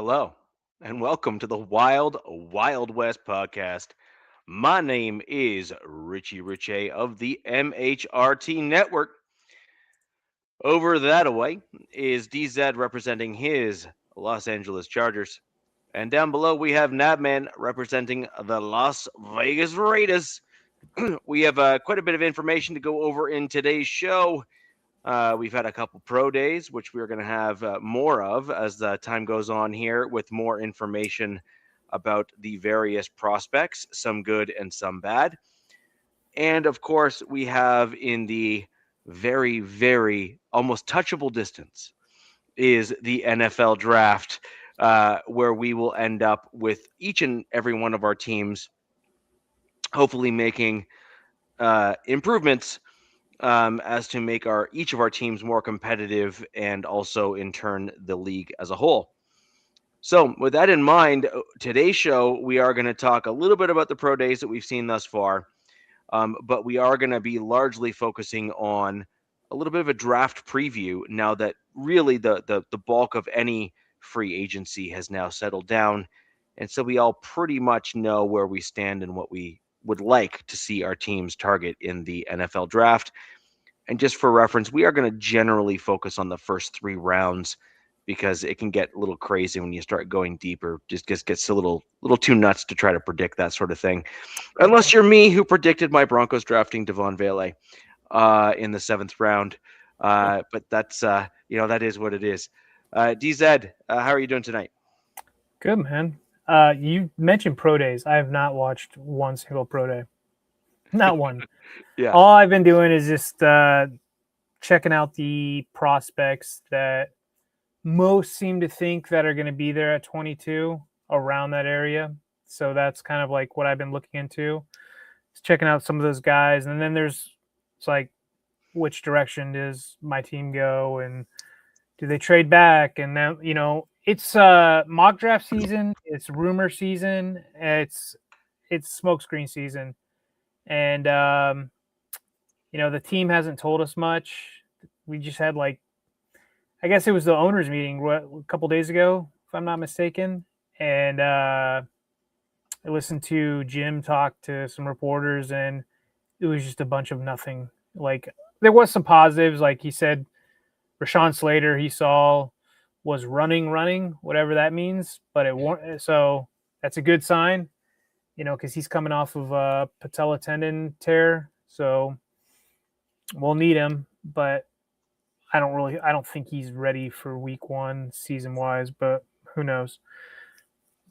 Hello, and welcome to the Wild Wild West podcast. My name is Richie Riche of the MHRT Network. Over that away is DZ representing his Los Angeles Chargers. And down below we have Nabman representing the Las Vegas Raiders. We have quite a bit of information to go over in today's show. We've had a couple pro days, which we're going to have more of as the time goes on here with more information about the various prospects, some good and some bad. And of course, we have in the very, very almost touchable distance is the NFL draft, where we will end up with each and every one of our teams hopefully making improvements as to make each of our teams more competitive and also in turn the league as a whole. So with that in mind, today's show we are going to talk a little bit about the pro days that we've seen thus far, but we are going to be largely focusing on a little bit of a draft preview now that really the bulk of any free agency has now settled down, and so we all pretty much know where we stand and what we would like to see our teams target in the NFL draft. And just for reference, we are going to generally focus on the first 3 rounds because it can get a little crazy when you start going deeper. Just gets a little too nuts to try to predict that sort of thing. Unless you're me, who predicted my Broncos drafting Devon Vele in the 7th round. But that's that is what it is. DZ, how are you doing tonight? Good, man. You mentioned pro days. I have not watched one single pro day. Not one. Yeah. All I've been doing is just checking out the prospects that most seem to think that are going to be there at 22, around that area. So that's kind of like what I've been looking into. Just checking out some of those guys. And then it's like, which direction does my team go? And do they trade back? And then, it's mock draft season. It's rumor season. It's smokescreen season. And, the team hasn't told us much. We just had I guess it was the owners meeting a couple days ago, if I'm not mistaken. And I listened to Jim talk to some reporters, and it was just a bunch of nothing. There was some positives. Like he said, Rashawn Slater, he saw was running, whatever that means. But so that's a good sign, because he's coming off of a patella tendon tear. So we'll need him, but I don't think he's ready for week 1 season wise, but who knows?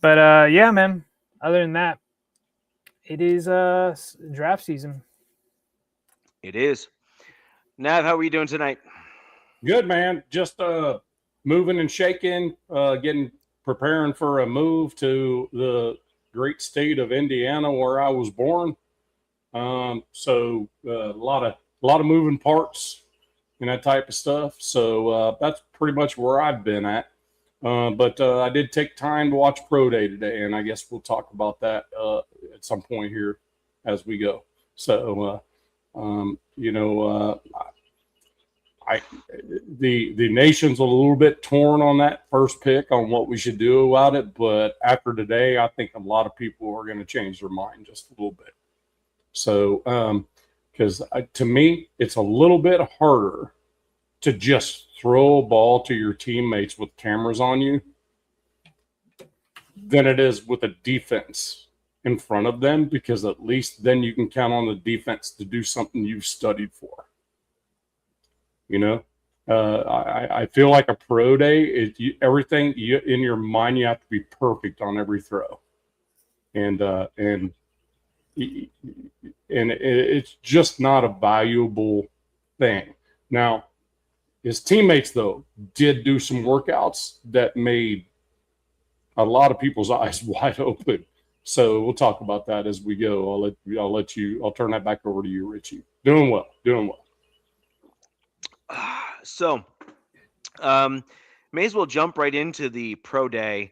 But yeah, man. Other than that, it is draft season. It is. Nav, how are you doing tonight? Good, man. Just moving and shaking, preparing for a move to the great state of Indiana where I was born. So a lot of moving parts and that type of stuff. So that's pretty much where I've been at. But I did take time to watch Pro Day today, and I guess we'll talk about that at some point here as we go. So, the nation's a little bit torn on that first pick on what we should do about it. But after today, I think a lot of people are going to change their mind just a little bit. So, because to me, it's a little bit harder to just throw a ball to your teammates with cameras on you than it is with a defense in front of them, because at least then you can count on the defense to do something you've studied for. I feel like a pro day, everything in your mind, you have to be perfect on every throw. And it's just not a valuable thing. Now, his teammates, though, did do some workouts that made a lot of people's eyes wide open. So we'll talk about that as we go. I'll turn that back over to you, Richie. Doing well. So, may as well jump right into the pro day.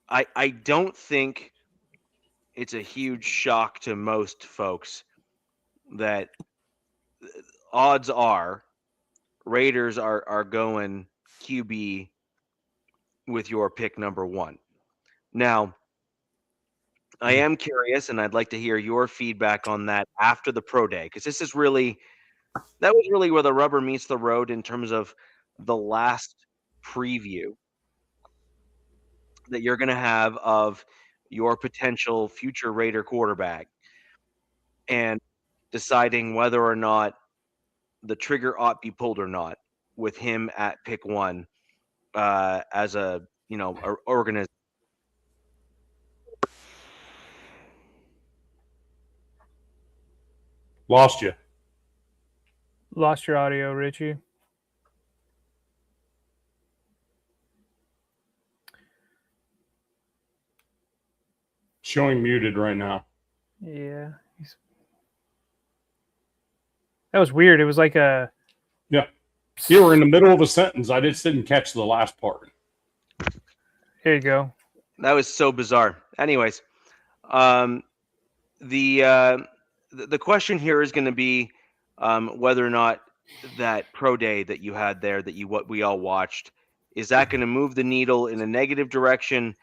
I don't think it's a huge shock to most folks that odds are Raiders are going QB with your pick number 1. Now, I am curious, and I'd like to hear your feedback on that after the pro day, because that was really where the rubber meets the road in terms of the last preview that you're going to have of your potential future Raider quarterback, and deciding whether or not the trigger ought be pulled or not with him at pick 1 as a organization. Lost you. Lost your audio, Richie. Showing muted right now. Yeah. That was weird. It was like a... Yeah. You were in the middle of a sentence. I just didn't catch the last part. Here you go. That was so bizarre. Anyways, the question here is going to be whether or not that pro day that you had there, what we all watched, is that going to move the needle in a negative direction,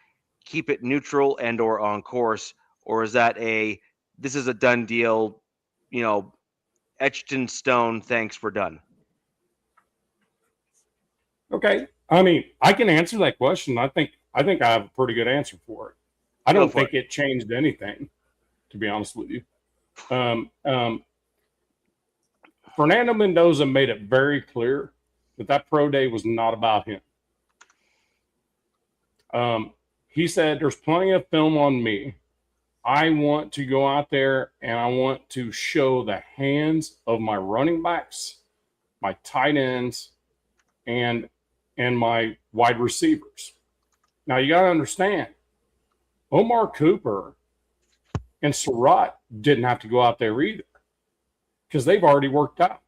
keep it neutral and or on course, or is that this is a done deal, etched in stone, thanks, we're done? Okay. I mean, I can answer that question. I think I have a pretty good answer for it. I don't think it changed anything, to be honest with you. Fernando Mendoza made it very clear that pro day was not about him. He said, there's plenty of film on me. I want to go out there and I want to show the hands of my running backs, my tight ends, and my wide receivers. Now, you got to understand, Omar Cooper and Surratt didn't have to go out there either because they've already worked out.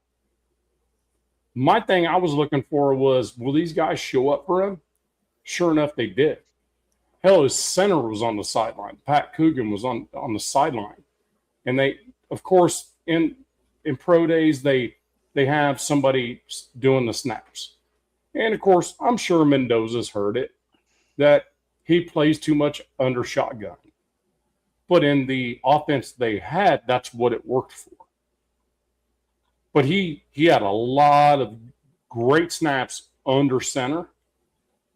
My thing I was looking for was, will these guys show up for him? Sure enough, they did. Hell, his center was on the sideline. Pat Coogan was on the sideline. And they, of course, in pro days, they have somebody doing the snaps. And, of course, I'm sure Mendoza's heard it, that he plays too much under shotgun. But in the offense they had, that's what it worked for. But he had a lot of great snaps under center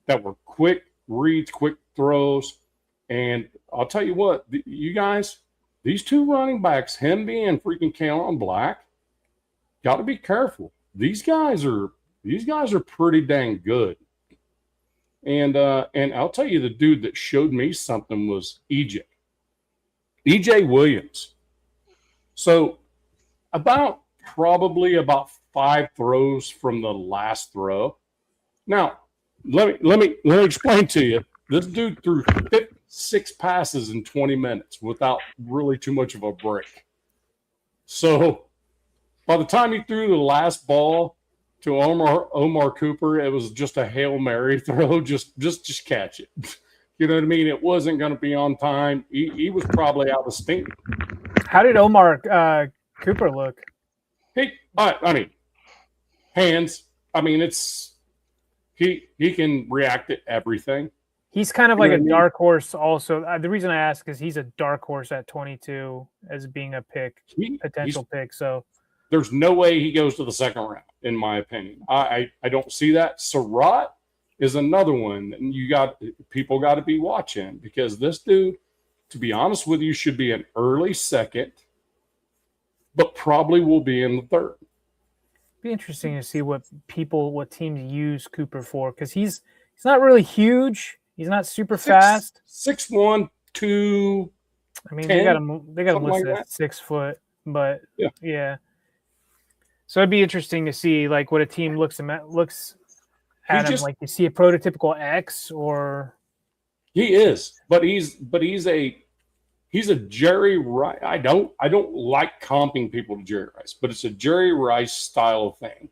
that were quick reads, quick throws. And I'll tell you what, you guys, these two running backs, him being freaking Kalen Black, got to be careful. These guys are pretty dang good. And I'll tell you, the dude that showed me something was EJ Williams. So probably about 5 throws from the last throw. Now, let me explain to you. This dude threw 6 passes in 20 minutes without really too much of a break. So by the time he threw the last ball to Omar Cooper, it was just a Hail Mary throw. Just catch it. You know what I mean? It wasn't going to be on time. He was probably out of steam. How did Omar Cooper look? I mean, hands. I mean, he can react to everything. He's kind of like a dark horse also. The reason I ask is he's a dark horse at 22 as being a potential pick. So there's no way he goes to the second round, in my opinion. I don't see that. Surratt is another one, and people got to be watching, because this dude, to be honest with you, should be an early second, but probably will be in the third. Be interesting to see what teams use Cooper for, because he's not really huge. He's not super fast. 6'1", 2. I mean, 10, they got him listed at 6 foot, but yeah. So it'd be interesting to see like what a team looks at him. Like, you see a prototypical X, or he is, but he's a Jerry Rice. I don't like comping people to Jerry Rice, but it's a Jerry Rice style of thing.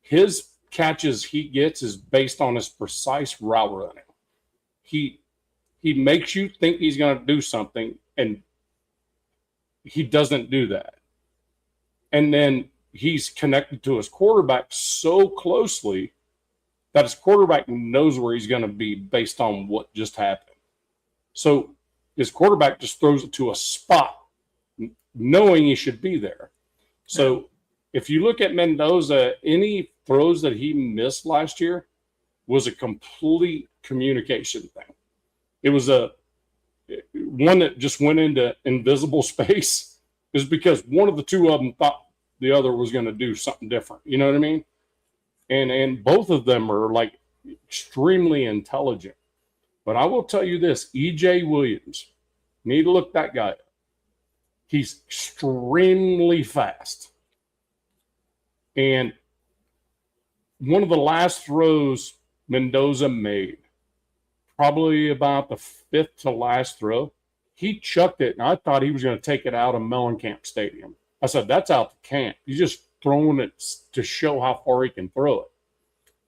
His catches he gets is based on his precise route running. He makes you think he's going to do something, and he doesn't do that. And then he's connected to his quarterback so closely that his quarterback knows where he's going to be based on what just happened. So his quarterback just throws it to a spot, knowing he should be there. So if you look at Mendoza, any throws that he missed last year was a complete communication thing. It was one that just went into invisible space is because one of the two of them thought the other was going to do something different. You know what I mean? And both of them are like extremely intelligent. But I will tell you this, EJ Williams, need to look that guy up. He's extremely fast. And one of the last throws Mendoza made, probably about the fifth to last throw, he chucked it, and I thought he was going to take it out of Mellencamp Stadium. I said, that's out the camp. He's just throwing it to show how far he can throw it.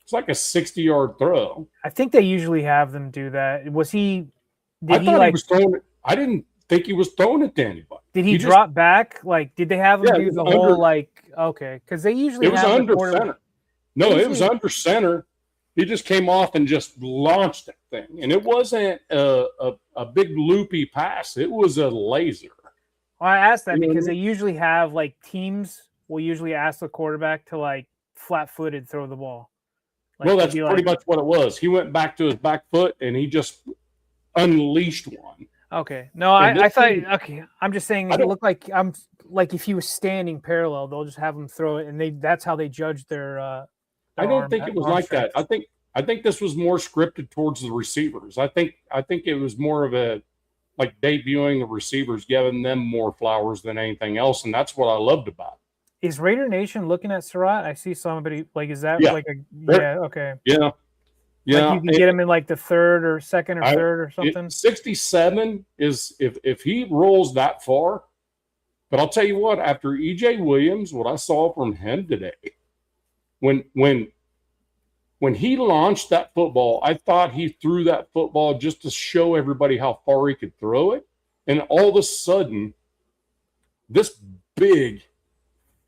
It's like a 60-yard throw. I think they usually have them do that. Was he? I thought he was throwing it. I didn't think he was throwing it to anybody. Did he drop back? Like, did they have him do the whole okay? Because they usually it was under center. No, it was under center. He just came off and just launched that thing, and it wasn't a big loopy pass. It was a laser. Well, I asked that because they usually have teams will usually ask the quarterback to flat-footed throw the ball. Well, that's pretty much what it was. He went back to his back foot and he just unleashed one. Okay. No, I thought. Okay, I'm just saying it looked like if he was standing parallel, they'll just have him throw it, and that's how they judge their. I don't think it was like that. I think this was more scripted towards the receivers. I think it was more of a debuting the receivers, giving them more flowers than anything else, and that's what I loved about it. Is Raider Nation looking at Surratt? I see somebody is that okay. Yeah. Yeah, you can get him in the third or second or third or something. 67 is if he rolls that far. But I'll tell you what, after EJ Williams, what I saw from him today, when he launched that football, I thought he threw that football just to show everybody how far he could throw it. And all of a sudden, this big,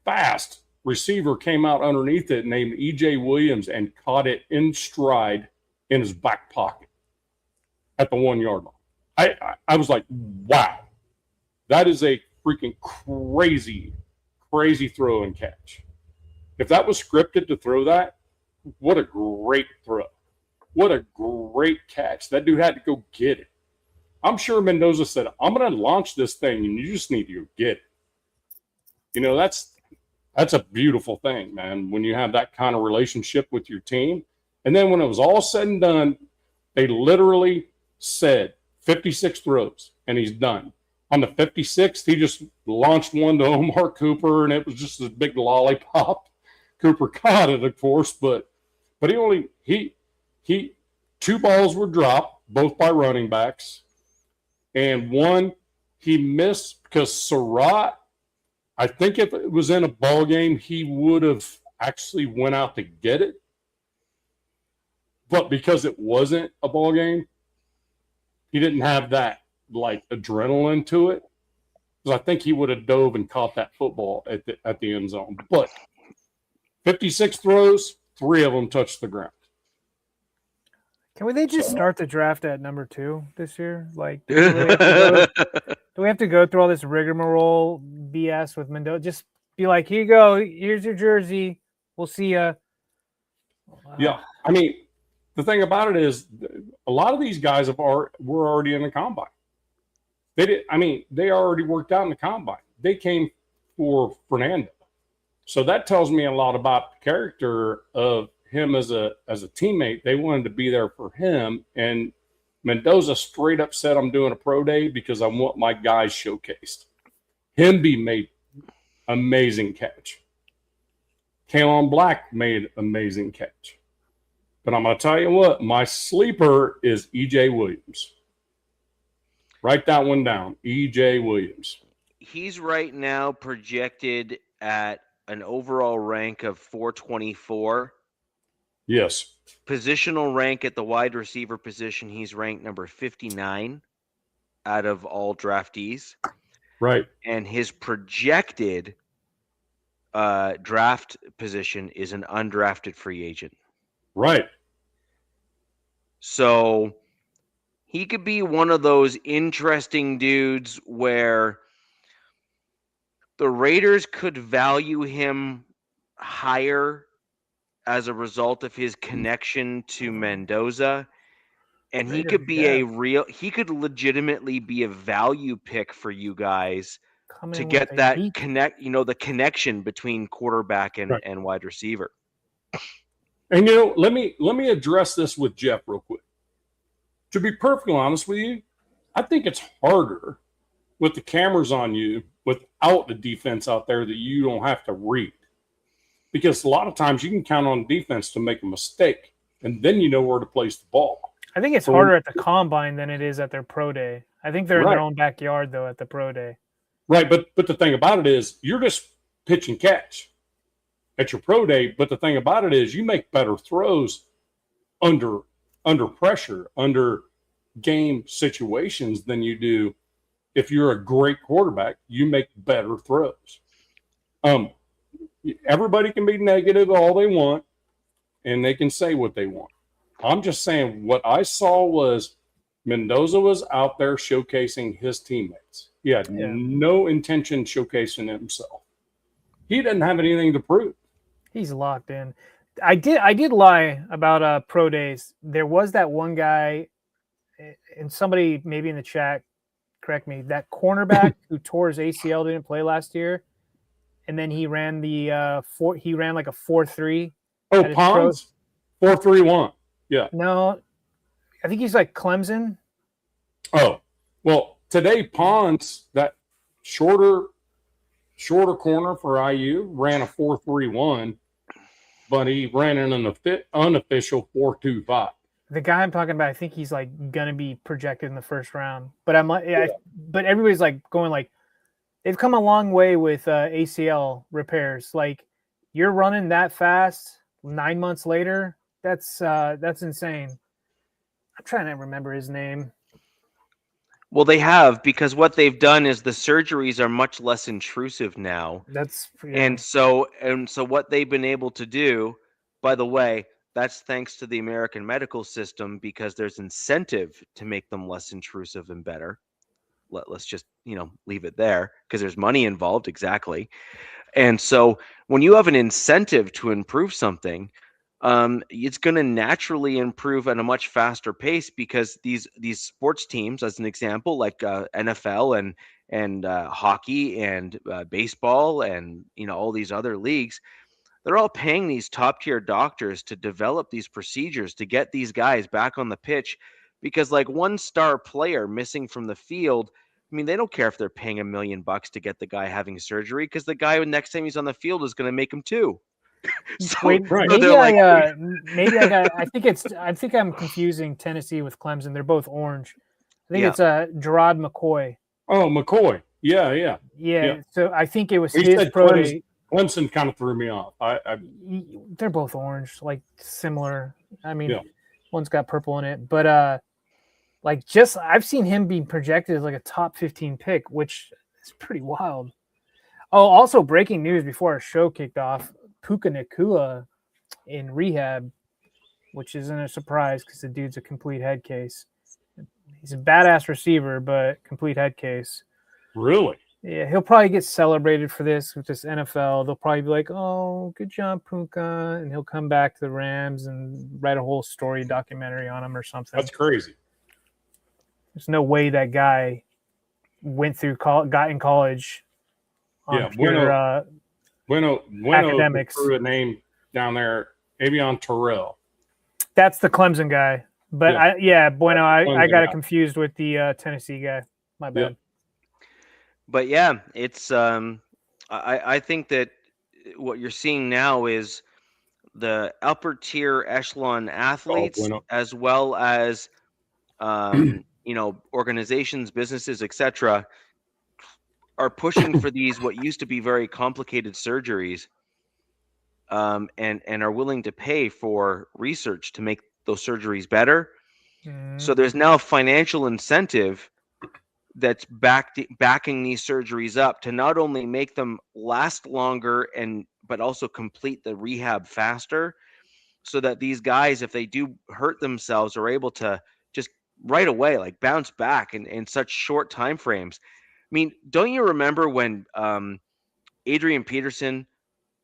fast receiver came out underneath it named EJ Williams and caught it in stride in his back pocket at the 1 yard line. I was like, wow, that is a freaking crazy throw and catch. If that was scripted to throw that, what a great throw. What a great catch. That dude had to go get it. I'm sure Mendoza said, I'm going to launch this thing and you just need to go get it. That's a beautiful thing, man, when you have that kind of relationship with your team. And then when it was all said and done, they literally said 56 throws, and he's done. On the 56th, he just launched one to Omar Cooper, and it was just a big lollipop. Cooper caught it, of course, but he two balls were dropped, both by running backs, and one he missed because Surratt, I think if it was in a ball game, he would have actually went out to get it. But because it wasn't a ball game, he didn't have that adrenaline to it. Because I think he would have dove and caught that football at the end zone. But 56 throws, 3 of them touched the ground. Can they just start the draft at number 2 this year? Do we have to go through all this rigmarole BS with Mendoza? Just be like, here you go. Here's your jersey. We'll see ya. Yeah. I mean, the thing about it is a lot of these guys were already in the combine. They already worked out in the combine. They came for Fernando. So that tells me a lot about the character of him as a teammate. They wanted to be there for him, and Mendoza straight up said, I'm doing a pro day because I want my guys showcased. Hemby made amazing catch. Kalen Black made amazing catch. But I'm going to tell you what, my sleeper is EJ Williams. Write that one down, EJ Williams. He's right now projected at an overall rank of 424. Yes. Positional rank at the wide receiver position, he's ranked number 59 out of all draftees. Right. And his projected draft position is an undrafted free agent. Right. So he could be one of those interesting dudes where the Raiders could value him higher as a result of his connection to Mendoza. And he Raider could be depth. he could legitimately be a value pick for you guys to Coming with get a that deep. the connection between quarterback Right. and wide receiver. And let me address this with Jeff real quick. To be perfectly honest with you, I think it's harder with the cameras on you without the defense out there that you don't have to read. Because a lot of times you can count on defense to make a mistake, and then you know where to place the ball. I think it's harder at the combine than it is at their pro day. I think they're in their own backyard though at the pro day. Right, but the thing about it is you're just pitch and catch at your pro day. But the thing about it is you make better throws under pressure, under game situations than you do if you're a great quarterback. You make better throws. Everybody can be negative all they want, and they can say what they want. I'm just saying what I saw was Mendoza was out there showcasing his teammates. He had no intention showcasing himself. He didn't have anything to prove. He's locked in. I did lie about pro days. There was that one guy, and somebody maybe in the chat, correct me, that cornerback who tore his ACL, didn't play last year, and then he ran like a 4.3. Oh, Pons? 4.31. Yeah. No, I think he's like Clemson. Oh, well, today Pons, that shorter corner for IU, ran a 4.31, but he ran in an unofficial 4.25. The guy I'm talking about, I think he's like gonna be projected in the first round. But I'm like, but everybody's like going like, they've come a long way with ACL repairs. Like, you're running that fast 9 months later. That's insane. I'm trying to remember his name. Well, they have, because what they've done is the surgeries are much less intrusive now. And so what they've been able to do, by the way, that's thanks to the American medical system, because there's incentive to make them less intrusive and better. Let's just, leave it there, because there's money involved. Exactly. And so when you have an incentive to improve something, it's going to naturally improve at a much faster pace, because these sports teams, as an example, like NFL and hockey and baseball and all these other leagues, they're all paying these top tier doctors to develop these procedures to get these guys back on the pitch, because like one star player missing from the field, I mean, they don't care if they're paying $1 million to get the guy having surgery, because the guy next time he's on the field is going to make him too. Wait, maybe I think I'm confusing Tennessee with Clemson. They're both orange. I think it's Gerard McCoy. Oh, McCoy. Yeah. So I think it was his pro day. Clemson kind of threw me off. They're both orange, like similar. I mean, one's got purple in it, but I've seen him being projected as like a top 15 pick, which is pretty wild. Oh, also breaking news before our show kicked off: Puka Nacua in rehab, which isn't a surprise because the dude's a complete head case. He's a badass receiver, but complete head case. Really? Yeah, he'll probably get celebrated for this with this NFL. They'll probably be like, "Oh, good job, Puka," and he'll come back to the Rams and write a whole story documentary on him or something. That's crazy. There's no way that guy got in college. Bueno academics. Threw a name down there, Avion Terrell. That's the Clemson guy. But Bueno, I got it confused with the Tennessee guy. My bad. Yeah. But yeah, it's I think that what you're seeing now is the upper tier echelon athletes, as well as organizations, businesses, etc., are pushing for these what used to be very complicated surgeries, and are willing to pay for research to make those surgeries better. So there's now financial incentive that's backing these surgeries up to not only make them last longer but also complete the rehab faster. so that these guys, if they do hurt themselves, are able to just right away like bounce back in such short time frames. I mean, don't you remember when Adrian Peterson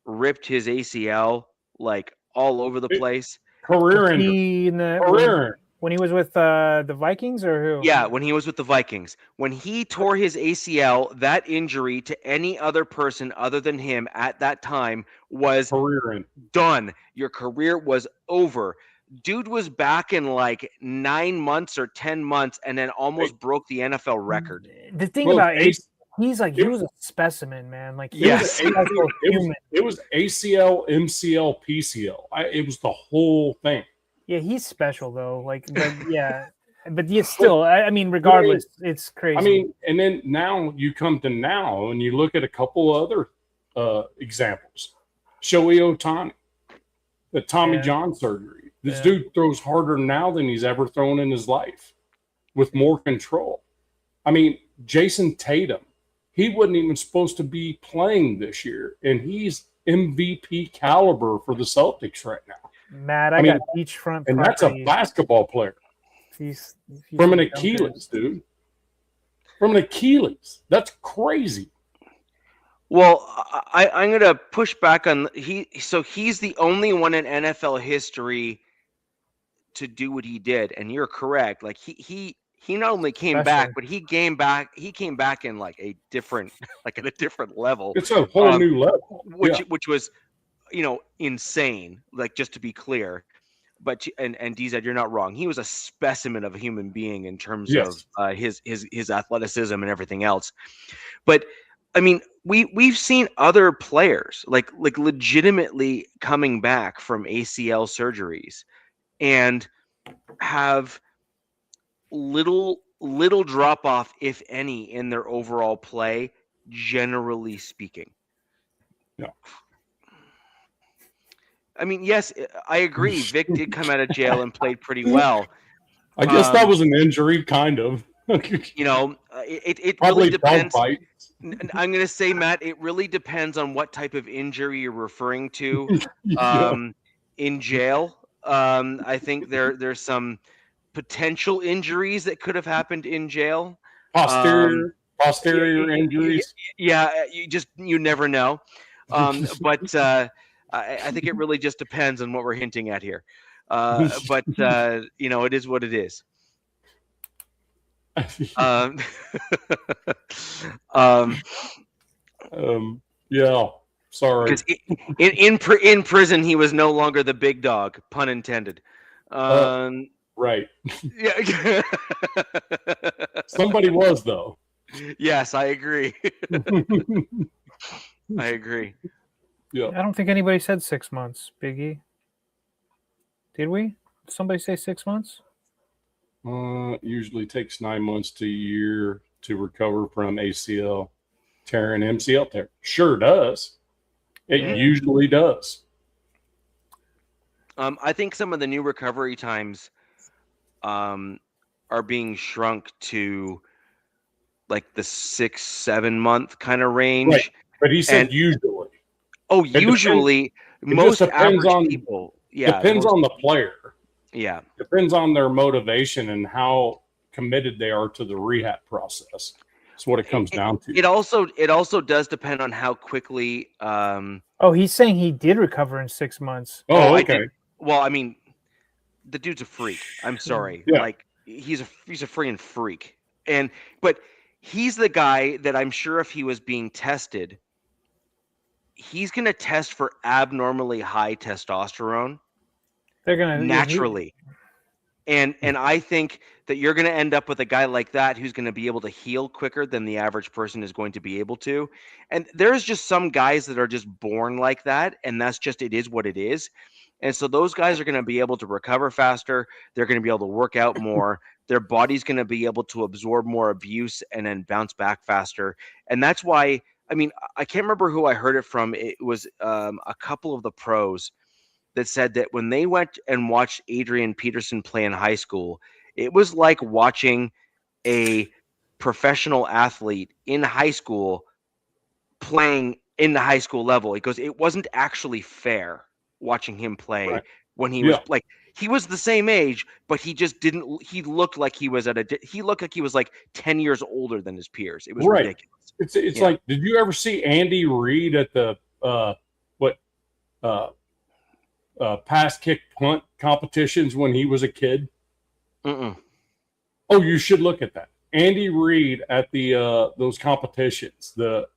ripped his ACL like all over the place? Career injury. He in the Career. when he was with the Vikings or who? Yeah, when he was with the Vikings. When he tore his ACL, that injury to any other person other than him at that time was Career. done. Your career was over. Dude was back in like 9 months or 10 months and then almost broke the NFL record. The thing Well, about Ace- he's like he was a specimen, man. Like he Yes. was a special human. It was ACL, MCL, PCL. It was the whole thing. Yeah, he's special though. Like, yeah, but yeah, still, I mean, regardless, it's crazy. I mean, and then now you come to now and you look at a couple other examples. Shohei Ohtani, the Tommy John surgery. This dude throws harder now than he's ever thrown in his life with more control. I mean, Jason Tatum, he wasn't even supposed to be playing this year, and he's MVP caliber for the Celtics right now. Matt, I got beachfront, and that's a basketball player. He's from an Achilles, dude. From an Achilles, that's crazy. Well, I'm gonna push back on he's the only one in NFL history to do what he did, and you're correct. Like he not only came back, but he came back in like a different at a different level. It's a whole new level, which was insane. Like, just to be clear, but and DZ, you're not wrong. He was a specimen of a human being in terms of his athleticism and everything else. But I mean, we've seen other players like legitimately coming back from ACL surgeries and have little drop off, if any, in their overall play, generally speaking. Yeah. I mean, yes, I agree. Vic did come out of jail and played pretty well. I guess that was an injury, kind of. It really depends. I'm going to say, Matt, it really depends on what type of injury you're referring to. In jail, I think there's some potential injuries that could have happened in jail. Posterior injuries. Yeah, you never know. But I think it really just depends on what we're hinting at here. But it is what it is. Yeah. Sorry. Because in prison, he was no longer the big dog, pun intended. Right. Yeah. Somebody was, though. Yes, I agree. I agree. Yeah. I don't think anybody said 6 months, Biggie. Did we? Did somebody say 6 months? Usually takes 9 months to a year to recover from ACL tear and MCL tear. Sure does. It usually does. I think some of the new recovery times are being shrunk to like the 6-7 month kind of range. Right. But he said usually. Oh, usually most average people. Yeah. Depends on the player. Yeah. Depends on their motivation and how committed they are to the rehab process. That's what it comes down to. It also does depend on how quickly. He's saying he did recover in 6 months. Oh, okay. Well, I mean, the dude's a freak. I'm sorry. Yeah. Like he's a freaking freak. But he's the guy that I'm sure if he was being tested, he's going to test for abnormally high testosterone. They're going to naturally. And I think that you're going to end up with a guy like that who's going to be able to heal quicker than the average person is going to be able to. And there's just some guys that are just born like that, and it is what it is. And so those guys are going to be able to recover faster. They're going to be able to work out more. Their body's going to be able to absorb more abuse and then bounce back faster. And that's why, I mean, I can't remember who I heard it from. It was a couple of the pros that said that when they went and watched Adrian Peterson play in high school, it was like watching a professional athlete in high school playing in the high school level. He goes, it wasn't actually fair watching him play when he was like he was the same age, but he just didn't. He looked like he was he looked like he was like 10 years older than his peers. It was ridiculous. It's like, did you ever see Andy Reid at the pass, kick, punt competitions when he was a kid? Mm-mm. Oh, you should look at that. Andy Reid at the those competitions. The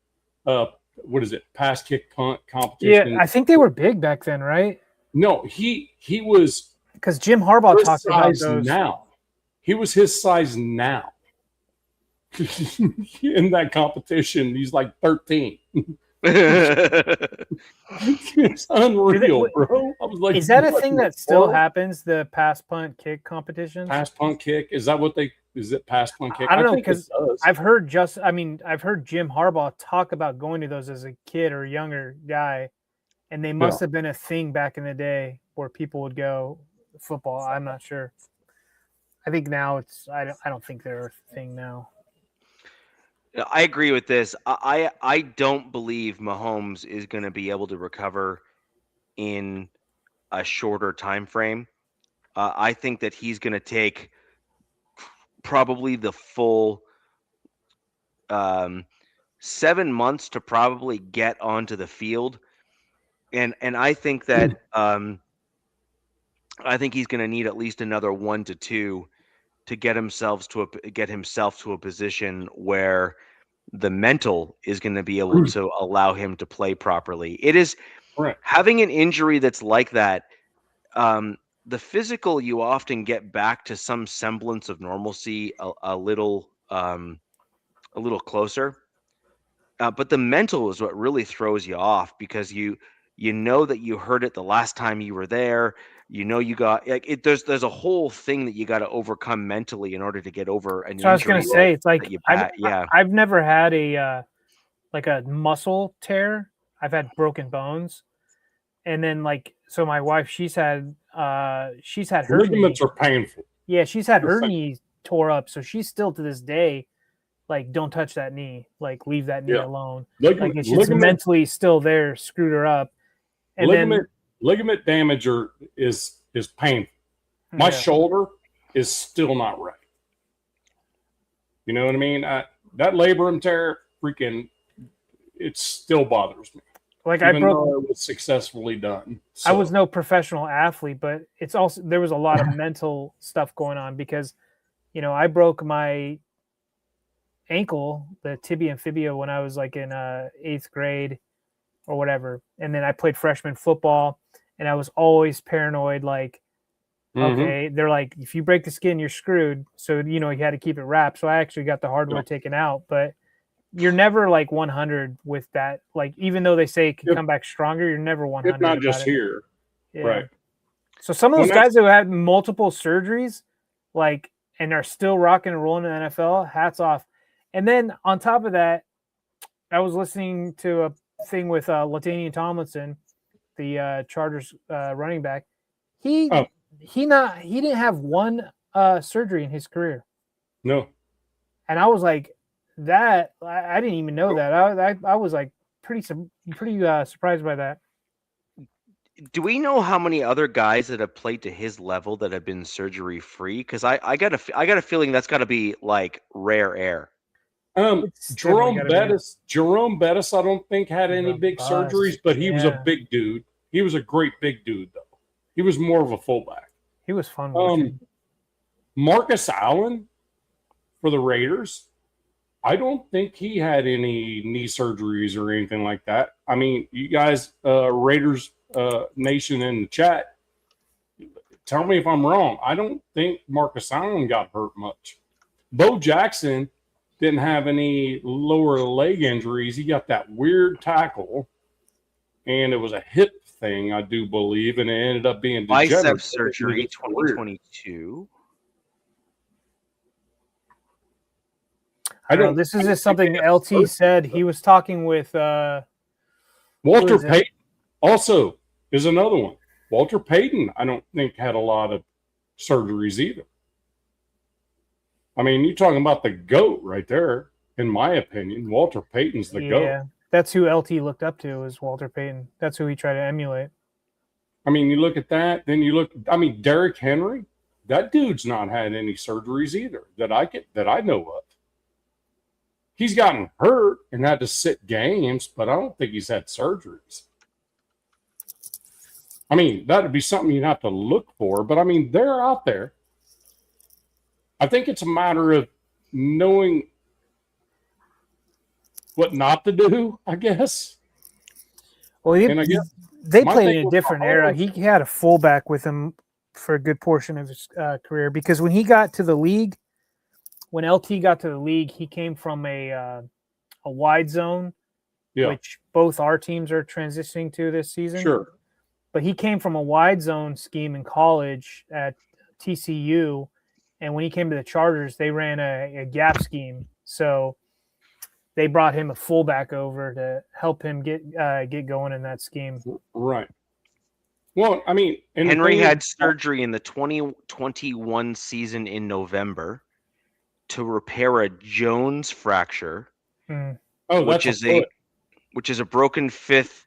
what is it? Pass, kick, punt competition. Yeah, I think they were big back then, right? No, he was because Jim Harbaugh talked about those. Now he was his size now. In that competition, he's like 13. It's unreal, bro. I was like, is that a thing that still happens? The pass, punt, kick competitions? Pass, punt, kick. Is that what they? Is it pass, punt, kick? I don't know, because I've heard Jim Harbaugh talk about going to those as a kid or a younger guy, and they must have been a thing back in the day where people would go football. I'm not sure. I think now it's. I don't think they're a thing now. I agree with this. I don't believe Mahomes is going to be able to recover in a shorter time frame. I think that he's going to take probably the full 7 months to probably get onto the field, and I think that I think he's going to need at least another 1 to 2 to get himself to a position where the mental is going to be able to allow him to play properly. It is having an injury that's like that. The physical, you often get back to some semblance of normalcy a little closer. But the mental is what really throws you off, because you know that you heard it the last time you were there. You know, you got like it. There's a whole thing that you got to overcome mentally in order to get over an injury. So I was going to say, it's like I've never had a muscle tear. I've had broken bones, and then so my wife, she's had her ligaments are painful. Yeah, she's had her knee tore up, so she's still to this day like, don't touch that knee, like leave that knee alone. It's just mentally still there, screwed her up. And ligament damage is painful. My shoulder is still not right. You know what I mean? That labrum tear, freaking, it still bothers me. Like, even though it was successfully done. So. I was no professional athlete, but it's also, there was a lot of mental stuff going on, because, I broke my ankle, the tibia and fibia, when I was like in 8th grade or whatever. And then I played freshman football, and I was always paranoid, like, okay, they're like, if you break the skin, you're screwed. So, you had to keep it wrapped. So I actually got the hardware taken out, but you're never like 100 with that. Like, even though they say it can come back stronger, you're never 100. It's not just here. Yeah. Right. So some of those guys who had multiple surgeries, like, and are still rocking and rolling in the NFL, hats off. And then on top of that, I was listening to a thing with LaDainian Tomlinson, the Chargers running back. He didn't have one surgery in his career. No. And I was like, that I didn't even know that. I was like pretty surprised by that. Do we know how many other guys that have played to his level that have been surgery free? Because I got a feeling that's got to be like rare air. Jerome Bettis, I don't think had any big surgeries, but he was a big dude. He was a great big dude, though. He was more of a fullback. He was fun watching. Marcus Allen for the Raiders, I don't think he had any knee surgeries or anything like that. I mean, you guys, Raiders Nation in the chat, tell me if I'm wrong. I don't think Marcus Allen got hurt much. Bo Jackson didn't have any lower leg injuries. He got that weird tackle, and it was a hip thing, I do believe, and it ended up being bicep surgery 2022. I don't know. This is just something LT said. He was talking with Walter Payton. Also, is another one. Walter Payton, I don't think had a lot of surgeries either. I mean, you're talking about the GOAT right there, in my opinion. Walter Payton's the GOAT. Yeah, that's who LT looked up to, is Walter Payton. That's who he tried to emulate. I mean, you look at that, then you look. I mean, Derrick Henry, that dude's not had any surgeries either that I know of. He's gotten hurt and had to sit games, but I don't think he's had surgeries. I mean, that'd be something you'd have to look for, but I mean, they're out there. I think it's a matter of knowing what not to do, I guess. Well, And I guess they my played thing in a with different Mahomes- era. He had a fullback with him for a good portion of his career because when he got to the league, when LT got to the league, he came from a wide zone, Yeah, which both our teams are transitioning to this season. sure. But he came from a wide zone scheme in college at TCU, and when he came to the Chargers, they ran a gap scheme. So they brought him a fullback over to help him get going in that scheme. Right. Well, I mean, and the Henry thing had is- surgery in the 2021 season in November to repair a Jones fracture, Mm. Oh, which that's is a broken fifth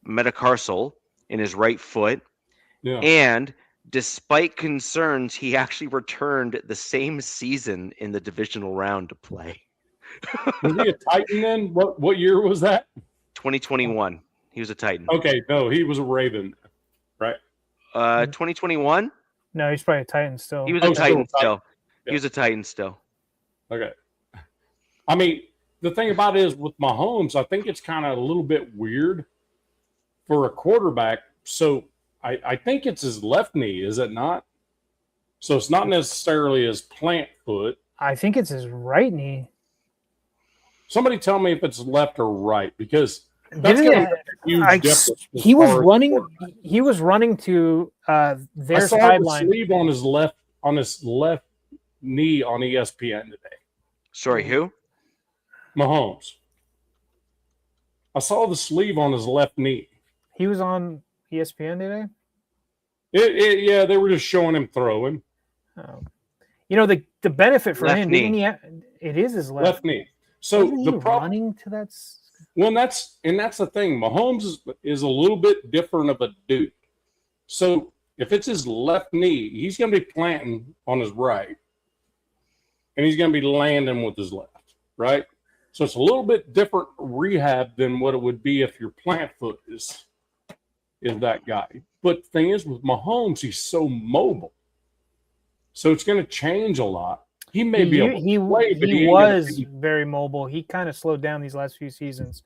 metatarsal in his right foot. yeah. And despite concerns, he actually returned the same season in the divisional round to play. Was he a Titan then? What year was that? 2021. He was a Titan. Okay, no, he was a Raven, right? 2021? No, he's probably a Titan still. He was Oh, a Titan still a still. Titan. He was a Titan still. Okay. I mean, the thing about it is with Mahomes, I think it's kind of a little bit weird for a quarterback. So I think it's his left knee, is it not? So it's not necessarily his plant foot. I think it's his right knee. Somebody tell me if it's left or right, because that's Didn't going to it- make a huge I- difference. as he was far as running. quarterback. He was running to I their saw the sideline. sleeve on his left knee on ESPN today. Sorry, who? Mahomes. I saw the sleeve on his left knee. He was on ESPN today. Yeah, they were just showing him throwing You know the benefit for Left him. knee. Didn't he it is his left knee. So Wasn't the he problem, running to that. well, that's the thing. Mahomes is a little bit different of a dude. So if it's his left knee, he's going to be planting on his right, and he's going to be landing with his left, right? So it's a little bit different rehab than what it would be if your plant foot is that guy. But the thing is, with Mahomes, he's so mobile, so it's going to change a lot. He may be able to play, but he ain't gonna was be- very mobile. He kind of slowed down these last few seasons.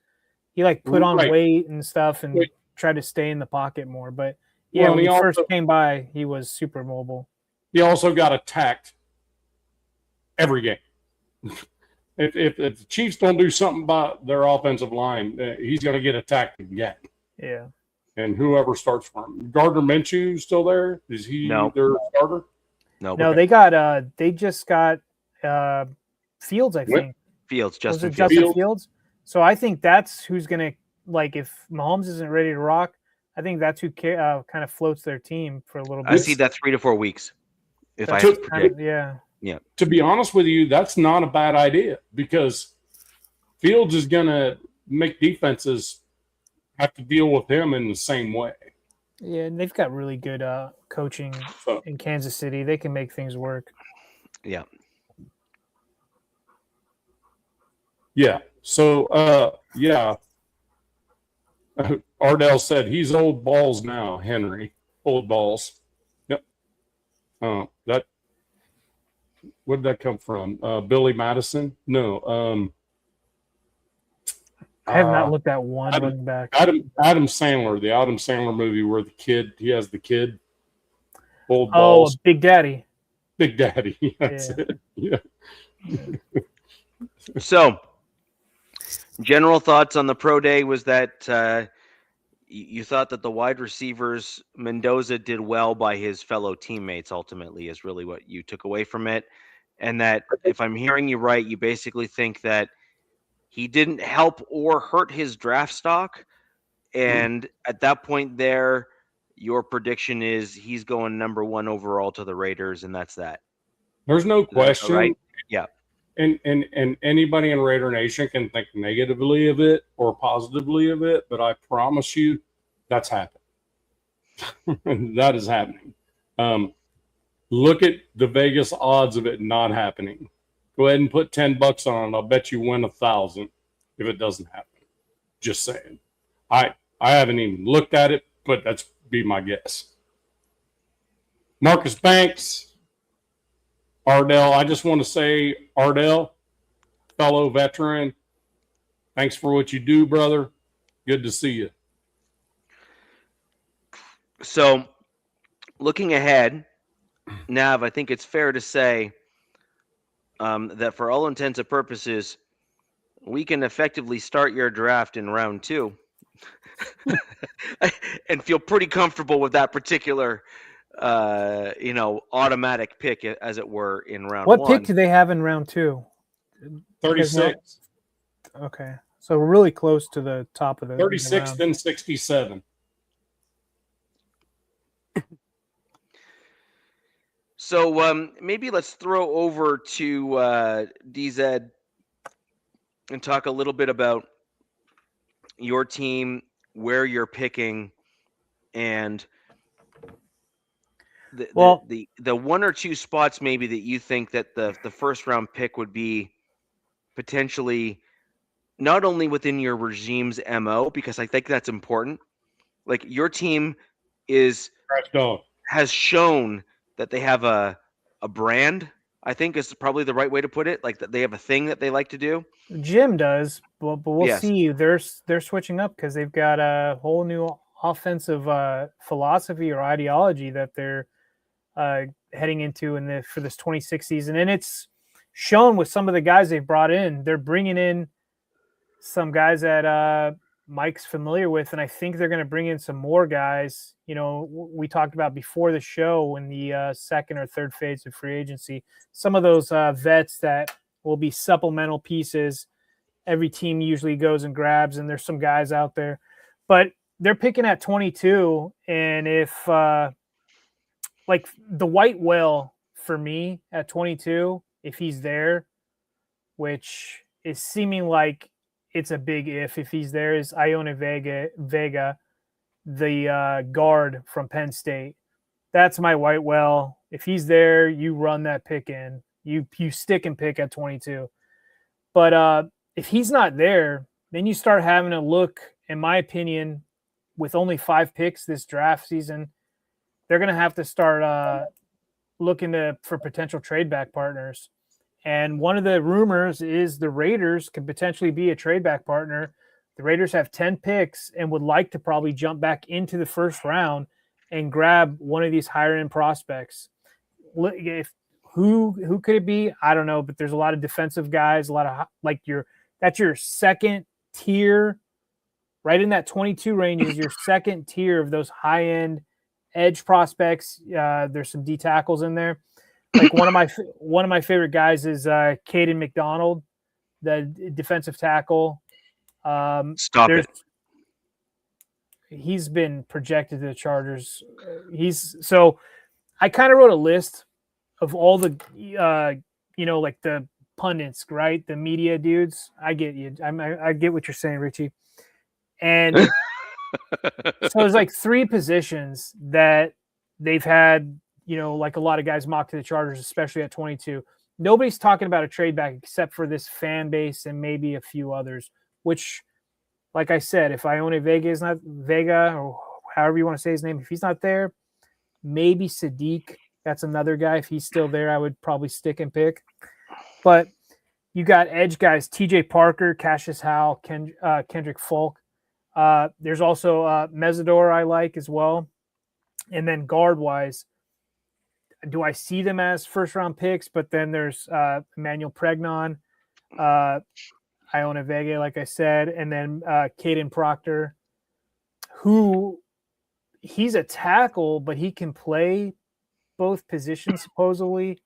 He like put on Right. weight and stuff and Right. tried to stay in the pocket more. But yeah, Well, when he he first also- came by, he was super mobile. He also got attacked every game. If the Chiefs don't do something about their offensive line, he's going to get attacked again. Yeah. And whoever starts for him, Gardner Minshew still there? Is he No. their starter? No, No, they just got Fields, I What? think. Fields, Was Justin it Fields. Justin Fields? So I think that's who's going to, like, if Mahomes isn't ready to rock, I think that's who kind of floats their team for a little bit. I see that 3 to 4 weeks. If I That's have to it. predict. Yeah. To be honest with you, that's not a bad idea because Fields is going to make defenses have to deal with him in the same way. Yeah, and they've got really good coaching So, in Kansas City. They can make things work. Yeah. yeah. So, yeah. Ardell said he's old balls now, Henry. Old balls. Yep. That. Where did that come from? Billy Madison? No. I have not looked at one Adam- running back. Adam Sandler, the Adam Sandler movie where he has the kid. Old Oh, balls. Big Daddy. Big Daddy. That's Yeah. it. Yeah. So, general thoughts on the pro day was that you thought that the wide receivers, Mendoza did well by his fellow teammates, ultimately, is really what you took away from it. And that, if I'm hearing you right, you basically think that he didn't help or hurt his draft stock. And at that point there, your prediction is he's going number 1 overall to the Raiders, and that's that. There's no question. right? Yeah. And anybody in Raider Nation can think negatively of it or positively of it, but I promise you that's happened. That is happening. Look at the Vegas odds of it not happening. Go ahead and put $10 on it. I'll bet you win 1,000 if it doesn't happen. Just saying. I haven't even looked at it, but that's be my guess. Marcus Banks, Ardell. I just want to say, Ardell, fellow veteran, thanks for what you do, brother. Good to see you. So, looking ahead, Nav, I think it's fair to say that for all intents and purposes, we can effectively start your draft in round 2 and feel pretty comfortable with that particular, automatic pick, as it were, in round 1. What pick do they have in round 2? 36. Okay. So we're really close to the top of the 36, then 67. So maybe let's throw over to DZ and talk a little bit about your team, where you're picking, and the 1 or 2 spots maybe that you think that the first round pick would be potentially not only within your regime's MO, because I think that's important. Like, your team has shown that they have a brand, I think is probably the right way to put it. Like, that they have a thing that they like to do. Jim does, but we'll Yes. see. They're switching up because they've got a whole new offensive philosophy or ideology that they're heading into for this 26 season, and it's shown with some of the guys they've brought in. They're bringing in some guys that Mike's familiar with, and I think they're going to bring in some more guys. We talked about before the show in the second or third phase of free agency, some of those vets that will be supplemental pieces every team usually goes and grabs, and there's some guys out there. But they're picking at 22, and if like the white whale for me at 22, if he's there, which is seeming like it's a big if he's there, is Iona Vega, the guard from Penn State. That's my white whale. If he's there, you run that pick in. You stick and pick at 22. But if he's not there, then you start having to look, in my opinion, with only 5 picks this draft season, they're going to have to start looking for potential trade back partners. And one of the rumors is the Raiders could potentially be a trade back partner. The Raiders have 10 picks and would like to probably jump back into the first round and grab one of these higher end prospects. Who could it be? I don't know, but there's a lot of defensive guys, a lot of that's your second tier, right in that 22 range is your second tier of those high end edge prospects. There's some D tackles in there. Like one of my favorite guys is Caden McDonald, the defensive tackle. Stop it. He's been projected to the Chargers. So I kind of wrote a list of all the like the pundits, right? The media dudes. I get you. I get what you're saying, Richie. And so there's like 3 positions that they've had, like a lot of guys mock to the Chargers, especially at 22. Nobody's talking about a trade back except for this fan base and maybe a few others, which, like I said, if Ione Vega, or however you want to say his name, if he's not there, maybe Sadiq. That's another guy. If he's still there, I would probably stick and pick. But you got edge guys, TJ Parker, Cassius Howell, Kendrick Folk. There's also Mesidor I like as well. And then guard-wise, do I see them as first-round picks? But then there's Emmanuel Pregnon, Iona Vega, like I said, and then Caden Proctor, who he's a tackle, but he can play both positions, supposedly.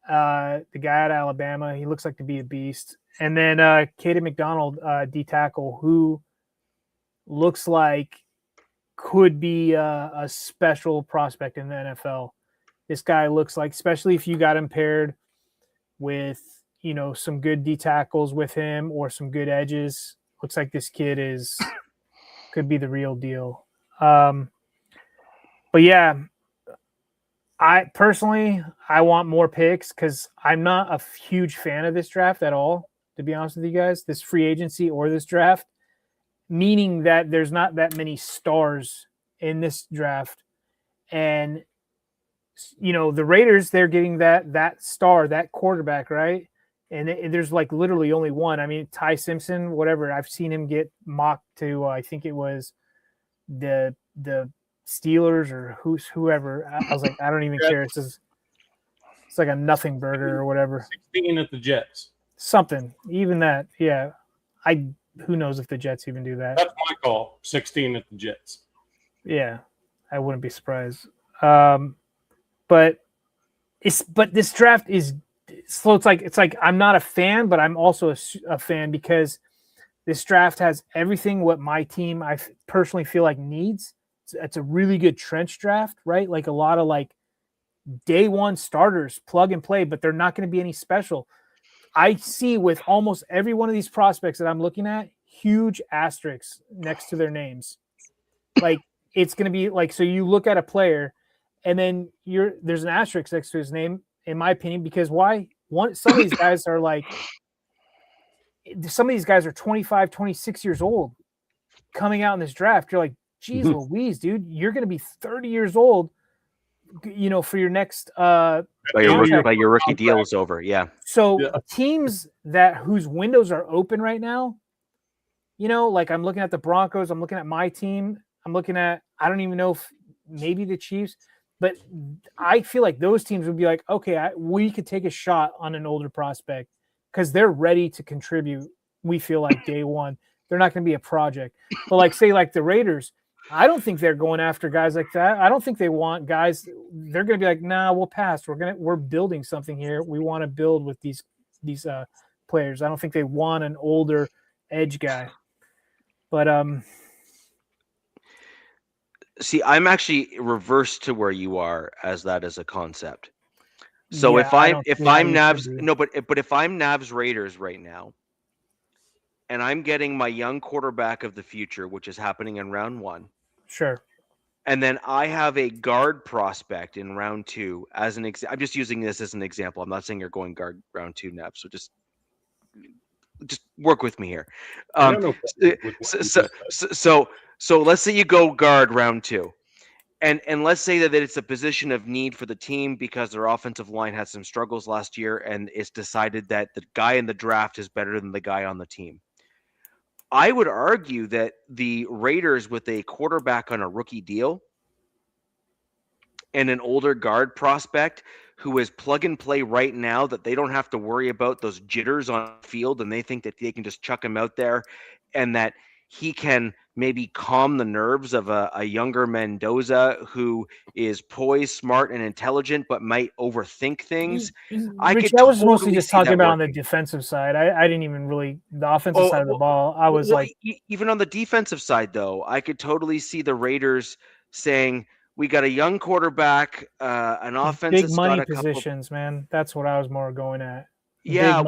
The guy at Alabama, he looks like to be a beast. And then Caden McDonald, D tackle, who looks like could be a special prospect in the NFL. This guy looks like, especially if you got him paired with, some good D tackles with him or some good edges, looks like this kid could be the real deal. But yeah, I personally want more picks because I'm not a huge fan of this draft at all, to be honest with you guys. This free agency or this draft, meaning that there's not that many stars in this draft. And the Raiders, they're getting that star, that quarterback, right? And there's like literally only one. I mean, Ty Simpson, whatever. I've seen him get mocked to I think it was the Steelers or whoever. I was like, I don't even care. It's like a nothing burger or whatever. 16 at the Jets. Something. Even that. Yeah. Who knows if the Jets even do that. That's my call. 16 at the Jets. Yeah. I wouldn't be surprised. But this draft is so it's like I'm not a fan, but I'm also a fan because this draft has everything what my team I personally feel like needs. It's a really good trench draft, right? Like a lot of like day one starters, plug and play, but they're not going to be any special. I see with almost every one of these prospects that I'm looking at, huge asterisks next to their names. Like it's going to be like, so you look at a player and then there's an asterisk next to his name, in my opinion, because why? Some of these guys are 25, 26 years old coming out in this draft. You're like, geez Louise, dude, you're going to be 30 years old, for your next by your rookie deal is over. Yeah. So teams whose windows are open right now, like I'm looking at the Broncos, I'm looking at my team, I'm looking at, I don't even know if maybe the Chiefs, but I feel like those teams would be like, okay, we could take a shot on an older prospect because they're ready to contribute. We feel like day one, they're not going to be a project. But like say like the Raiders, I don't think they're going after guys like that. I don't think they want guys. They're going to be like, nah, we'll pass. We're building something here. We want to build with these players. I don't think they want an older edge guy. But see, I'm actually reversed to where you are as that as a concept. So if I'm Nav's Raiders right now, and I'm getting my young quarterback of the future, which is happening in round 1. Sure. And then I have a guard prospect in round 2 as an example. I'm just using this as an example. I'm not saying you're going guard round 2, Nav. So just work with me here. So let's say you go guard round 2. And let's say that it's a position of need for the team because their offensive line had some struggles last year, and it's decided that the guy in the draft is better than the guy on the team. I would argue that the Raiders with a quarterback on a rookie deal and an older guard prospect who is plug and play right now, that they don't have to worry about those jitters on the field, and they think that they can just chuck him out there and that he can maybe calm the nerves of a younger Mendoza who is poised, smart, and intelligent, but might overthink things. I was mostly just talking about on the defensive side. I didn't even really the offensive side of the ball. I was like, even on the defensive side, though, I could totally see the Raiders saying, we got a young quarterback, an offense. Big money positions, man. That's what I was more going at. Yeah,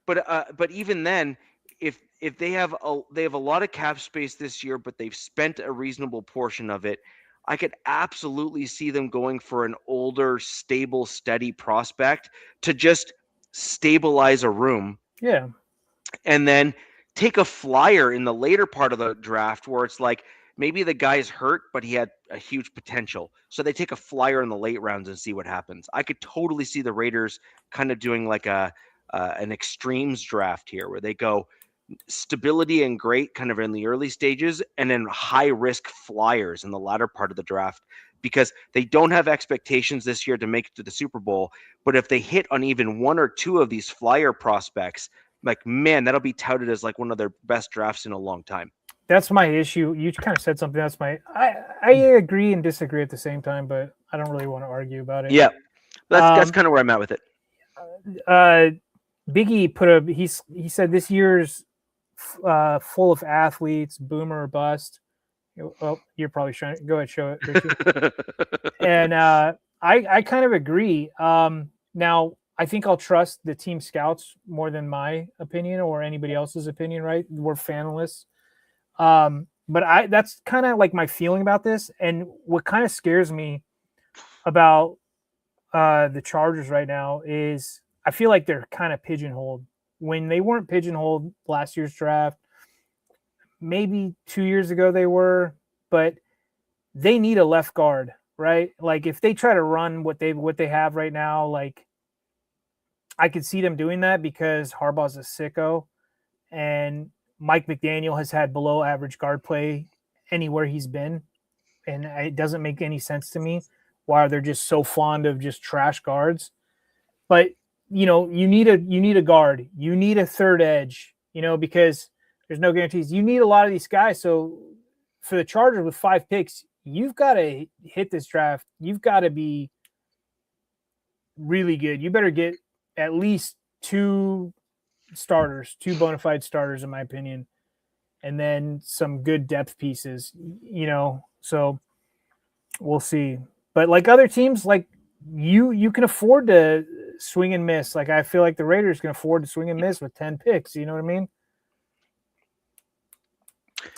but even then, if they have a lot of cap space this year, but they've spent a reasonable portion of it, I could absolutely see them going for an older, stable, steady prospect to just stabilize a room. Yeah. And then take a flyer in the later part of the draft where it's like maybe the guy's hurt, but he had a huge potential. So they take a flyer in the late rounds and see what happens. I could totally see the Raiders kind of doing like an extremes draft here where they go stability and great kind of in the early stages and then high risk flyers in the latter part of the draft because they don't have expectations this year to make it to the Super Bowl. But if they hit on even one or two of these flyer prospects, like, man, that'll be touted as like one of their best drafts in a long time. That's my issue. You kind of said something. I agree and disagree at the same time, but I don't really want to argue about it. Yeah, that's kind of where I'm at with it. Biggie he said this year's full of athletes, boomer or bust. Well, you're probably showing it. Go ahead, show it, Richie. And I kind of agree. Now, I think I'll trust the team scouts more than my opinion or anybody else's opinion, right? We're fanless. But that's kind of like my feeling about this. And what kind of scares me about the Chargers right now is I feel like they're kind of pigeonholed. When they weren't pigeonholed last year's draft, maybe 2 years ago they were, but they need a left guard, right? Like if they try to run what they have right now, like I could see them doing that because Harbaugh's a sicko and Mike McDaniel has had below average guard play anywhere he's been. And it doesn't make any sense to me why they're just so fond of just trash guards. But you need a guard, you need a third edge, because there's no guarantees. You need a lot of these guys. So for the Chargers with 5 picks, you've got to hit this draft. You've got to be really good. You better get at least 2 bona fide starters, in my opinion, and then some good depth pieces, so we'll see. But like other teams, like you can afford to swing and miss. Like I feel like the Raiders can afford to swing and miss with 10 picks. You know what I mean?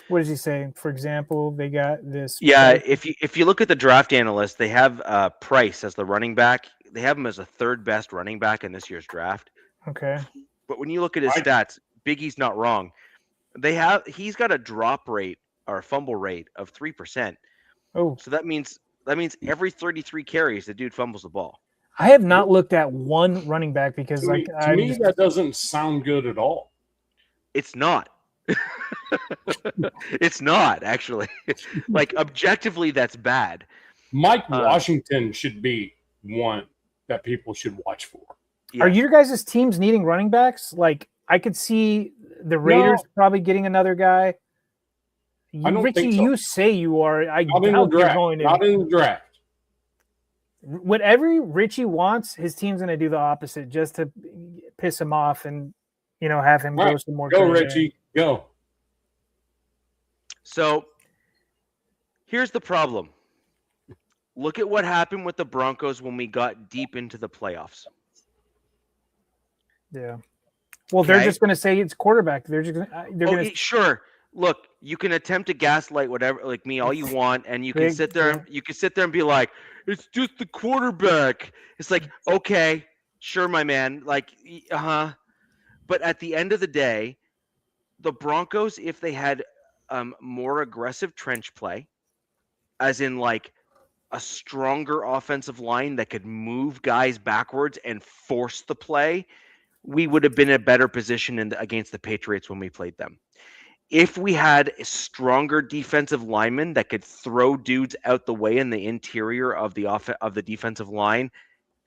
What does he say? For example, they got this. Yeah, if you look at the draft analysts, they have Price as the running back. They have him as a 3rd best running back in this year's draft. Okay. But when you look at his stats, Biggie's not wrong. He's got a drop rate or a fumble rate of 3%. Oh, so that means every 33 carries, the dude fumbles the ball. I have not looked at one running back because to me that doesn't sound good at all. It's not. It's not actually. Like objectively, that's bad. Mike Washington should be one that people should watch for. Yeah. Are your guys' teams needing running backs? Like I could see the Raiders probably getting another guy. I don't Richie, think so. You say you are. I not in the draft. Not in the draft. Whatever Richie wants, his team's going to do the opposite just to piss him off and have him go some more. Go Richie, go. So here's the problem. Look at what happened with the Broncos when we got deep into the playoffs. Yeah. Well, they're just going to say it's quarterback. They're just going to. Sure. Look, you can attempt to gaslight whatever, like me, all you want, and you can sit there. You can sit there and be like, "It's just the quarterback." It's like, okay, sure, my man. Like, But at the end of the day, the Broncos, if they had more aggressive trench play, as in like a stronger offensive line that could move guys backwards and force the play, we would have been in a better position against the Patriots when we played them. If we had a stronger defensive lineman that could throw dudes out the way in the interior of the defensive line,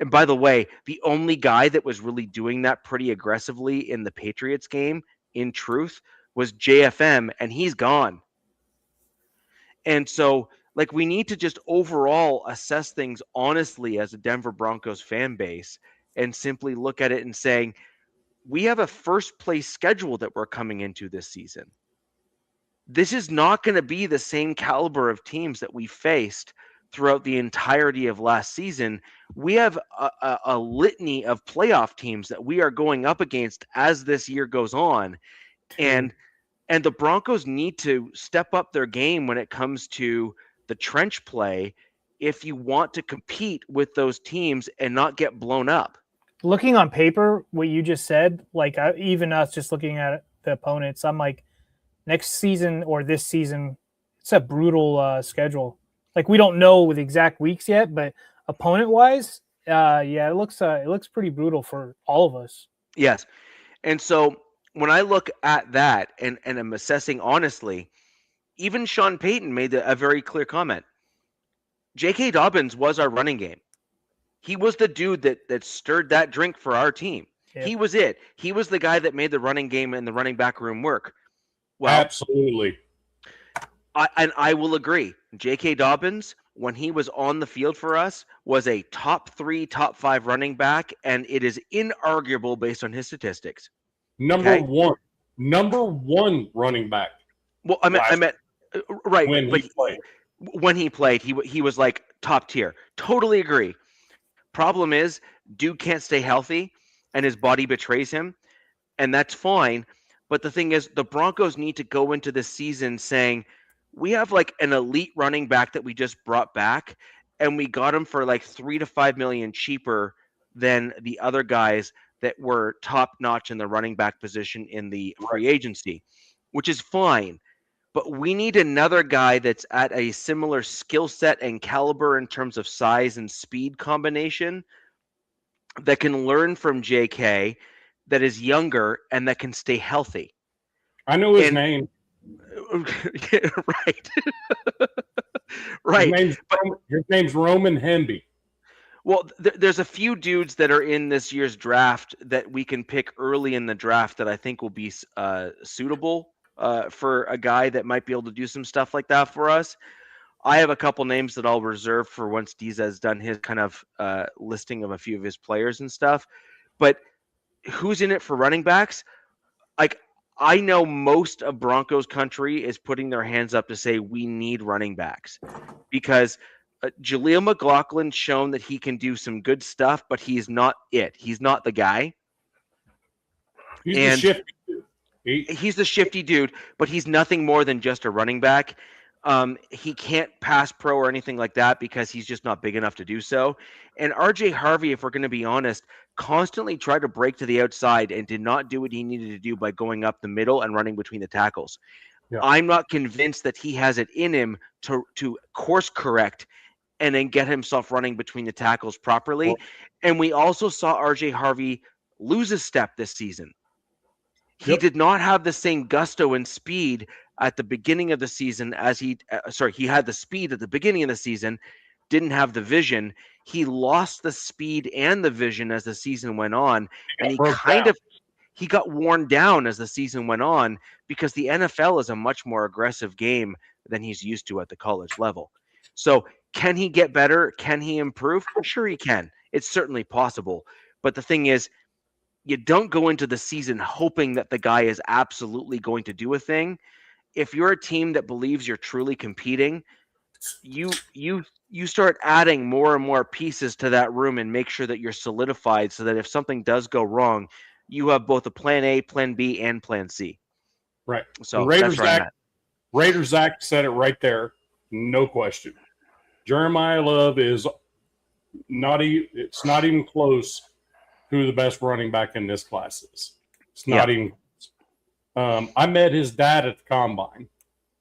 and by the way, the only guy that was really doing that pretty aggressively in the Patriots game, in truth, was JFM, and he's gone. And so, like, we need to just overall assess things honestly as a Denver Broncos fan base and simply look at it and saying, we have a first place schedule that we're coming into this season. This is not going to be the same caliber of teams that we faced throughout the entirety of last season. We have a litany of playoff teams that we are going up against as this year goes on. And the Broncos need to step up their game when it comes to the trench play if you want to compete with those teams and not get blown up. Looking on paper, what you just said, like even us just looking at the opponents, I'm like, next season or this season, it's a brutal schedule. Like we don't know with exact weeks yet, but opponent-wise, it looks pretty brutal for all of us. Yes, and so when I look at that and I'm assessing honestly, even Sean Payton made a very clear comment. J.K. Dobbins was our running game. He was the dude that stirred that drink for our team. Yeah. He was it. He was the guy that made the running game and the running back room work. Well, absolutely. I will agree. J.K. Dobbins, when he was on the field for us, was a top 3, top 5 running back, and it is inarguable based on his statistics. Number one running back. Well, I meant right when he played, he was like top tier. Totally agree. Problem is, dude can't stay healthy, and his body betrays him, and that's fine. But the thing is, the Broncos need to go into this season saying, we have like an elite running back that we just brought back, and we got him for like 3 to 5 million cheaper than the other guys that were top notch in the running back position in the free agency, which is fine. But we need another guy that's at a similar skill set and caliber in terms of size and speed combination that can learn from JK, that is younger and that can stay healthy. I know his And name. right. Right. His name's Roman Hemby. Well, there's a few dudes that are in this year's draft that we can pick early in the draft that I think will be suitable for a guy that might be able to do some stuff like that for us. I have a couple names that I'll reserve for once Diz's done his kind of listing of a few of his players and stuff. But who's in it for running backs? Like, I know most of Broncos country is putting their hands up to say we need running backs because Jaleel McLaughlin's shown that he can do some good stuff, but he's not it. He's not the guy. He's the shifty dude. He's the shifty dude, but he's nothing more than just a running back. He can't pass pro or anything like that because he's just not big enough to do so. And RJ Harvey, if we're going to be honest, constantly tried to break to the outside and did not do what he needed to do by going up the middle and running between the tackles. Yeah. I'm not convinced that he has it in him to course correct and then get himself running between the tackles properly. Well, and we also saw RJ Harvey lose a step this season. He did not have the same gusto and speed at the beginning of the season as he had the speed at the beginning of the season, didn't have the vision. He lost the speed and the vision as the season went on, and he got worn down as the season went on because the NFL is a much more aggressive game than he's used to at the college level. So can he get better? Can he improve? Sure he can. It's certainly possible. But the thing is, you don't go into the season hoping that the guy is absolutely going to do a thing. If you're a team that believes you're truly competing, you start adding more and more pieces to that room and make sure that you're solidified so that if something does go wrong, you have both a plan A, plan B, and plan C. Right. So Raider Zach said it right there. No question. Jeremiah Love is it's not even close who the best running back in this class is. It's not even. I met his dad at the combine.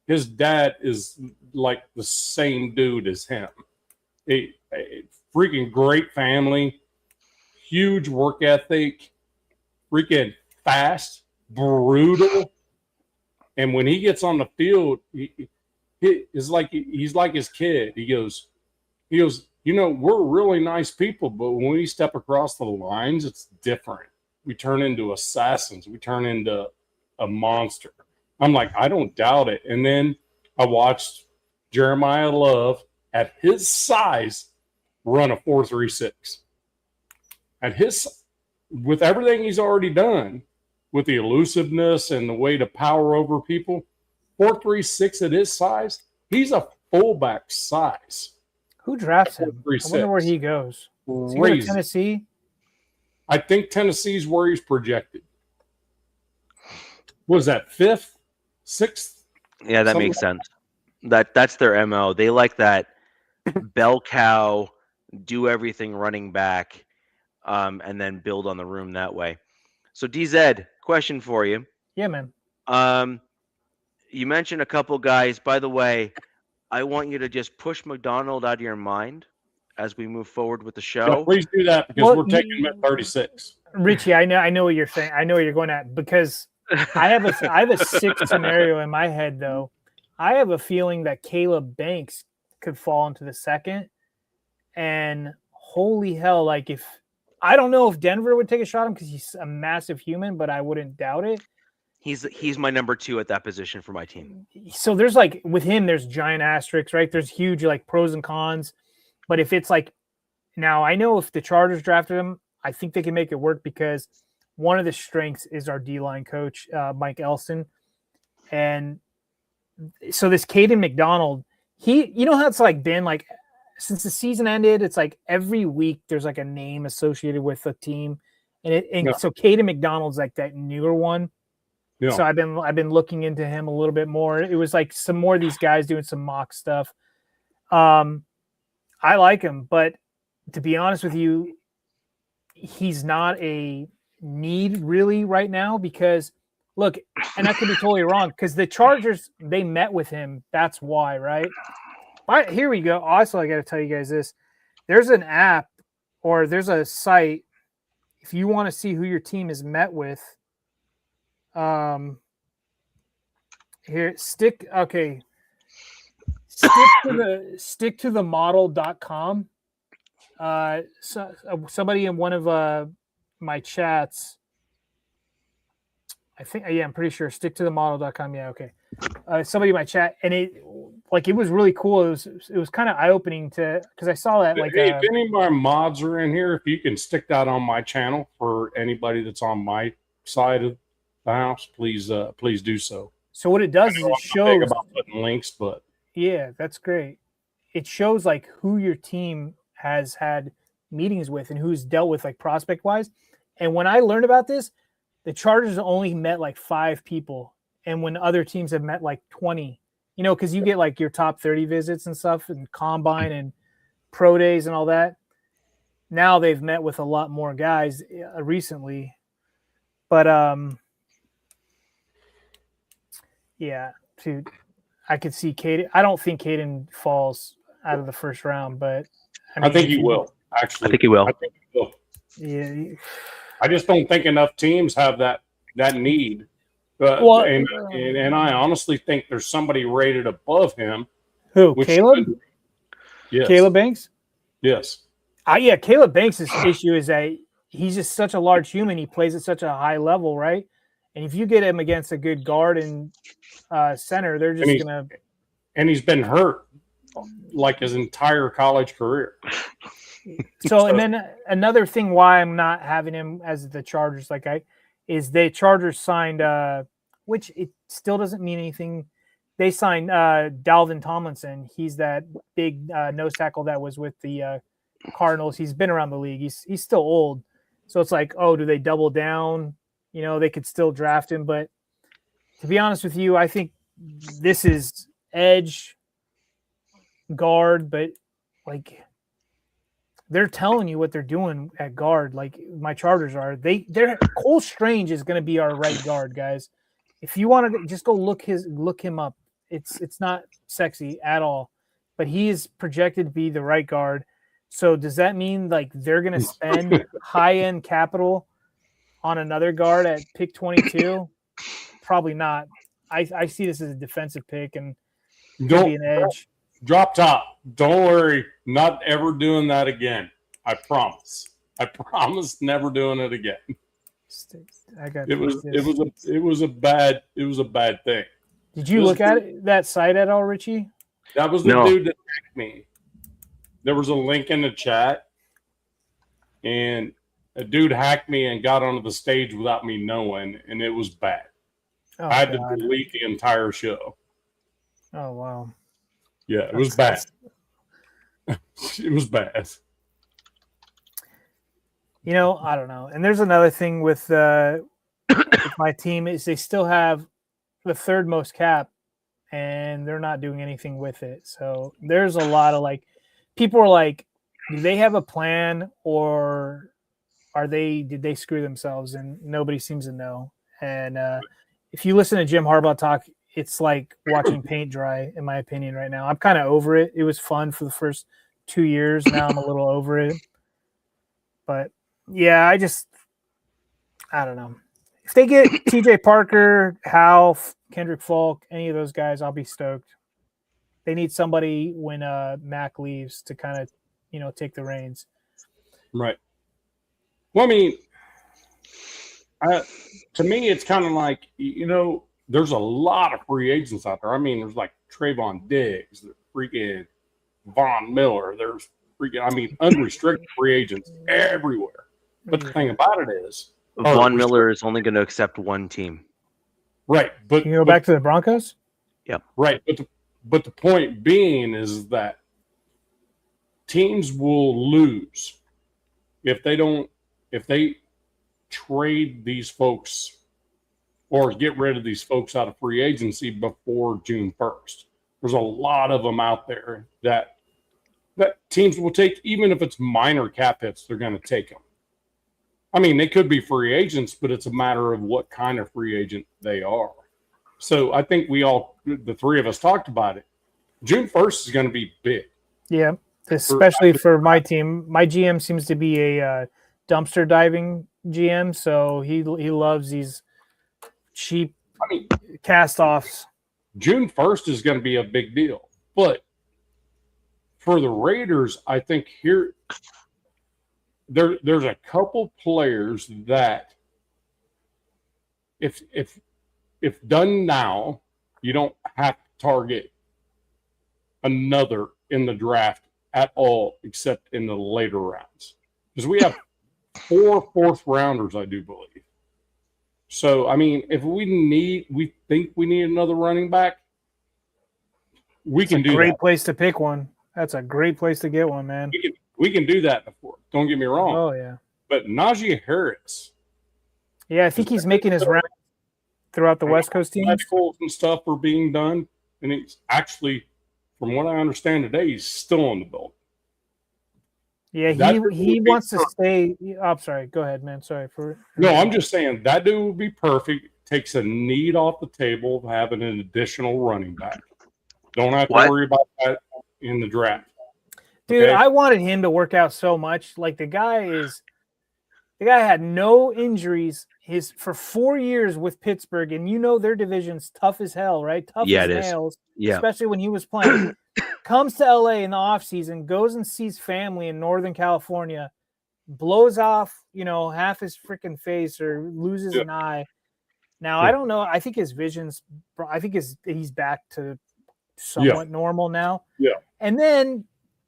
His dad is like the same dude as him. A freaking great family, huge work ethic, freaking fast, brutal. And when he gets on the field, he's like his kid. He goes, we're really nice people, but when we step across the lines, it's different. We turn into assassins. We turn into a monster. I'm like, I don't doubt it. And then I watched Jeremiah Love at his size run a 4.36. With everything he's already done, with the elusiveness and the way to power over people, 4.36 at his size, he's a fullback size. Who drafts him? I wonder where he goes. Is he going to Tennessee? I think Tennessee's where he's projected. What was that, 5th, 6th? Yeah, that makes sense. That's their MO. They like that bell cow, do everything running back, and then build on the room that way. So DZ, question for you. Yeah, man. You mentioned a couple guys. By the way, I want you to just push McDonald out of your mind as we move forward with the show. No, please do that because we're taking him at 36. Richie, I know what you're saying. I know what you're going at because I have a sick scenario in my head though. I have a feeling that Caleb Banks could fall into the second, and holy hell, like I don't know if Denver would take a shot at him because he's a massive human, but I wouldn't doubt it. He's my number 2 at that position for my team. So there's like with him, there's giant asterisks, right? There's huge like pros and cons. But if it's like now, I know if the Chargers drafted him, I think they can make it work because one of the strengths is our D-line coach, Mike Elson. And so this Caden McDonald, how it's like been like since the season ended, it's like every week there's like a name associated with a team. So Caden McDonald's like that newer one. Yeah. So I've been looking into him a little bit more. It was like some more of these guys doing some mock stuff. I like him, but to be honest with you, he's not a need really right now because look, and I could be totally wrong because the Chargers, they met with him. That's why, right? Here we go. Also, I got to tell you guys this. There's an app or there's a site if you want to see who your team is met with. Here, stick to the model.com. Somebody in one of my chats, I think, I'm pretty sure stick to the model.com. Yeah, okay. Somebody in my chat, and it was really cool. It was kind of eye opening because I saw that if any of my mods are in here, if you can stick that on my channel for anybody that's on my side of the house, please do so. So what it does is it shows about putting links, but yeah, that's great. It shows like who your team has had meetings with and who's dealt with like prospect wise. And when I learned about this, the Chargers only met like 5 people, and when other teams have met like 20, because you get like your top 30 visits and stuff and combine and pro days and all that. Now they've met with a lot more guys recently, but yeah, dude, I could see Caden. I don't think Caden falls out of the first round, but I think he will. Actually, I think he will. Yeah. I just don't think enough teams have that need. And I honestly think there's somebody rated above him. Who? Caleb? Yes. Caleb Banks? Yes. Yeah, Caleb Banks' issue is that he's just such a large human. He plays at such a high level, right? And if you get him against a good guard and center, they're just going to... And he's been hurt like his entire college career. So, and then another thing why I'm not having him as the Chargers, is the Chargers signed, which it still doesn't mean anything. They signed Dalvin Tomlinson. He's that big nose tackle that was with the Cardinals. He's been around the league. He's still old. So it's like, oh, do they double down? They could still draft him. But to be honest with you, I think this is edge guard, but they're telling you what they're doing at guard. Like my Chargers are. They're Cole Strange is going to be our right guard, guys. If you want to just go look him up. It's not sexy at all, but he is projected to be the right guard. So does that mean they're going to spend high-end capital on another guard at pick 22? Probably not. I see this as a defensive pick and be an edge. Drop top. Don't worry. Not ever doing that again. I promise. I promise never doing it again. It was a bad thing. Did you look at that site at all, Richie? That was the dude that hacked me. There was a link in the chat, and a dude hacked me and got onto the stage without me knowing, and it was bad. Oh, I had to delete the entire show. Oh, wow. Yeah, it was bad. It was bad. I don't know. And there's another thing with my team is they still have the third most cap, and they're not doing anything with it. So there's a lot of people are like, do they have a plan or did they screw themselves? And nobody seems to know. And if you listen to Jim Harbaugh talk, it's like watching paint dry, in my opinion, right now. I'm kind of over it. It was fun for the first 2 years. Now I'm a little over it. But yeah, I don't know. If they get TJ Parker, Hal, Kendrick Falk, any of those guys, I'll be stoked. They need somebody when Mac leaves to kind of, take the reins. Right. Well, I mean, to me, it's kind of like, there's a lot of free agents out there. I mean, there's Trayvon Diggs, there's freaking Von Miller. There's unrestricted free agents everywhere. But the thing about it is, Von Miller is only going to accept one team. Right. But you go back to the Broncos? Yeah. Right. But the point being is that teams will lose if they trade these folks or get rid of these folks out of free agency before June 1st. There's a lot of them out there that teams will take, even if it's minor cap hits, they're going to take them. I mean, they could be free agents, but it's a matter of what kind of free agent they are. So I think the three of us talked about it. June 1st is going to be big. Yeah, especially for my team. My GM seems to be a dumpster diving GM, so he loves these cheap cast-offs. June 1st is going to be a big deal. But for the Raiders, I think there's a couple players that if done now, you don't have to target another in the draft at all, except in the later rounds. Because we have 4 fourth-rounders, I do believe. So, I mean, if we think we need another running back, we can do that. Great place to pick one. That's a great place to get one, man. We can do that before. Don't get me wrong. Oh, yeah. But Najee Harris. Yeah, I think he's making his round throughout the West Coast teams. Medicals and stuff are being done. And he's actually, from what I understand today, he's still in the building. Yeah, he wants to stay. I'm sorry. Go ahead, man. Sorry for. No, I'm just saying that dude would be perfect. Takes a need off the table of having an additional running back. Don't have to worry about that in the draft. Dude, okay? I wanted him to work out so much. Like the guy had no injuries for 4 years with Pittsburgh, and you know their division's tough as hell, right? Tough as nails. Yeah. Especially when he was playing. Comes to LA in the offseason, goes and sees family in Northern California, blows off, half his freaking face or loses an eye. Now, I don't know. I think his he's back to somewhat normal now. Yeah. And then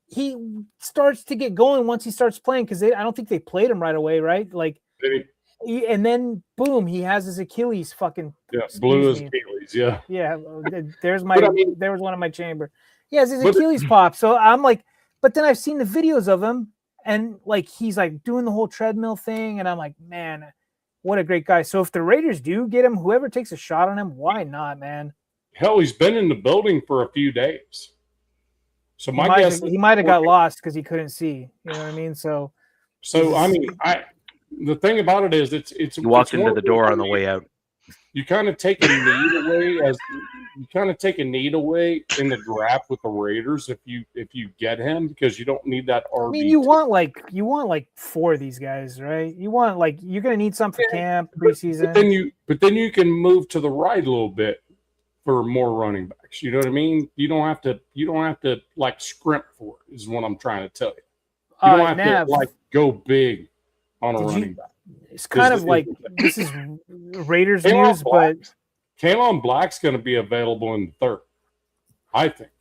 he starts to get going once he starts playing because I don't think they played him right away, right? Like, and then boom, he has his Achilles fucking blew his Achilles. Yeah. Yeah. There was one in my chamber. He has his Achilles pop. So I'm like, but then I've seen the videos of him and like he's like doing the whole treadmill thing, and I'm like, man, what a great guy. So if the Raiders do get him, whoever takes a shot on him, why not, man? Hell, he's been in the building for a few days. So my guess he might have got lost because he couldn't see. You know what I mean? So I mean, the thing about it is it's you walked into the door on the way out. You kind of take a need away in the draft with the Raiders if you get him, because you don't need that RB. I mean, you want like 4 of these guys, right? You want you're gonna need some for camp preseason. But then you can move to the right a little bit for more running backs. You know what I mean? You don't have to like scrimp for it, is what I'm trying to tell you. You don't have to go big on a running back. It's kind of like this is Raiders news, but Kalen Black's going to be available in the 3rd, I think,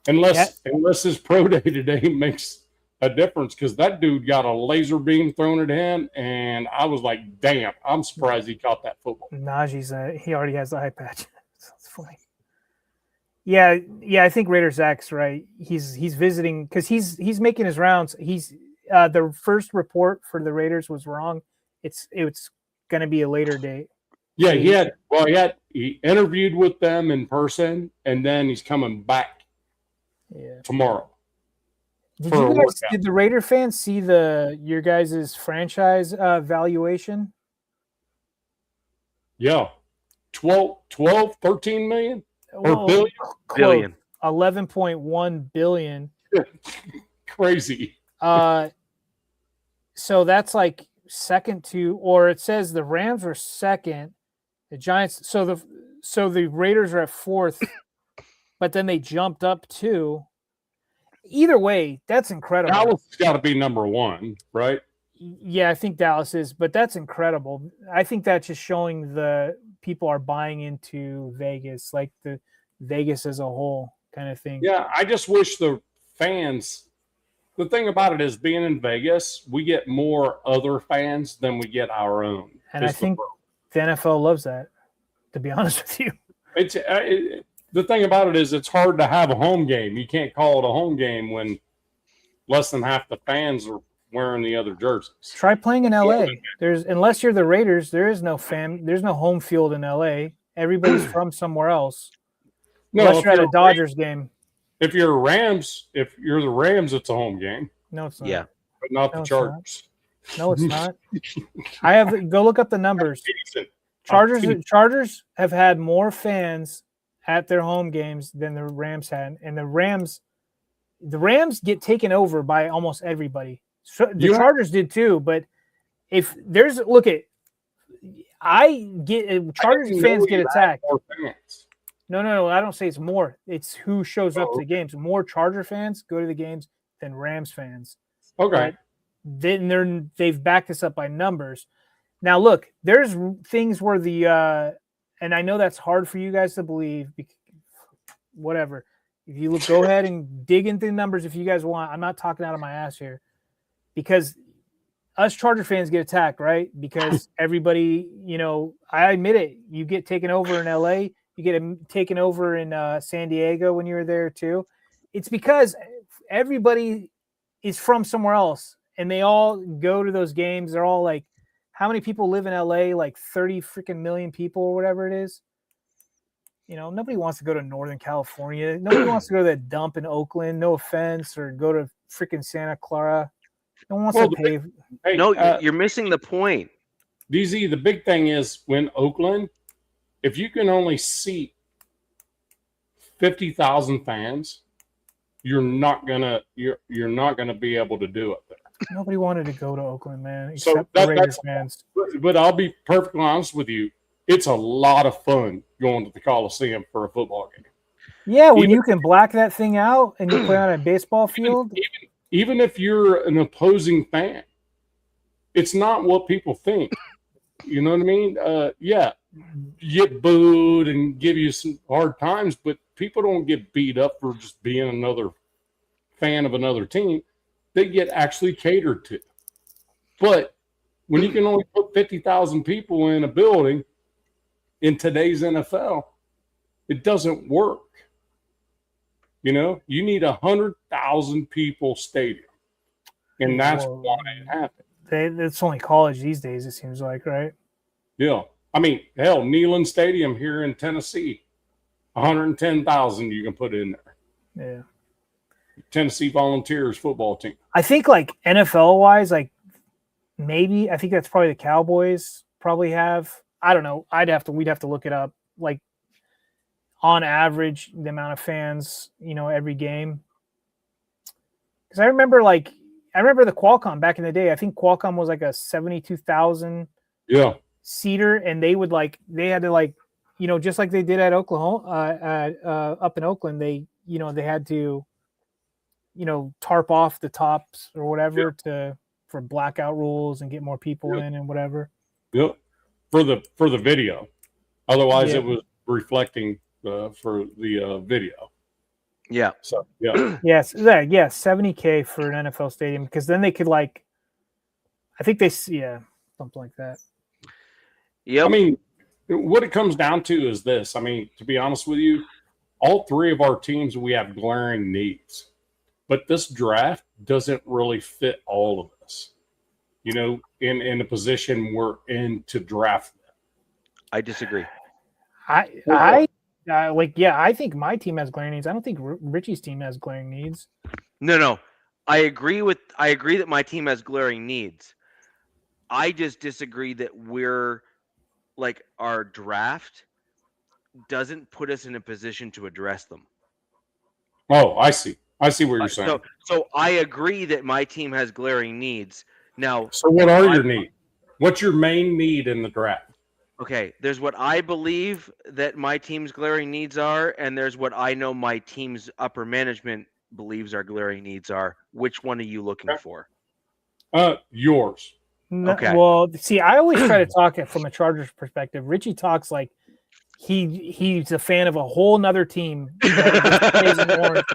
unless his pro day today makes a difference, because that dude got a laser beam thrown at him, and I was like, damn, I'm surprised he caught that football. Najee's he already has the eye patch. That's funny. Yeah, I think Raider Zach's right. He's visiting because he's making his rounds. He's the first report for the Raiders was wrong. It's going to be a later date. Yeah, he interviewed with them in person, and then he's coming back tomorrow. Did the Raider fans see your guys' franchise valuation? Yeah. 13 million or billion? Billion. 11.1 billion. Crazy. So that's like second to, or it says the Rams were second, the Giants. So the Raiders are at 4th, but then they jumped up 2. Either way, that's incredible. Dallas has got to be number 1, right? Yeah, I think Dallas is, but that's incredible. I think that's just showing the people are buying into Vegas, like the Vegas as a whole kind of thing. Yeah, I just wish the fans. The thing about it is, being in Vegas, we get more other fans than we get our own. And I think the NFL loves that, to be honest with you. The thing about it is, it's hard to have a home game. You can't call it a home game when less than half the fans are wearing the other jerseys. Try playing in LA. Unless you're the Raiders, there's no home field in LA. Everybody's from somewhere else. No, unless you're at a Dodgers game. If you're the Rams, it's a home game. No, it's not. Yeah. But not the Chargers. No, it's not. Go look up the numbers. Chargers have had more fans at their home games than the Rams had, and the Rams get taken over by almost everybody. So the Chargers did too, but if there's Chargers fans get attacked. No, I don't say it's more. It's who shows up to the games. More Charger fans go to the games than Rams fans. Okay. Then they've backed this up by numbers. Now, look, there's things where and I know that's hard for you guys to believe. Whatever. If you go ahead and dig into the numbers if you guys want. I'm not talking out of my ass here. Because us Charger fans get attacked, right? Because everybody, I admit it. You get taken over in LA. You get taken over in San Diego when you were there too. It's because everybody is from somewhere else, and they all go to those games. They're all like, how many people live in LA? Like 30 freaking million people or whatever it is. Nobody wants to go to Northern California. Nobody wants to go to that dump in Oakland. No offense, or go to freaking Santa Clara. No one wants to pay. Hey, no, you're missing the point. DZ, the big thing is when Oakland, if you can only seat 50,000 fans, you're not gonna be able to do it there. Nobody wanted to go to Oakland, man, except the Raiders fans. But I'll be perfectly honest with you, it's a lot of fun going to the Coliseum for a football game. Yeah, when you can black that thing out and you play on a baseball field. Even if you're an opposing fan, it's not what people think. You know what I mean? Yeah, you get booed and give you some hard times, but people don't get beat up for just being another fan of another team. They get actually catered to. But when you can only put 50,000 people in a building in today's NFL, it doesn't work. You need 100,000 people stadium, and that's why it happened. It's only college these days, it seems like, right? Yeah. I mean, hell, Neyland Stadium here in Tennessee, 110,000 you can put in there. Yeah. Tennessee Volunteers football team. I think like NFL wise, I think that's probably the Cowboys probably have. I don't know. We'd have to look it up. Like on average, the amount of fans, every game. Because I remember the Qualcomm back in the day. I think Qualcomm was like a 72,000 seater, and they had to just like they did at Oklahoma, up in Oakland, they had to tarp off the tops or whatever for blackout rules and get more people in and whatever. Yep. For the video. Otherwise it was reflecting for the video. Yeah. So yeah. Yes. Yeah. 70K for an NFL stadium, because then they could I think something like that. Yeah. I mean, what it comes down to is this. I mean, to be honest with you, all three of our teams, we have glaring needs. But this draft doesn't really fit all of us, in the position we're in to draft them. I disagree. I think my team has glaring needs. I don't think Richie's team has glaring needs. No. I agree that my team has glaring needs. I just disagree that our draft doesn't put us in a position to address them. Oh, I see what you're saying. So I agree that my team has glaring needs. Now, so what are your needs? What's your main need in the draft? Okay, there's what I believe that my team's glaring needs are, and there's what I know my team's upper management believes our glaring needs are. Which one are you looking for? Yours. Okay. Well, see, I always try to talk it from a Chargers perspective. Richie talks like he's a fan of a whole nother team that plays in orange.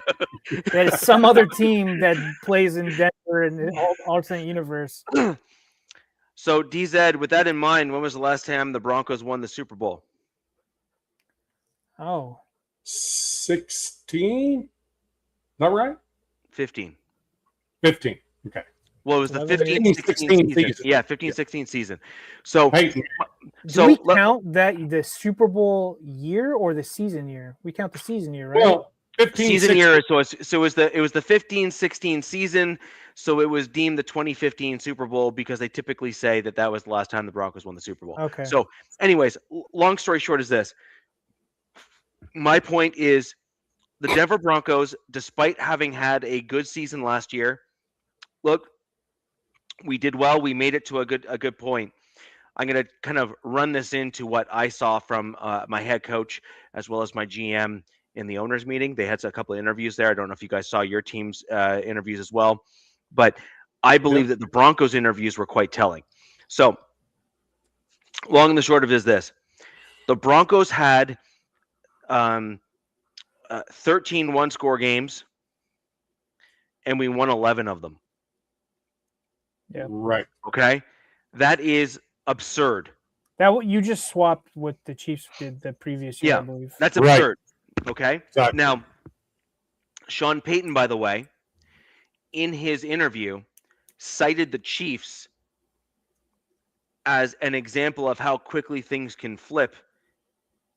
That is some other team that plays in Denver and the alternate universe. So, DZ, with that in mind, when was the last time the Broncos won the Super Bowl? Oh. 16? Is that right? 15. 15. Okay. Well, it was the 11, 15-16 season. Yeah, 15-16 season. So, Peyton. Do we count that the Super Bowl year or the season year? We count the season year, right? Well, 15, season 16. year. So it was the 15-16 season. So it was deemed the 2015 Super Bowl because they typically say that was the last time the Broncos won the Super Bowl. Okay. So, anyways, long story short is this. My point is the Denver Broncos, despite having had a good season last year, look, we did well. We made it to a good point. I'm going to kind of run this into what I saw from my head coach as well as my GM in the owners meeting. They had a couple of interviews there. I don't know if you guys saw your team's interviews as well, but I believe that the Broncos interviews were quite telling. So long and the short of it is this. The Broncos had 13 one-score games, and we won 11 of them. Yeah. Right. Okay? That is absurd. That you just swapped what the Chiefs did the previous year, I believe. That's absurd. Right. Okay? Exactly. Now, Sean Payton, by the way, in his interview, cited the Chiefs as an example of how quickly things can flip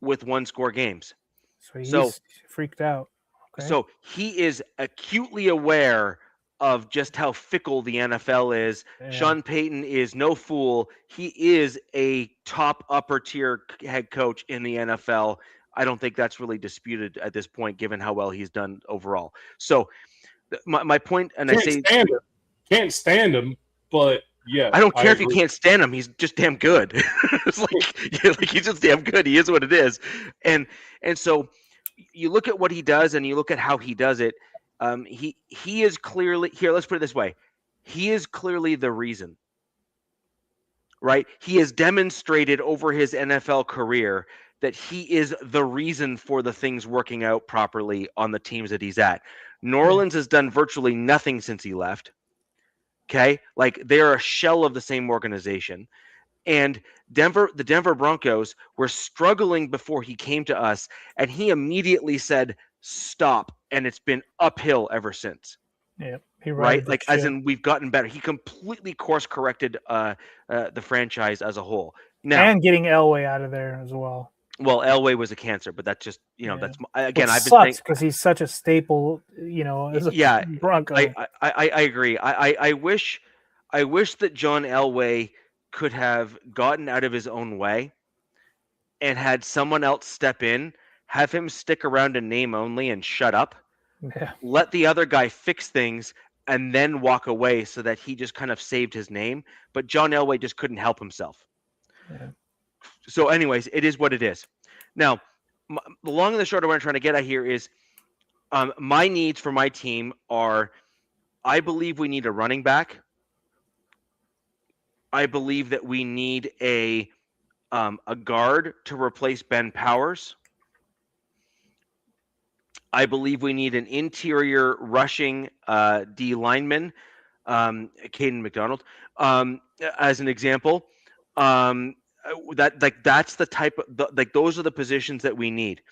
with one-score games. So he's freaked out. Okay. So he is acutely aware of just how fickle the NFL is. Yeah. Sean Payton is no fool. He is a top upper tier head coach in the NFL. I don't think that's really disputed at this point, given how well he's done overall. So my point, and can't stand him, but yeah, I don't care if you can't stand him. He's just damn good. It's like he's just damn good. He is what it is. And so you look at what he does and you look at how he does it. He is clearly here. Let's put it this way. He is clearly the reason, right? He has demonstrated over his NFL career that he is the reason for the things working out properly on the teams that he's at. New Orleans has done virtually nothing since he left. Okay. Like they're a shell of the same organization. And the Denver Broncos were struggling before he came to us, and he immediately said, stop. And it's been uphill ever since. Yeah. Right. Like as in we've gotten better. He completely course corrected the franchise as a whole. Now, and getting Elway out of there as well. Well, Elway was a cancer, but that's just, that's again, I've been saying because he's such a staple, as a Bronco. I agree. I wish that John Elway could have gotten out of his own way and had someone else step in, have him stick around in name only and shut up. Yeah. Let the other guy fix things and then walk away so that he just kind of saved his name. But John Elway just couldn't help himself. Yeah. So anyways, it is what it is. Now, the long and the short of what I'm trying to get at here is my needs for my team are, I believe we need a running back. I believe that we need a guard to replace Ben Powers. I believe we need an interior rushing D lineman, Caden McDonald, as an example. That's the type of those are the positions that we need.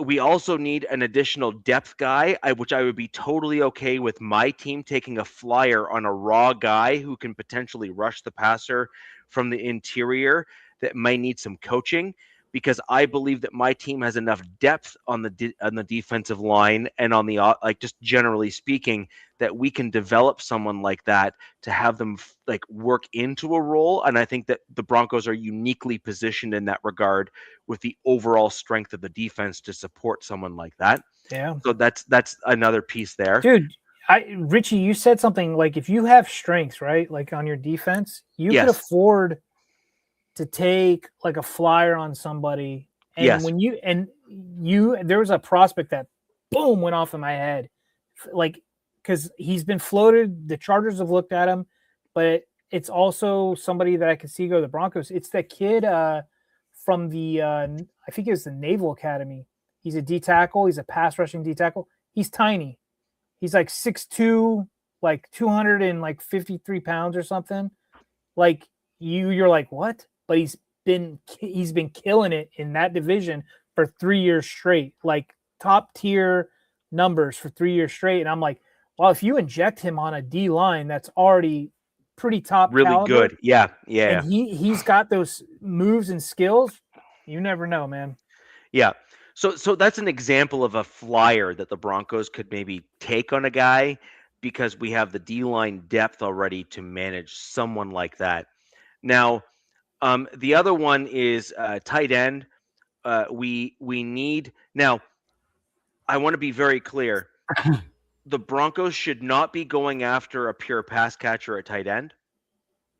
We also need an additional depth guy, which I would be totally okay with my team taking a flyer on a raw guy who can potentially rush the passer from the interior that might need some coaching, because I believe that my team has enough depth on the defensive line and on the just generally speaking, that we can develop someone like that to have them work into a role. And I think that the Broncos are uniquely positioned in that regard with the overall strength of the defense to support someone like that. Yeah. So that's another piece there. Dude, Richie, you said something like if you have strengths, right? Like on your defense, you could afford to take like a flyer on somebody. And when there was a prospect that boom went off in my head. Because he's been floated. The Chargers have looked at him, but it's also somebody that I can see go to the Broncos. It's that kid from the, I think it was the Naval Academy. He's a D tackle. He's a pass rushing D tackle. He's tiny. He's like 6'2", like 253 pounds or something. Like you're like, what? But he's been killing it in that division for 3 years straight, like top tier numbers for 3 years straight. And I'm like, well, if you inject him on a D line that's already pretty top Really caliber, good. Yeah. Yeah. and he's got those moves and skills, you never know, man. Yeah. So that's an example of a flyer that the Broncos could maybe take on a guy because we have the D-line depth already to manage someone like that. Now, the other one is tight end. We need now. I want to be very clear. The Broncos should not be going after a pure pass catcher at tight end.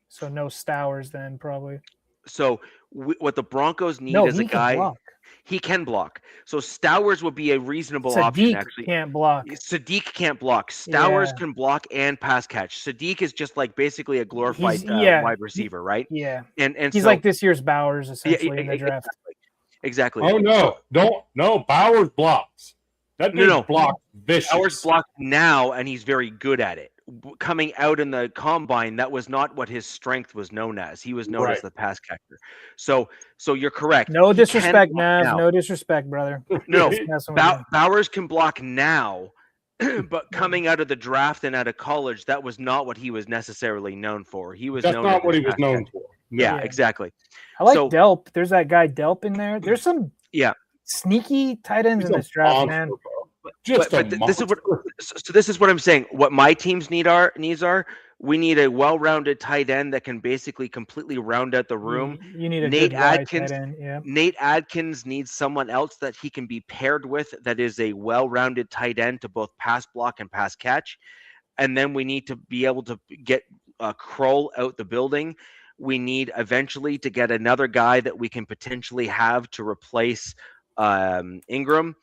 So no Stowers then probably. So what the Broncos need No, is a he can guy. block. He can block. So Stowers would be a reasonable option. Sadiq Actually, can't block. Sadiq can't block. Stowers Yeah. can block and pass catch. Sadiq is just like basically a glorified He's- wide receiver, right? Yeah. And He's so like this year's Bowers essentially in the draft. exactly. Oh no, no, Bowers blocks. That dude blocks vicious. Bowers blocks now, and he's very good at it. Coming out in the combine, that was not what his strength was known as. He was known as the pass catcher. So you're correct. No disrespect, Nav. No disrespect, brother. No, Bowers can block now, but coming out of the draft and out of college, that was not what he was necessarily known for. He was That's known not as what a he was pass known catcher. for. Yeah, exactly. I like Delp. There's that guy Delp in there. There's some sneaky tight ends in this draft, man. But this is what I'm saying. What my team's needs are. We need a well-rounded tight end that can basically completely round out the room. You need a Nate good Adkins. tight end. Yeah. Nate Adkins needs someone else that he can be paired with that is a well-rounded tight end to both pass block and pass catch. And then we need to be able to get Kroll out the building. We need eventually to get another guy that we can potentially have to replace Ingram.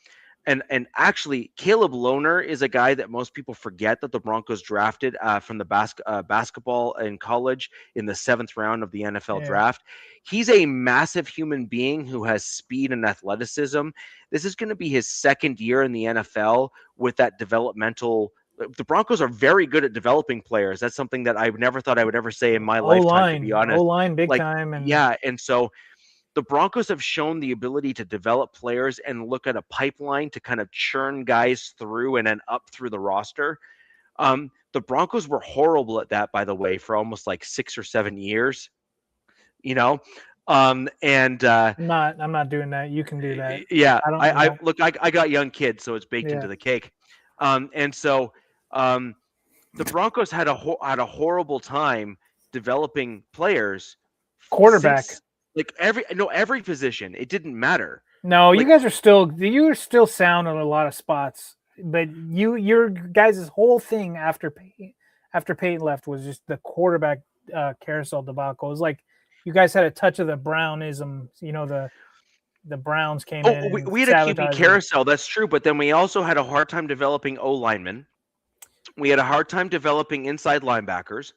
And actually, Caleb Lohner is a guy that most people forget that the Broncos drafted from the basketball in college in the 7th round of the NFL draft. He's a massive human being who has speed and athleticism. This is going to be his 2nd year in the NFL with that developmental. The Broncos are very good at developing players. That's something that I never thought I would ever say in my lifetime, to be honest. O-line, big time. And so the Broncos have shown the ability to develop players and look at a pipeline to kind of churn guys through and then up through the roster. The Broncos were horrible at that, by the way, for almost like 6 or 7 years. I'm not doing that. You can do that. Yeah, I got young kids, so it's baked into the cake. And so the Broncos had a horrible time developing players. Quarterback. Every position. It didn't matter. No, you guys are still sound on a lot of spots. But your guys' whole thing after Peyton left was just the quarterback carousel debacle. It was like you guys had a touch of the Brownism. The Browns came in. We had a QB carousel. That's true. But then we also had a hard time developing O linemen. We had a hard time developing inside linebackers.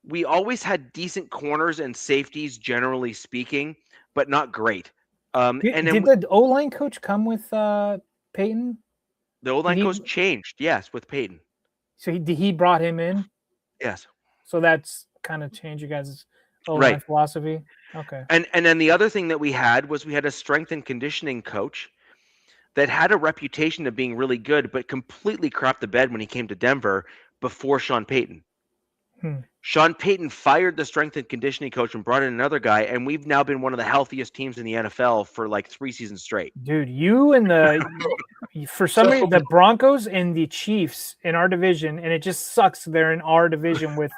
We always had decent corners and safeties, generally speaking, but not great. Did the O-line coach come with Peyton? The O-line coach changed, yes, with Peyton. So he brought him in? Yes. So that's kind of changed you guys' O-line philosophy? Okay. And then the other thing that we had was we had a strength and conditioning coach that had a reputation of being really good, but completely crapped the bed when he came to Denver before Sean Payton. Sean Payton fired the strength and conditioning coach and brought in another guy, and we've now been one of the healthiest teams in the NFL for like 3 seasons straight. Dude, you and for some reason, the Broncos and the Chiefs in our division, and it just sucks they're in our division with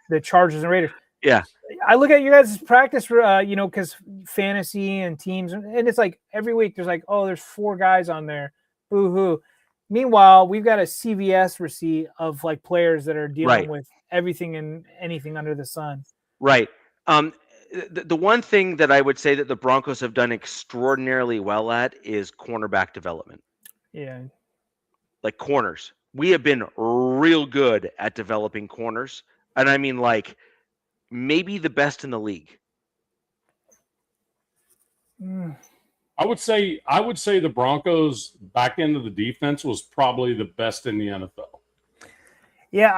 the Chargers and Raiders. Yeah. I look at you guys' practice, because fantasy and teams, and it's like every week there's like, oh, there's 4 guys on there. Boo-hoo. Meanwhile, we've got a CVS receipt of like players that are dealing with everything and anything under the sun. Right. The one thing that I would say that the Broncos have done extraordinarily well at is cornerback development. Yeah. Like corners. We have been real good at developing corners. And I mean, like, maybe the best in the league. I would say the Broncos back end of the defense was probably the best in the NFL. Yeah,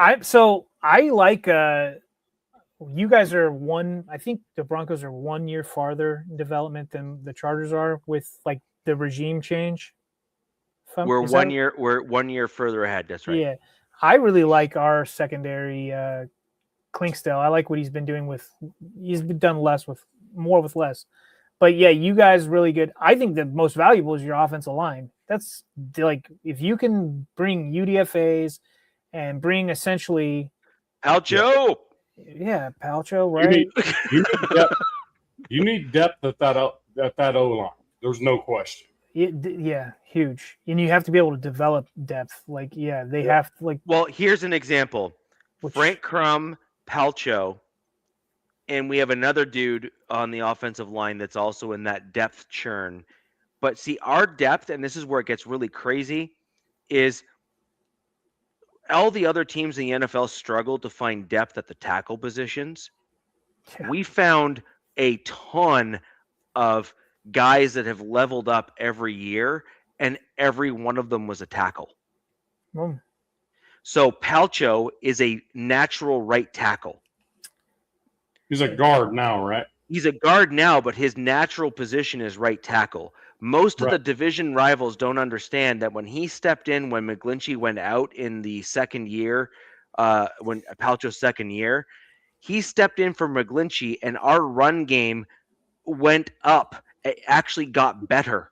I like you guys are I think the Broncos are 1 year farther in development than the Chargers are with like the regime change. We're 1 year further ahead, that's right. Yeah. I really like our secondary, Klinkstell. I like what he's been doing he's been done more with less. But yeah, you guys really good. I think the most valuable is your offensive line. That's like, if you can bring UDFAs and bring essentially Palcho. Yeah, Palcho, right? You need depth. You need depth at that O line. There's no question. Yeah, huge. And you have to be able to develop depth. Like, yeah, they have to, like. Well, here's an example: Frank Crum, Palcho, and we have another dude on the offensive line that's also in that depth churn. But see, our depth, and this is where it gets really crazy, is all the other teams in the NFL struggle to find depth at the tackle positions. Yeah. We found a ton of guys that have leveled up every year, and every one of them was a tackle. So Palcho is a natural right tackle. He's a guard now, right? He's a guard now, but his natural position is right tackle. Most of the division rivals don't understand that when he stepped in, when McGlinchey went out in the second year, when Palcho's second year, he stepped in for McGlinchey, and our run game went up. It actually got better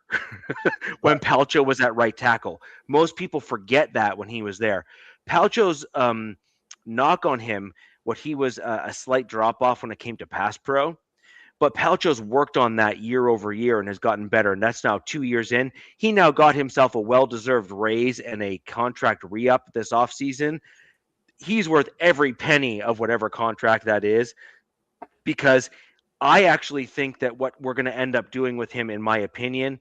when Palcho was at right tackle. Most people forget that when he was there. Palcho's knock on him, what he was a slight drop off when it came to pass pro. But Palcho's worked on that year over year and has gotten better. And that's now 2 years in. He now got himself a well-deserved raise and a contract re-up this offseason. He's worth every penny of whatever contract that is, because I actually think that what we're going to end up doing with him, in my opinion,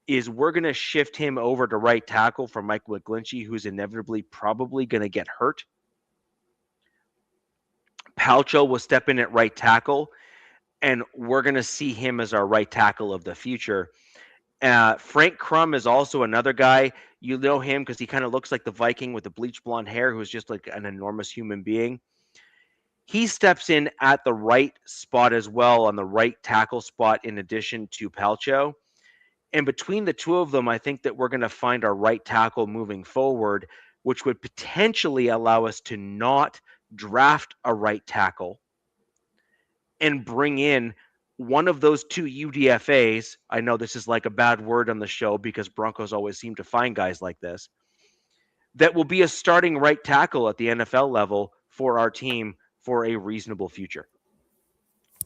is we're going to shift him over to right tackle for Mike McGlinchey, who's inevitably probably going to get hurt. Palcho will step in at right tackle, and we're going to see him as our right tackle of the future. Frank Crum is also another guy. You know him because he kind of looks like the Viking with the bleached blonde hair, who's just like an enormous human being. He steps in at the right spot as well, on the right tackle spot, in addition to Palcho. And between the two of them, I think that we're going to find our right tackle moving forward, which would potentially allow us to not draft a right tackle and bring in one of those two UDFAs. I know this is like a bad word on the show because Broncos always seem to find guys like this. That will be a starting right tackle at the NFL level for our team for a reasonable future.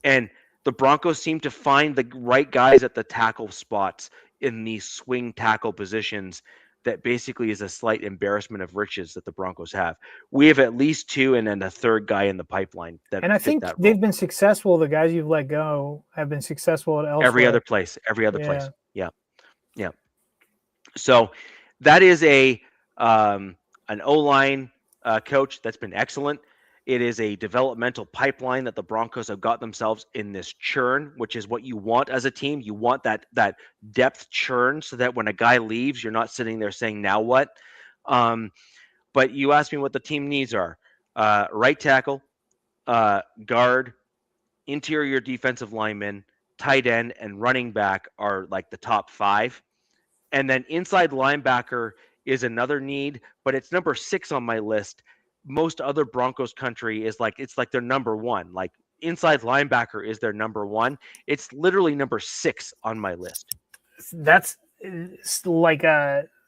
And the Broncos seem to find the right guys at the tackle spots in these swing tackle positions. That basically is a slight embarrassment of riches that the Broncos have. We have at least two, and then a third guy in the pipeline. And I think they've been successful. The guys you've let go have been successful at elsewhere. Every other place. Yeah. So that is an O-line coach that's been excellent. It is a developmental pipeline that the Broncos have got themselves in this churn, which is what you want as a team. You want that depth churn so that when a guy leaves, you're not sitting there saying, now what? But you asked me what the team needs are. Right tackle, guard, interior defensive lineman, tight end, and running back are like the top five. And then inside linebacker is another need, but it's number 6 on my list. Most other Broncos country is like, it's like their number 1. Like inside linebacker is their number 1. It's literally number 6 on my list. That's like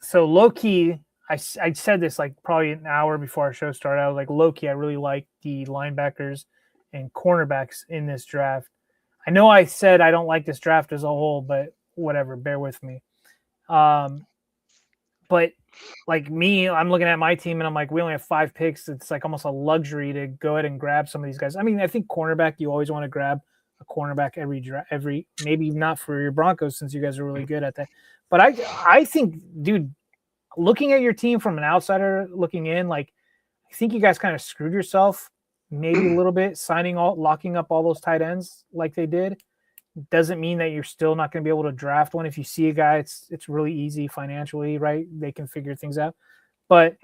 so low key. I said this like probably an hour before our show started. I was like, low key, I really like the linebackers and cornerbacks in this draft. I know I said I don't like this draft as a whole, but whatever, bear with me. But like me, I'm looking at my team and I'm like, we only have 5 picks. It's like almost a luxury to go ahead and grab some of these guys. I mean, I think cornerback, you always want to grab a cornerback every maybe not for your Broncos since you guys are really good at that. But I think, dude, looking at your team from an outsider looking in, like I think you guys kind of screwed yourself maybe a little bit, locking up all those tight ends like they did. Doesn't mean that you're still not going to be able to draft one. If you see a guy, it's really easy financially, right? They can figure things out. But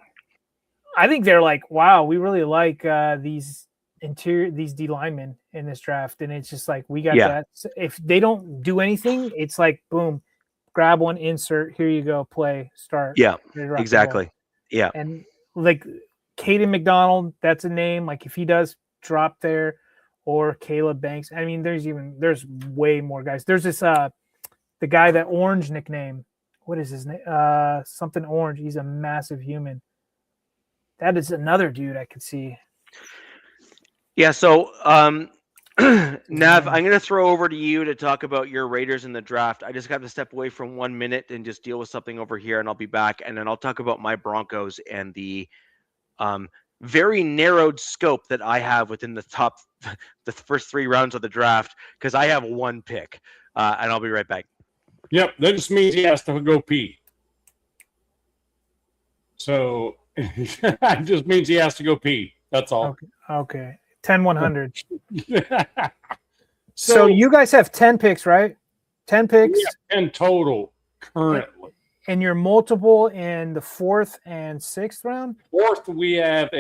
I think they're like, wow, we really like these D linemen in this draft. And it's just like, we got that. If they don't do anything, it's like, boom, grab one, insert, here you go, play, start. Yeah, exactly. Yeah. And like Caden McDonald, that's a name. Like if he does drop there, or Caleb Banks. I mean, there's way more guys. There's this the guy that Orange nickname. What is his name? Something Orange. He's a massive human. That is another dude I could see. Yeah, so Nav, I'm going to throw over to you to talk about your Raiders in the draft. I just got to step away for 1 minute and just deal with something over here, and I'll be back. And then I'll talk about my Broncos and the very narrowed scope that I have within the first 3 rounds of the draft, because I have 1 pick. And I'll be right back. Yep, that just means he has to go pee. So it just means he has to go pee. That's all. Okay. 10-100. So you guys have 10 picks, right? 10 picks? Yeah, 10 total currently. And you're multiple in the 4th and 6th round? 4th, we have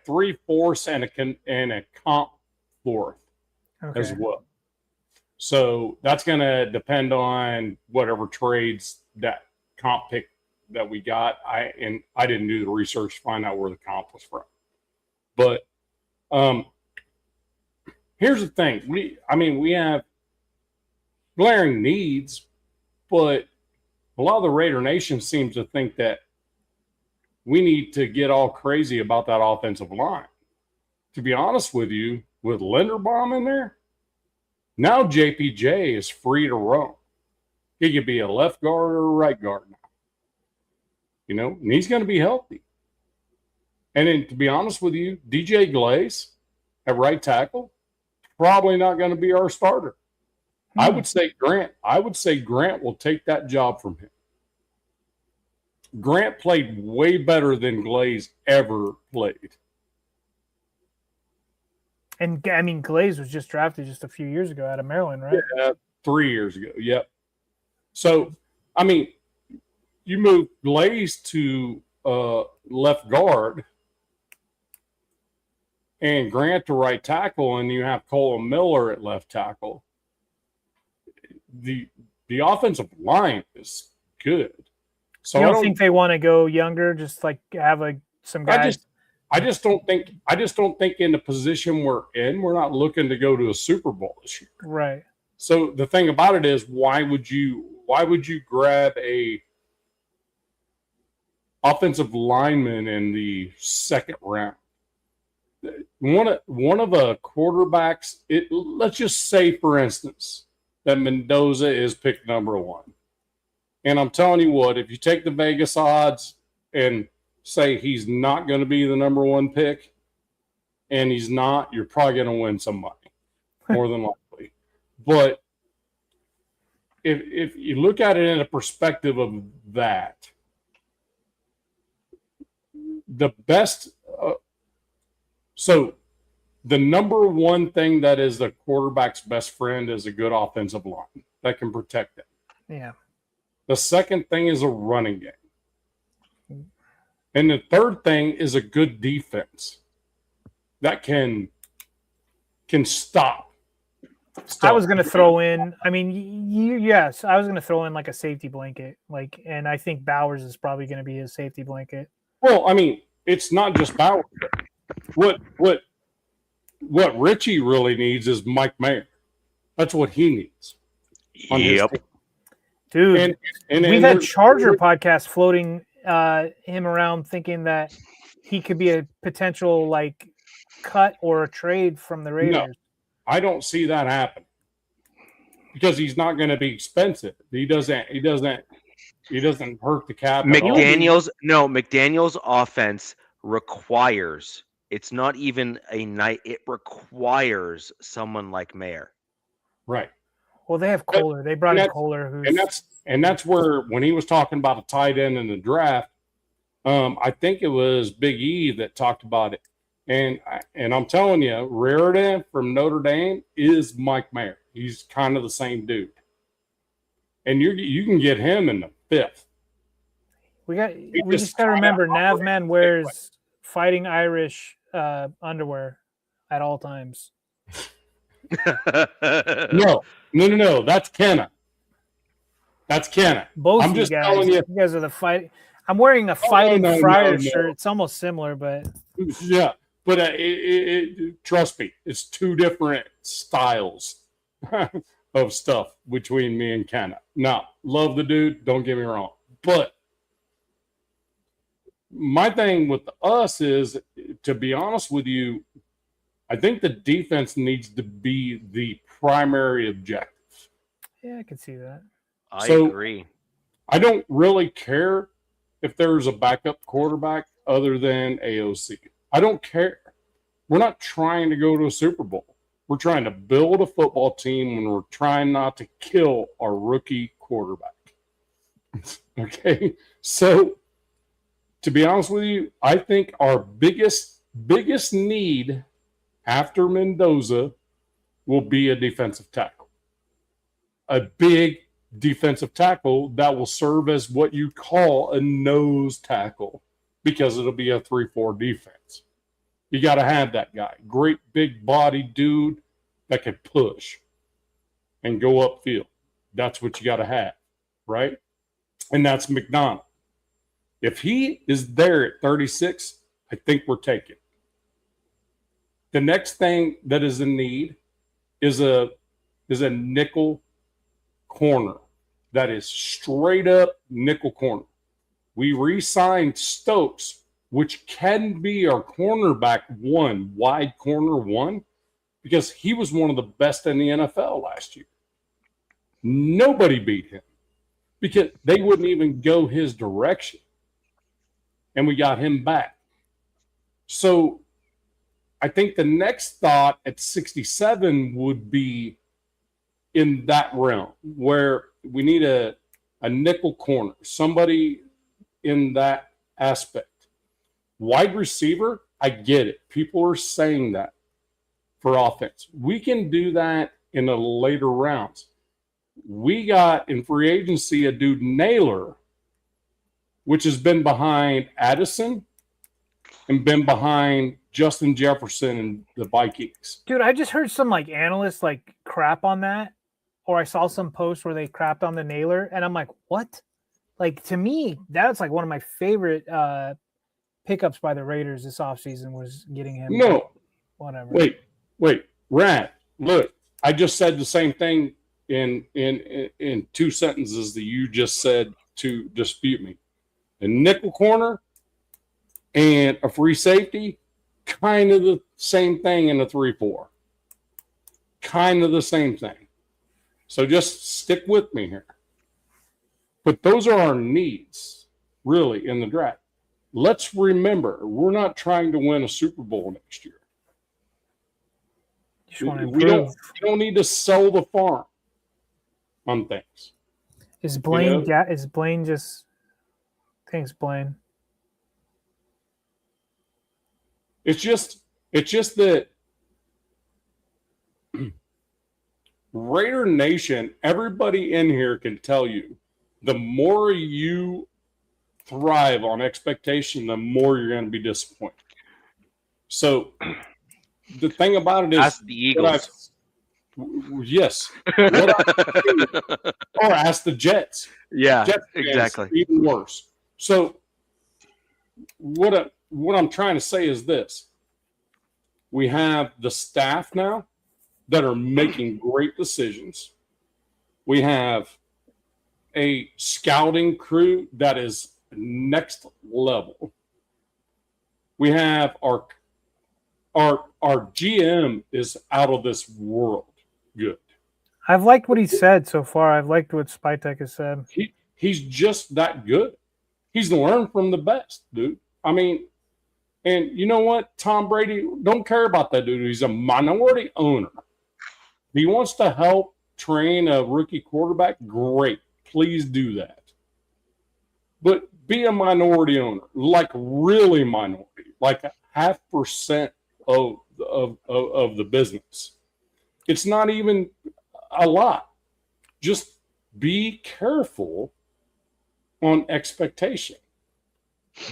3 fourths and a comp 4th as well. So that's going to depend on whatever trades that comp pick that we got. I didn't do the research to find out where the comp was from. But here's the thing. We have glaring needs, but a lot of the Raider Nation seems to think that we need to get all crazy about that offensive line. To be honest with you, with Linderbaum in there, now JPJ is free to roam. He could be a left guard or a right guard now. You know, and he's going to be healthy. And then, to be honest with you, DJ Glaze at right tackle, probably not going to be our starter. I would say Grant will take that job from him. Grant played way better than Glaze ever played. And I mean, Glaze was just drafted just a few years ago out of Maryland, right? Yeah, 3 years ago. Yep. So, I mean, you move Glaze to left guard and Grant to right tackle, and you have Colin Miller at left tackle. The offensive line is good. So you don't think they want to go younger, just like have some guys? I just don't think in the position we're in, we're not looking to go to a Super Bowl this year. Right. So the thing about it is, why would you grab a offensive lineman in the 2nd round? One of the quarterbacks, let's just say, for instance, that Mendoza is pick number 1. And I'm telling you what, if you take the Vegas odds and say he's not going to be the number 1 pick, and he's not, you're probably going to win some money, more than likely. But if you look at it in a perspective of that, the best so the number 1 thing that is the quarterback's best friend is a good offensive line that can protect it. Yeah. The second thing is a running game. And the third thing is a good defense that can stop. I was going to throw in, I mean, yes, I was going to throw in like a safety blanket. And I think Bowers is probably going to be his safety blanket. Well, I mean, it's not just Bowers. What Richie really needs is Mike Mayer. That's what he needs. Yep. Dude, we've had Charger podcasts floating him around thinking that he could be a potential like cut or a trade from the Raiders. No, I don't see that happen because he's not going to be expensive. He doesn't hurt the cap. McDaniel's offense requires, it's not even a night, it requires someone like Mayer. Right. Well, they have Kohler. They brought in Kohler, and that's where, when he was talking about a tight end in the draft, I think it was Big E that talked about it. And I'm telling you, Raritan from Notre Dame is Mike Mayer. He's kind of the same dude. And you can get him in the 5th. We just got to remember, Navman wears Fighting Irish underwear at all times. No. That's Kenna. Both I'm just telling you. You guys are the fight. I'm wearing a Fighting no, Friar no. shirt. It's almost similar, but Yeah, but trust me, it's two different styles of stuff between me and Kenna. Now, love the dude, don't get me wrong, but my thing with us is, to be honest with you, I think the defense needs to be the primary objective. yeah, I can see that. I So- agree. I don't really care if there's a backup quarterback other than AOC. I don't care. We're not trying to go to a Super Bowl. We're trying to build a football team, and we're trying not to kill our rookie quarterback. Okay? So, to be honest with you, I think our biggest need after Mendoza will be a defensive tackle. A big defensive tackle that will serve as what you call a nose tackle, because it'll be a 3-4 defense. You got to have that guy. Great big body dude that can push and go upfield. That's what you got to have, right? And that's McDonald. If he is there at 36, I think we're taking. The next thing that is in need is a nickel corner that is straight up nickel corner. We re-signed Stokes, which can be our cornerback one, wide corner one, because he was one of the best in the NFL last year. Nobody beat him because they wouldn't even go his direction. And we got him back. So I think the next thought at 67 would be in that realm where we need a nickel corner, somebody in that aspect. Wide receiver, I get it. People are saying that for offense. We can do that in the later rounds. We got in free agency a dude, Naylor, which has been behind Addison and been behind Justin Jefferson and the Vikings. Dude, I just heard some like analysts like crap on that, or I saw some post where they crapped on the Naylor, and I'm like, what? Like, to me, that's like one of my favorite pickups by the Raiders this offseason was getting him. No, whatever. Wait, Rat, look, I just said the same thing in two sentences that you just said to dispute me. A nickel corner and a free safety, kind of the same thing in a 3-4. Kind of the same thing. So just stick with me here. But those are our needs, really, in the draft. Let's remember, we're not trying to win a Super Bowl next year. We don't need to sell the farm on things. Is Blaine? Yeah, is Blaine just? Thanks, Blaine. It's just that Raider Nation, everybody in here can tell you, the more you thrive on expectation, the more you're going to be disappointed. So the thing about it is, ask the Eagles. Yes. Or ask the Jets. Yeah, Jets exactly. Even worse. So what I'm trying to say is this. We have the staff now that are making great decisions. We have a scouting crew that is next level. We have our GM is out of this world good. I've liked what he said so far. I've liked what Spytek has said. He's just that good. He's learned from the best, dude. I mean, and you know what? Tom Brady don't care about that dude. He's a minority owner. He wants to help train a rookie quarterback. Great. Please do that. But be a minority owner, like really minority, like 0.5% of the business. It's not even a lot. Just be careful on expectation.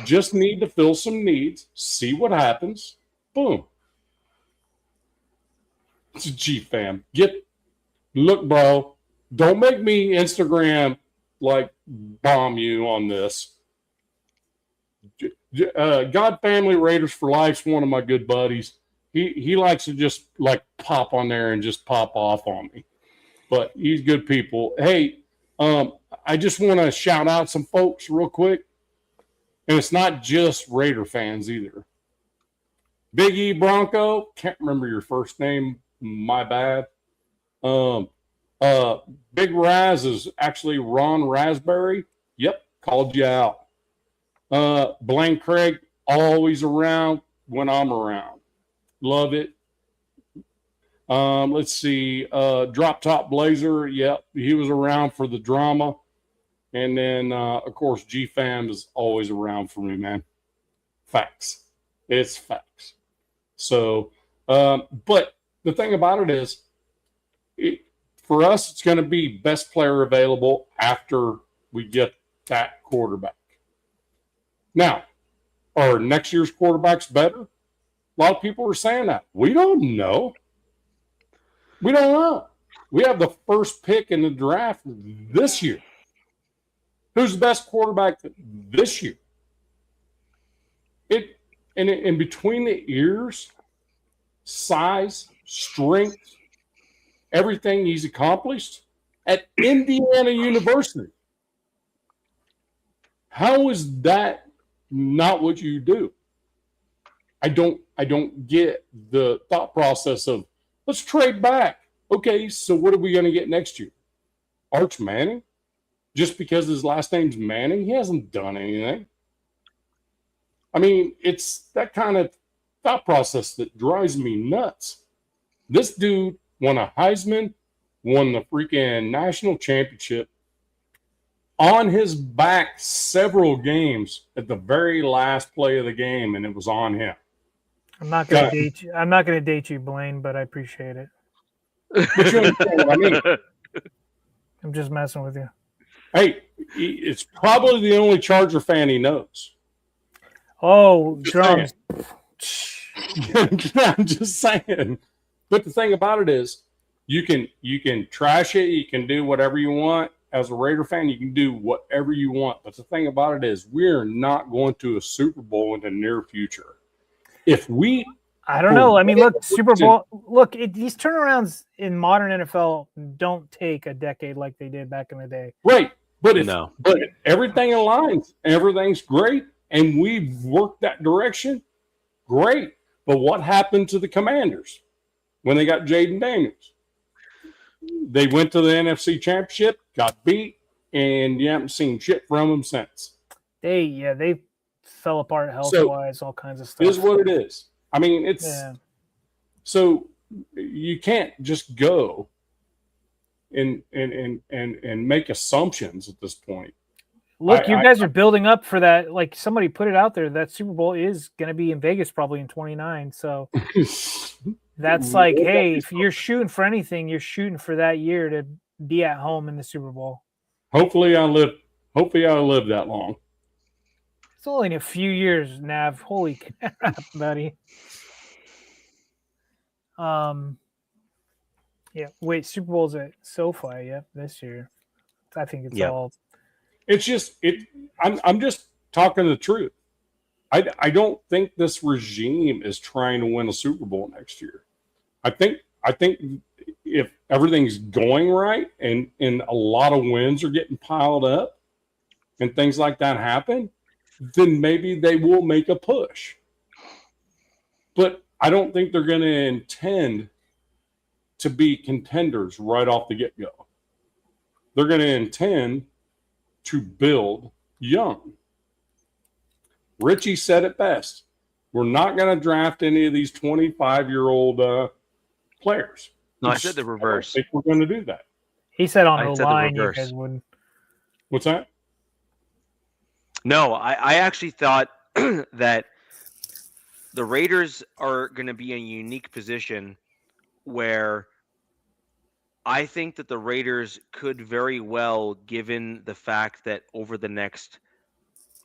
Just need to fill some needs, see what happens. Boom. It's a G fam. Look, bro, don't make me Instagram like bomb you on this. God Family Raiders for Life's one of my good buddies. He likes to just like pop on there and just pop off on me, but he's good people. Hey, I just want to shout out some folks real quick, and it's not just Raider fans either. Big E Bronco, can't remember your first name, my bad. Big Raz is actually Ron Raspberry. Yep, called you out. Blaine Craig, always around when I'm around. Love it. Let's see. Drop Top Blazer, yep, he was around for the drama. And then, of course, G-Fam is always around for me, man. Facts. It's facts. So, but the thing about it is, for us, it's going to be best player available after we get that quarterback. Now, are next year's quarterbacks better? A lot of people are saying that. We don't know. We don't know. We have the first pick in the draft this year. Who's the best quarterback this year? In between the ears, size, strength, everything he's accomplished at Indiana University. How is that not what you do? I don't get the thought process of let's trade back. Okay, so what are we going to get next year? Arch Manning? Just because his last name's Manning, he hasn't done anything. I mean, it's that kind of thought process that drives me nuts. This dude won a Heisman, won the freaking national championship, on his back several games at the very last play of the game, and it was on him. I'm not going to date you. I'm not going to date you, Blaine, but I appreciate it. But you understand what I mean. I'm just messing with you. Hey, it's probably the only Charger fan he knows. Oh, drums. I'm just saying. But the thing about it is, you can trash it. You can do whatever you want. As a Raider fan, you can do whatever you want. But the thing about it is, we're not going to a Super Bowl in the near future. If we, I don't know. I mean, look, Super Bowl. Look, these turnarounds in modern NFL don't take a decade like they did back in the day. Right, but but everything aligns. Everything's great, and we've worked that direction. Great, but what happened to the Commanders when they got Jaden Daniels? They went to the NFC Championship, got beat, and you haven't seen shit from them since. They fell apart health-wise, all kinds of stuff. It is what it is. I mean, it's so you can't just go and make assumptions at this point. Look, you guys are building up for that. Like somebody put it out there, that Super Bowl is going to be in Vegas probably in 29. So that's like, hey, if you're shooting for anything, you're shooting for that year to be at home in the Super Bowl. Hopefully I live that long. It's only in a few years, Nav. Holy crap, buddy. Yeah. Wait, Super Bowl's at SoFi. Yep, this year. I think it's all. It's just I'm just talking the truth. I don't think this regime is trying to win a Super Bowl next year. I think if everything's going right and a lot of wins are getting piled up and things like that happen, then maybe they will make a push. But I don't think they're going to intend to be contenders right off the get-go. They're going to intend to build young. Richie said it best. We're not going to draft any of these 25-year-old players. No, I said the reverse. I think we're going to do that. He said on the line you guys wouldn't. What's that? No, I actually thought that the Raiders are going to be in a unique position where I think that the Raiders could very well, given the fact that over the next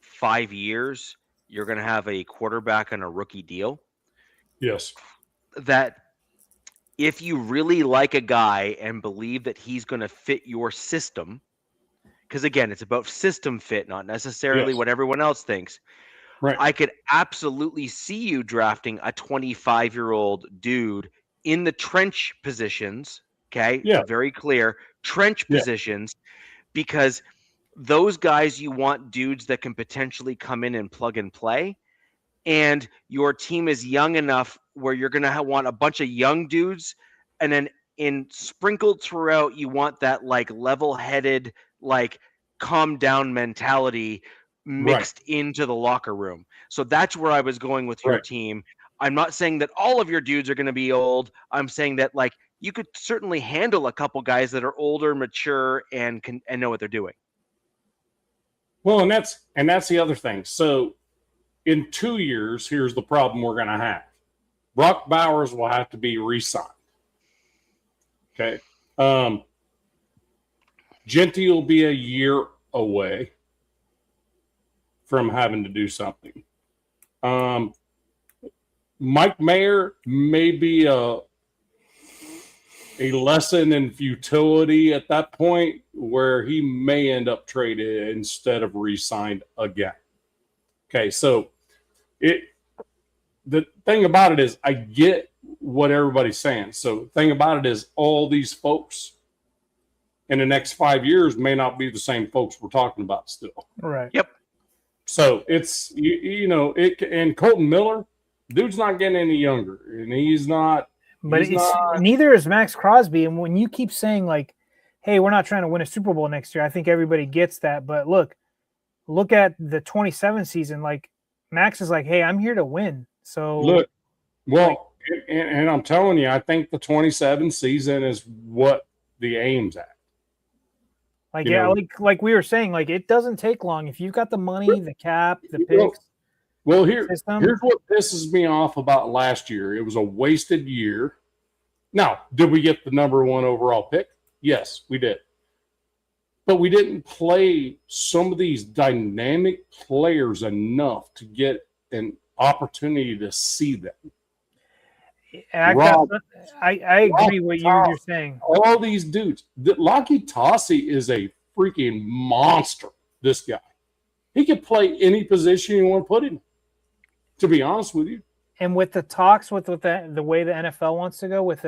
5 years, you're going to have a quarterback on a rookie deal. Yes. That if you really like a guy and believe that he's going to fit your system, because again, it's about system fit, not necessarily what everyone else thinks. Right. I could absolutely see you drafting a 25-year-old dude in the trench positions. Okay. Yeah. Very clear. Trench Yeah. positions, because those guys, you want dudes that can potentially come in and plug and play. And your team is young enough where you're going to want a bunch of young dudes, and then sprinkled throughout, you want that like level-headed, like calm down mentality mixed into the locker room. So that's where I was going with your Right. team. I'm not saying that all of your dudes are going to be old. I'm saying that like you could certainly handle a couple guys that are older, mature, and know what they're doing. Well, and that's the other thing. So in 2 years, here's the problem we're going to have. Brock Bowers will have to be re-signed. Okay. Genty will be a year away from having to do something. Mike Mayer may be a lesson in futility at that point, where he may end up traded instead of re-signed again. Okay, so the thing about it is, I get what everybody's saying. So the thing about it is, all these folks in the next 5 years may not be the same folks we're talking about still. Right. Yep. So it's, and Colton Miller, dude's not getting any younger, and he's not. But neither is Max Crosby. And when you keep saying like, hey, we're not trying to win a Super Bowl next year, I think everybody gets that. But look at the 27 season. Like, Max is like, hey, I'm here to win. So look, well, and I'm telling you, I think the 27 season is what the aim's at. Like, like we were saying, like, it doesn't take long if you've got the money, the cap, the picks. Well, here's what pisses me off about last year. It was a wasted year. Now, did we get the number 1 overall pick? Yes, we did. But we didn't play some of these dynamic players enough to get an opportunity to see them. I agree with what you're saying. All these dudes. Laki Tassi is a freaking monster, this guy. He could play any position you want to put him, to be honest with you. And with the talks, with the way the NFL wants to go, with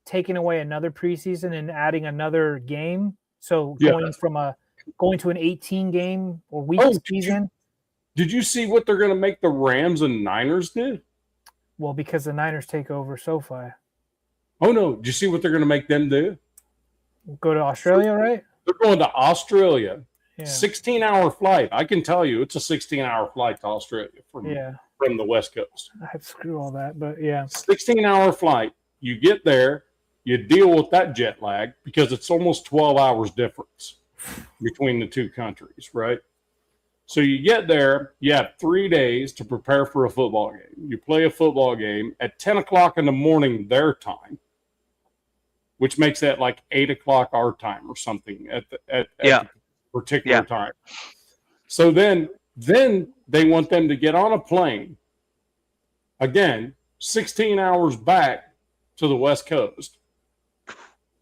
taking away another preseason and adding another game, so going to an 18 game or week season. Did you see what they're going to make the Rams and Niners do? Well, because the Niners take over SoFi. Oh no! Did you see what they're going to make them do? Go to Australia, right? They're going to Australia. Yeah. 16-hour flight. I can tell you, it's a 16-hour flight to Australia from the West Coast. Screw all that, but yeah. 16-hour flight. You get there, you deal with that jet lag, because it's almost 12 hours difference between the two countries, right? So you get there, you have 3 days to prepare for a football game. You play a football game at 10 o'clock in the morning their time, which makes that like 8 o'clock our time or something at the particular time. So then they want them to get on a plane, again, 16 hours back to the West Coast,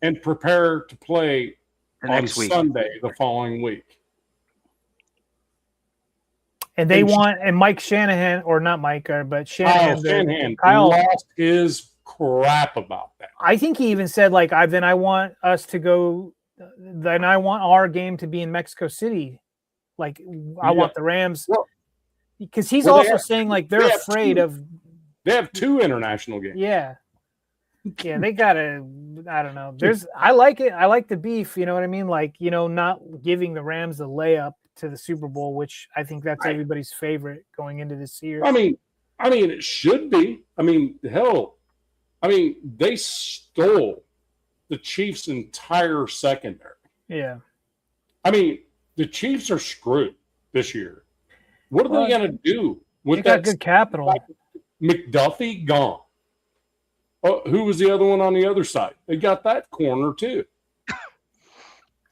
and prepare to play on Sunday the following week. And they and Mike Shanahan, or not Mike, but Shanahan, Kyle lost his crap about that. I think he even said, like, I want us to go, then I want our game to be in Mexico City. Like, I want the Rams. Because he's also saying, like, they're afraid of. They have 2 international games. Yeah. Yeah, they got to, I don't know. I like it. I like the beef, you know what I mean? Like, not giving the Rams the layup to the Super Bowl, which I think that's everybody's favorite going into this year. I mean, it should be. I mean, hell, they stole the Chiefs' entire secondary. Yeah. I mean, the Chiefs are screwed this year. What are they going to do with that? They got good capital. McDuffie gone. Oh, who was the other one on the other side? They got that corner too.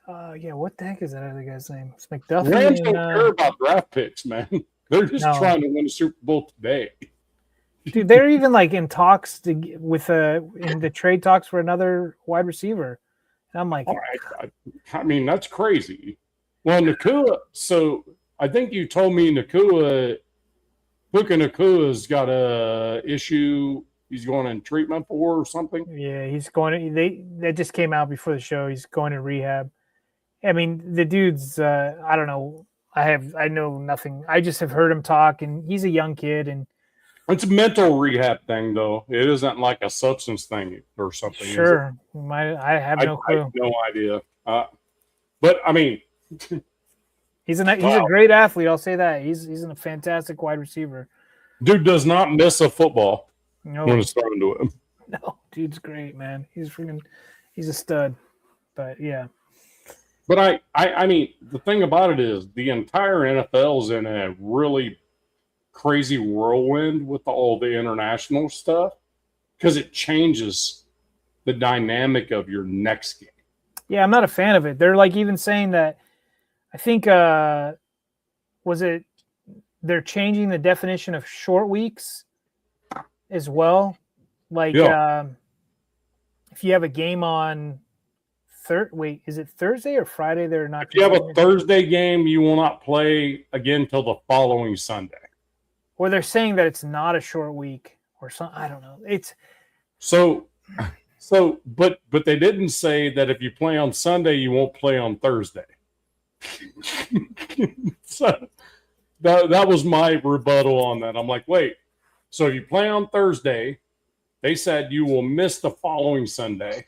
What the heck is that other guy's name? It's McDuffie. Rams don't care about draft picks, man. They're just trying to win a Super Bowl today. Dude, they're even like in talks in the trade talks for another wide receiver. And I'm like, I mean, that's crazy. Well, Nakua. So I think you told me Nakua Puka Nakua's got a issue he's going in treatment for or something. Yeah, he's going. That just came out before the show. He's going to rehab. I mean, the dude's. I don't know. I know nothing. I just have heard him talk, and he's a young kid, and it's a mental rehab thing, though. It isn't like a substance thing or something. Sure, I have no clue. I have no idea. But I mean, he's a great athlete. I'll say that he's a fantastic wide receiver. Dude does not miss a football when it's thrown to him. No, dude's great, man. He's a stud. But yeah. But I mean, the thing about it is the entire NFL is in a really crazy whirlwind with all the international stuff because it changes the dynamic of your next game. Yeah, I'm not a fan of it. They're like even saying that I think they're changing the definition of short weeks as well. Like if you have a game on is it Thursday or Friday? They're not. If you have a Thursday game, you will not play again till the following Sunday. Or they're saying that it's not a short week or something. I don't know. It's but they didn't say that if you play on Sunday, you won't play on Thursday. So that was my rebuttal on that. I'm like, wait, so if you play on Thursday, they said you will miss the following Sunday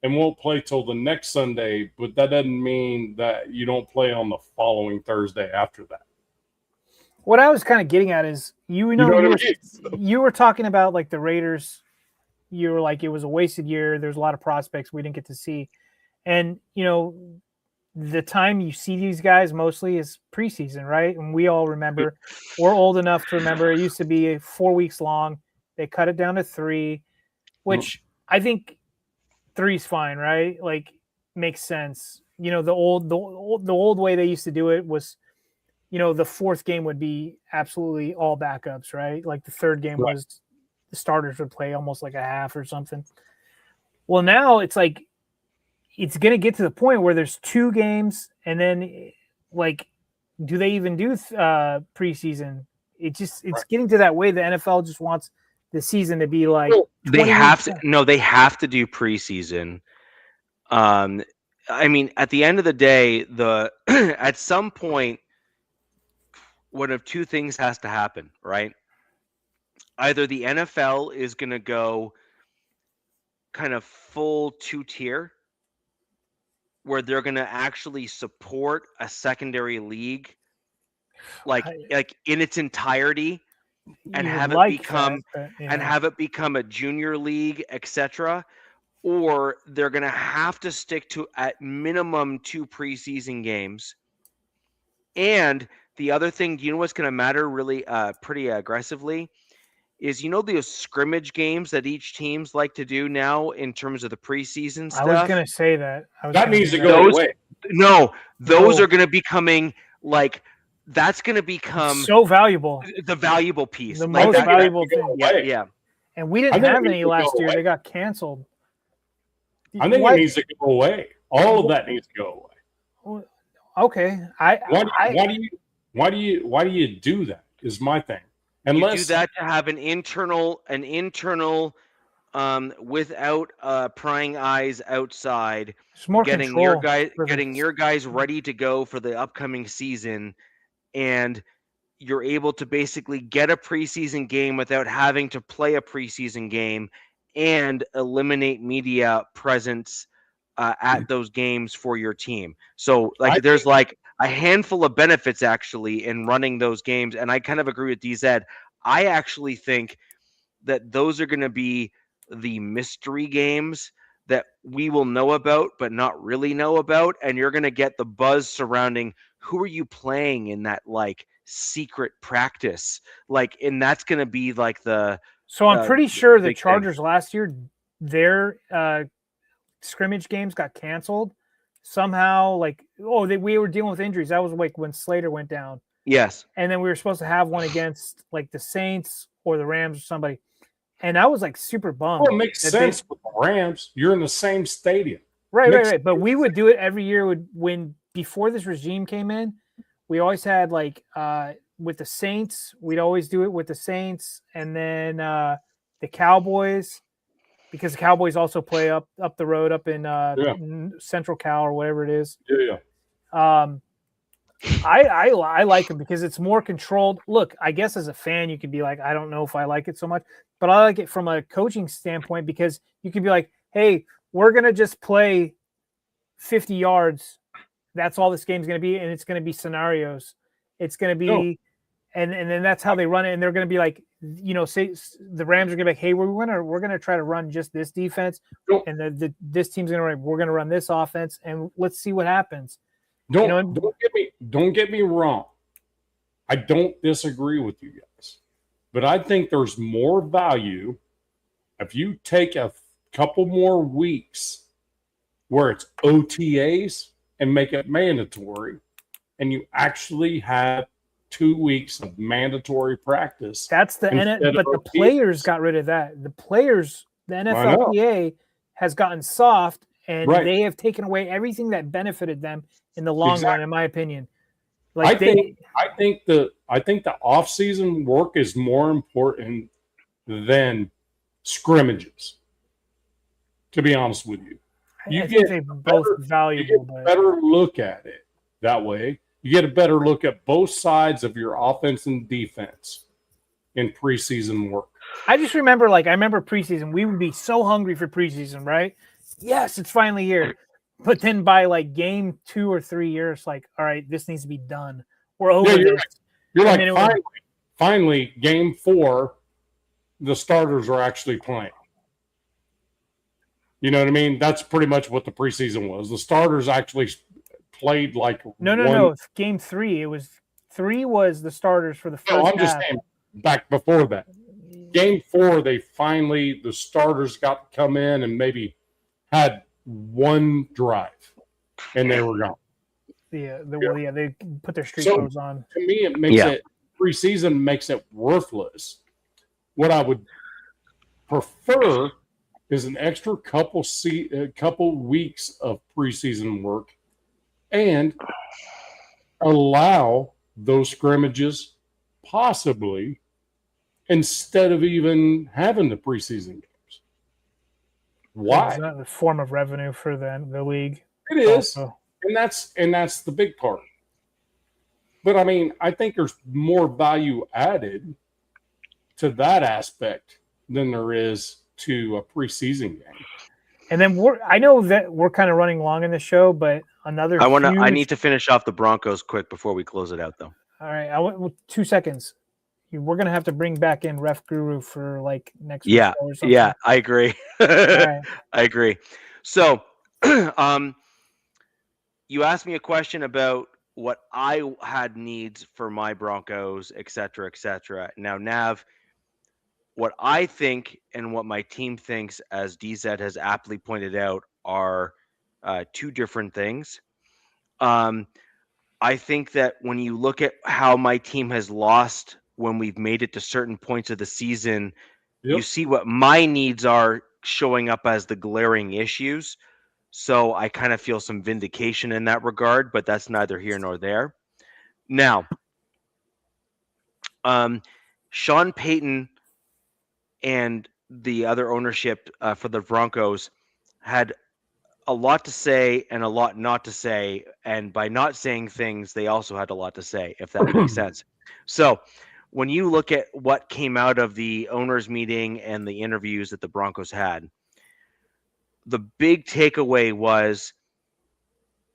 and won't play till the next Sunday, but that doesn't mean that you don't play on the following Thursday after that. What I was kind of getting at is, you were talking about like the Raiders. You were like, it was a wasted year. There's a lot of prospects we didn't get to see. And, the time you see these guys mostly is preseason, right? And we all remember, we're old enough to remember it used to be 4 weeks long. They cut it down to 3, which I think 3 is fine, right? Like, makes sense. The old way they used to do it was, the 4th game would be absolutely all backups, right? Like the 3rd game was the starters would play almost like a half or something. Well, now it's like it's going to get to the point where there's 2 games, and then like, do they even do preseason? It's getting to that way. The NFL just wants the season to be like they have to do preseason. I mean, at the end of the day, at some point, one of 2 things has to happen, right? Either the NFL is going to go kind of full 2-tier, where they're going to actually support a secondary league, like in its entirety, and have it become a junior league, etc. Or they're going to have to stick to at minimum 2 preseason games. And the other thing, what's going to matter really pretty aggressively is, those scrimmage games that each teams like to do now in terms of the preseason stuff. I was going to say that. That needs to go away. No, those are going to becoming like, that's going to become so valuable. The valuable piece. The most valuable thing. Yeah. And we didn't have any last year. They got canceled. I think it needs to go away. All of that needs to go away. Okay. Why do you do that? Is my thing. Unless you do that to have an internal without prying eyes outside, getting your guys ready to go for the upcoming season, and you're able to basically get a preseason game without having to play a preseason game, and eliminate media presence at those games for your team. So there's like a handful of benefits actually in running those games. And I kind of agree with DZ. I actually think that those are going to be the mystery games that we will know about, but not really know about. And you're going to get the buzz surrounding who are you playing in that like secret practice. And that's going to be like so I'm pretty sure the Chargers last year, their scrimmage games got canceled somehow. We were dealing with injuries. That was like when Slater went down. Yes. And then we were supposed to have one against like the Saints or the Rams or somebody. And I was like super bummed. Well, it makes sense with the Rams. You're in the same stadium. Right. But we would do it every year before this regime came in. We always had like with the Saints. We'd always do it with the Saints, and then the Cowboys, because the Cowboys also play up the road up in Central Cal or whatever it is. Yeah. I like them because it's more controlled. Look, I guess as a fan, you could be like, I don't know if I like it so much, but I like it from a coaching standpoint because you could be like, hey, we're going to just play 50 yards. That's all this game's going to be. And it's going to be scenarios. It's going to be, and then that's how they run it. And they're going to be like, say the Rams are going to be like, hey, we're going to try to run just this defense. And this team's going to run, we're going to run this offense and let's see what happens. Don't get me wrong. I don't disagree with you guys, but I think there's more value if you take a couple more weeks where it's OTAs and make it mandatory, and you actually have 2 weeks of mandatory practice. That's the but the players got rid of that. The players, the NFLPA has gotten soft, and they have taken away everything that benefited them in the long run, in my opinion. Like I think the off-season work is more important than scrimmages. To be honest with you, you get a better look at it that way. You get a better look at both sides of your offense and defense in preseason work. I just remember, I remember preseason, we would be so hungry for preseason, right? Yes, it's finally here. But then by game 2 or 3 years, all right, this needs to be done. We're over this. You're like, finally, game 4, the starters are actually playing. You know what I mean? That's pretty much what the preseason was. The starters actually played No. Game 3, it was 3 was the starters for the first half. I'm just saying back before that. Game 4, the starters got to come in and maybe had one drive, and they were gone. They put their street clothes on. To me, it makes it preseason makes it worthless. What I would prefer is an extra couple weeks of preseason work, and allow those scrimmages possibly instead of even having the preseason games. Why? It's not a form of revenue for the league. It is, and that's the big part. But I mean, I think there's more value added to that aspect than there is to a preseason game. And then I know that we're kind of running long in the show, but I need to finish off the Broncos quick before we close it out, though. All right, 2 seconds. We're gonna have to bring back in Ref Guru for next week or something. Yeah, I agree. Right. I agree. So, you asked me a question about what I had needs for my Broncos, et cetera, et cetera. Now, Nav, what I think and what my team thinks, as DZ has aptly pointed out, are two different things. I think that when you look at how my team has lost when we've made it to certain points of the season, you see what my needs are showing up as the glaring issues. So I kind of feel some vindication in that regard, but that's neither here nor there. Now, Sean Payton and the other ownership for the Broncos had a lot to say and a lot not to say. And by not saying things, they also had a lot to say, if that makes sense. So when you look at what came out of the owners meeting and the interviews that the Broncos had, the big takeaway was,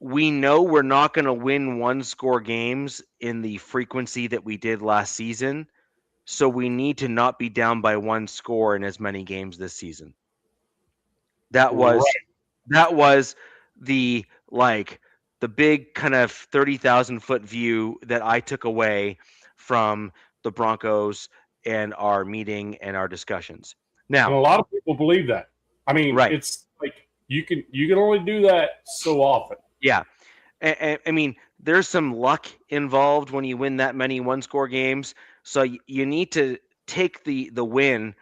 we know we're not going to win one-score games in the frequency that we did last season. So we need to not be down by one score in as many games this season. That was the big kind of 30,000 foot view that I took away from the Broncos and our meeting and our discussions. Now, and a lot of people believe that. I mean, It's like you can only do that so often. Yeah. I mean, there's some luck involved when you win that many one-score games. So you need to take the win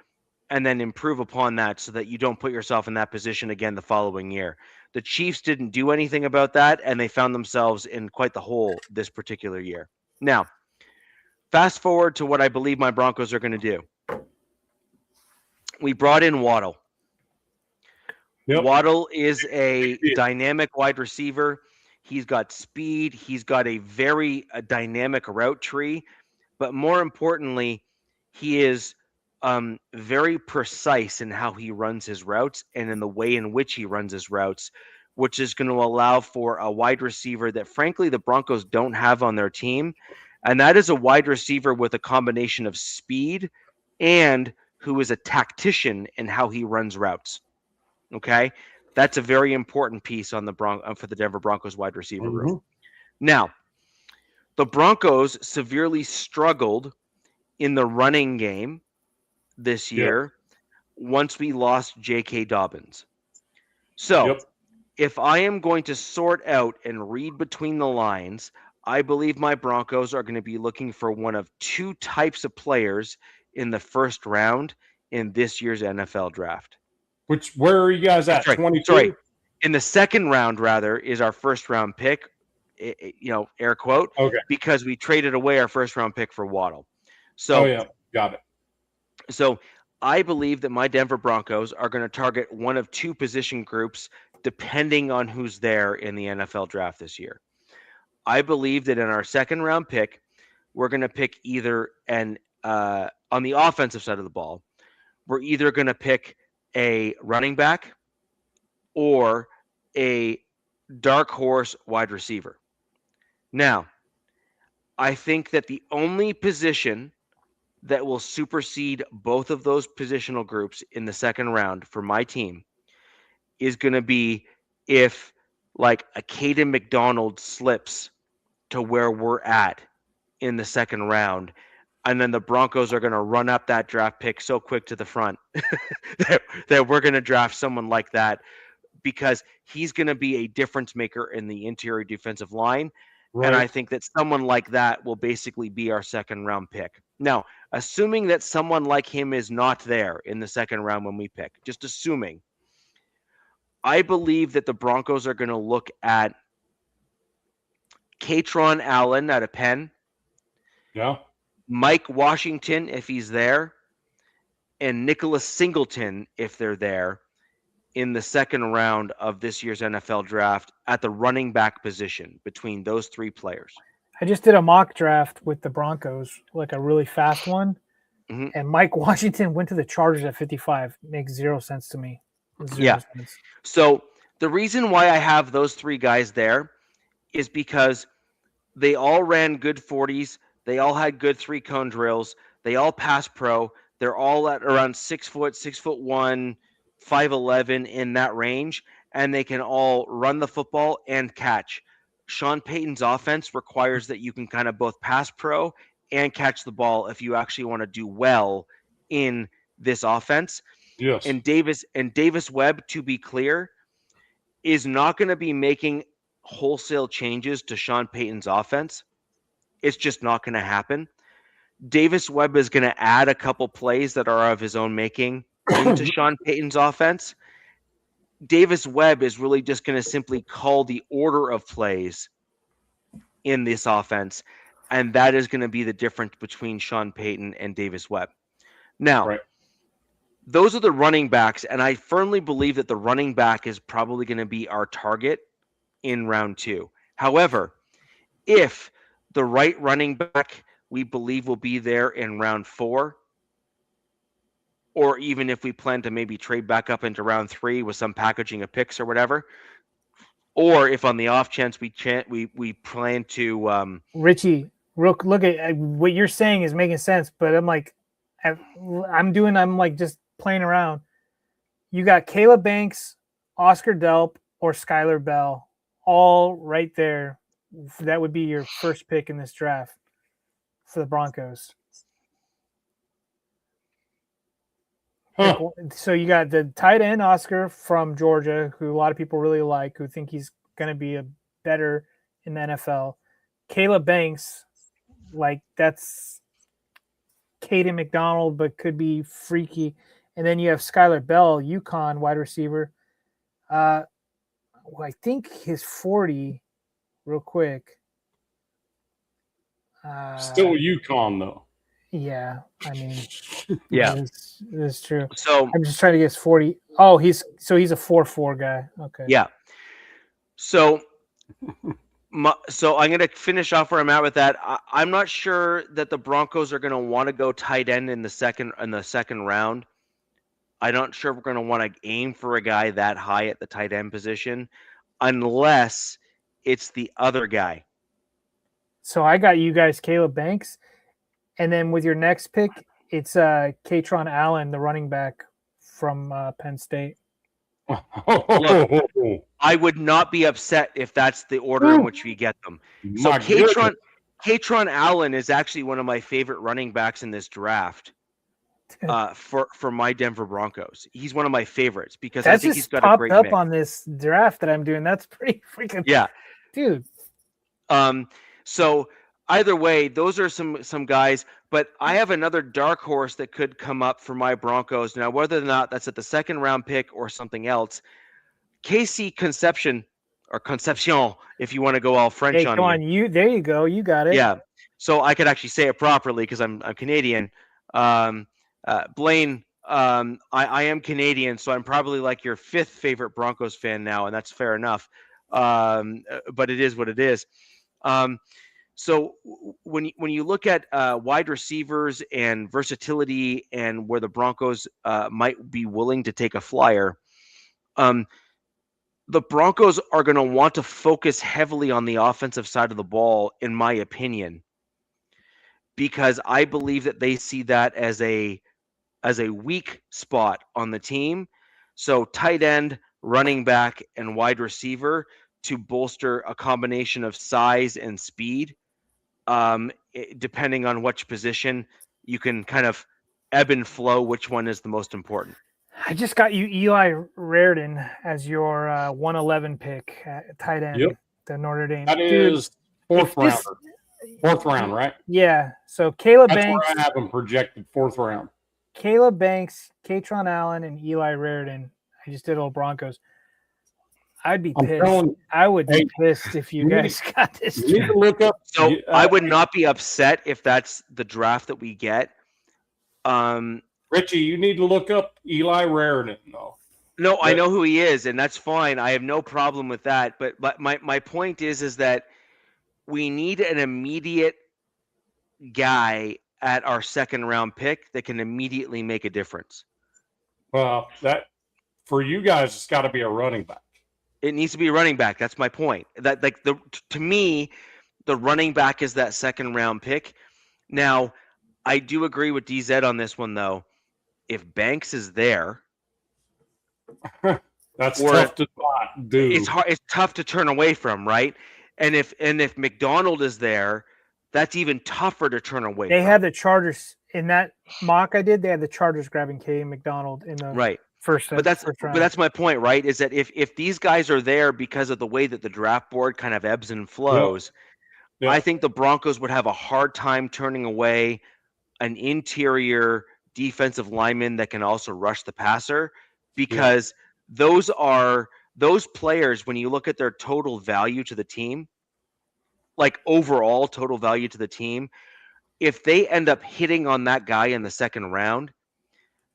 and then improve upon that so that you don't put yourself in that position again the following year. The Chiefs didn't do anything about that, and they found themselves in quite the hole this particular year. Now, fast forward to what I believe my Broncos are going to do. We brought in Waddle. Yep. Waddle is a dynamic wide receiver. He's got speed. He's got a very dynamic route tree. But more importantly, he is very precise in how he runs his routes and in the way in which he runs his routes, which is going to allow for a wide receiver that, frankly, the Broncos don't have on their team. And that is a wide receiver with a combination of speed and who is a tactician in how he runs routes. Okay, that's a very important piece on the for the Denver Broncos wide receiver room. Now, the Broncos severely struggled in the running game this year once we lost J.K. Dobbins. So, if I am going to sort out and read between the lines, I believe my Broncos are going to be looking for one of two types of players in the first round in this year's NFL draft. Where are you guys at? 22? Sorry. In the second round, rather, is our first round pick, air quote, because we traded away our first round pick for Waddle. So, got it. So I believe that my Denver Broncos are going to target one of two position groups depending on who's there in the NFL draft this year. I believe that in our second round pick, we're going to pick either on the offensive side of the ball, we're either going to pick a running back or a dark horse wide receiver. Now, I think that the only position that will supersede both of those positional groups in the second round for my team is going to be if like a Caden McDonald slips to where we're at in the second round, and then the Broncos are going to run up that draft pick so quick to the front that we're going to draft someone like that because he's going to be a difference maker in the interior defensive line. Right. And I think that someone like that will basically be our second round pick. Now, assuming that someone like him is not there in the second round when we pick, just assuming, I believe that the Broncos are going to look at Katron Allen out of Penn. Yeah. Mike Washington, if he's there, and Nicholas Singleton, if they're there, in the second round of this year's NFL draft at the running back position between those three players. I just did a mock draft with the Broncos, like a really fast one. Mm-hmm. And Mike Washington went to the Chargers at 55. Makes zero sense to me. Zero sense. So the reason why I have those three guys there is because they all ran good 40s. They all had good 3-cone drills. They all pass pro. They're all at around 6 foot, 6'1", 5'11" in that range, and they can all run the football and catch. Sean Payton's offense requires that you can kind of both pass pro and catch the ball if you actually want to do well in this offense. Yes. And Davis Webb, to be clear, is not going to be making wholesale changes to Sean Payton's offense. It's just not going to happen. Davis Webb is going to add a couple plays that are of his own making into Sean Payton's offense. Davis Webb is really just going to simply call the order of plays in this offense, and that is going to be the difference between Sean Payton and Davis Webb. Now, those are the running backs, and I firmly believe that the running back is probably going to be our target in round 2. However, if the right running back we believe will be there in round 4, or even if we plan to maybe trade back up into round 3 with some packaging of picks or whatever, or if on the off chance we plan to Richie, look at what you're saying is making sense, but I'm like, I'm like just playing around. You got Caleb Banks, Oscar Delp, or Skylar Bell, all right there. That would be your first pick in this draft for the Broncos. Huh. So you got the tight end Oscar from Georgia, who a lot of people really like, who think he's going to be a better in the NFL. Caleb Banks, like that's Caden McDonald, but could be freaky. And then you have Skylar Bell, UConn wide receiver. I think his 40, real quick. Still Yukon though. Yeah, I mean, Yeah. that's true. So I'm just trying to guess 40. Oh, he's a 4-4 guy. Okay. yeah. So so I'm going to finish off where I'm at with that. I'm not sure that the Broncos are going to want to go tight end in the second round. I'm not sure if we're going to want to aim for a guy that high at the tight end position, unless it's the other guy. So I got you guys Caleb Banks, and then with your next pick, it's Katron Allen, the running back from Penn State. Look, I would not be upset if that's the order in which we get them. So Katron Allen is actually one of my favorite running backs in this draft. For my Denver Broncos, he's one of my favorites because I think he's got a great popped up mix. on this draft that I'm doing. That's pretty freaking dude. So either way, those are some guys. But I have another dark horse that could come up for my Broncos. Now, whether or not that's at the second round pick or something else, Casey Concepcion, if you want to go all French Hey, on come on, there you go, you got it. Yeah, so I could actually say it properly because I'm Canadian. Blaine, I am Canadian, so I'm probably like your fifth favorite Broncos fan now, and that's fair enough. But it is what it is. So when you look at wide receivers and versatility and where the Broncos might be willing to take a flyer, the Broncos are going to want to focus heavily on the offensive side of the ball, in my opinion, because I believe that they see that as a weak spot on the team. So tight end, running back, and wide receiver to bolster a combination of size and speed. Depending on which position, you can kind of ebb and flow which one is the most important. I just got you Eli Raritan as your 111 pick at tight end, the Notre Dame. That is fourth round, right? Yeah. So Caleb That's Banks. where I have him projected, fourth round. Caleb Banks, Katron Allen, and Eli Raritan. I just did all Broncos. I'd be pissed. I would be pissed if you guys got this. You need to look up. So I would not be upset if that's the draft that we get. Richie, you need to look up Eli Raritan, though. No, I know who he is, and that's fine. I have no problem with that. But my point is that we need an immediate guy at our second round pick that can immediately make a difference. Well, that for you guys, it's got to be a running back. It needs to be a running back. That's my point. That to me, the running back is that second round pick. Now, I do agree with DZ on this one though. If Banks is there, that's tough to do. It's hard. It's tough to turn away from, right? And if McDonald is there, that's even tougher to turn away. They had the Chargers in that mock I did. They had the Chargers grabbing K. McDonald in the first round. But that's my point, right? Is that if these guys are there because of the way that the draft board kind of ebbs and flows, I think the Broncos would have a hard time turning away an interior defensive lineman that can also rush the passer, because those players, when you look at their total value to the team, like overall total value to the team, if they end up hitting on that guy in the second round,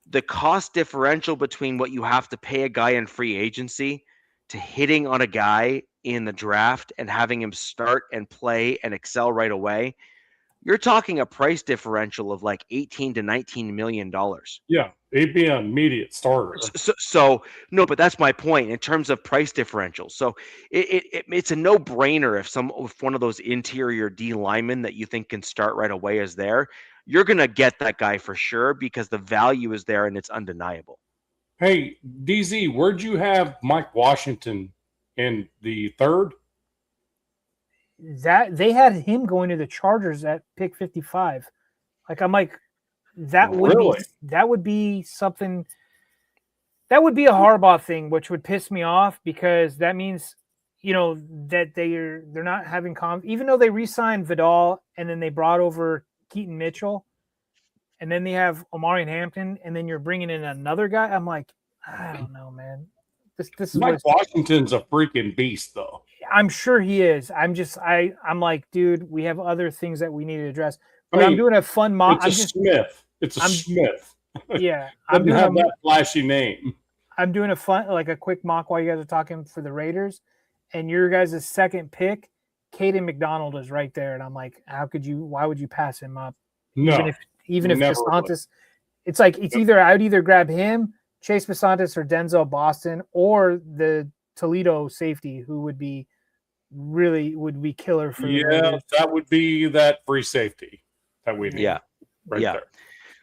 the cost differential between what you have to pay a guy in free agency to hitting on a guy in the draft and having him start and play and excel right away, you're talking a price differential of like $18 to $19 million. Yeah, he'd be an immediate starter. So no, but that's my point in terms of price differential. So it's a no-brainer if one of those interior D linemen that you think can start right away is there, you're gonna get that guy for sure because the value is there and it's undeniable. Hey, DZ, where'd you have Mike Washington in the third? That they had him going to the Chargers at pick 55. Like I'm like, that would be something. That would be a Harbaugh thing, which would piss me off because that means, that they're not having even though they re-signed Vidal and then they brought over Keaton Mitchell, and then they have Omarion Hampton, and then you're bringing in another guy. I'm like, I don't know, man. This is Mike what Washington's a freaking beast, though. I'm sure he is. I'm like, dude, we have other things that we need to address. I But mean, I'm doing a fun mock. It's a Smith. It's a I'm- Smith. Yeah, I'm Doesn't doing have that flashy name. I'm doing a quick mock while you guys are talking for the Raiders, and your guys' second pick, Caden McDonald is right there, and I'm like, why would you pass him up? No, even if never DeSantis, it's like I would either grab him, Chase DeSantis, or Denzel Boston, or the Toledo safety, who would be killer for the Raiders. that would be that free safety that we need. Right there.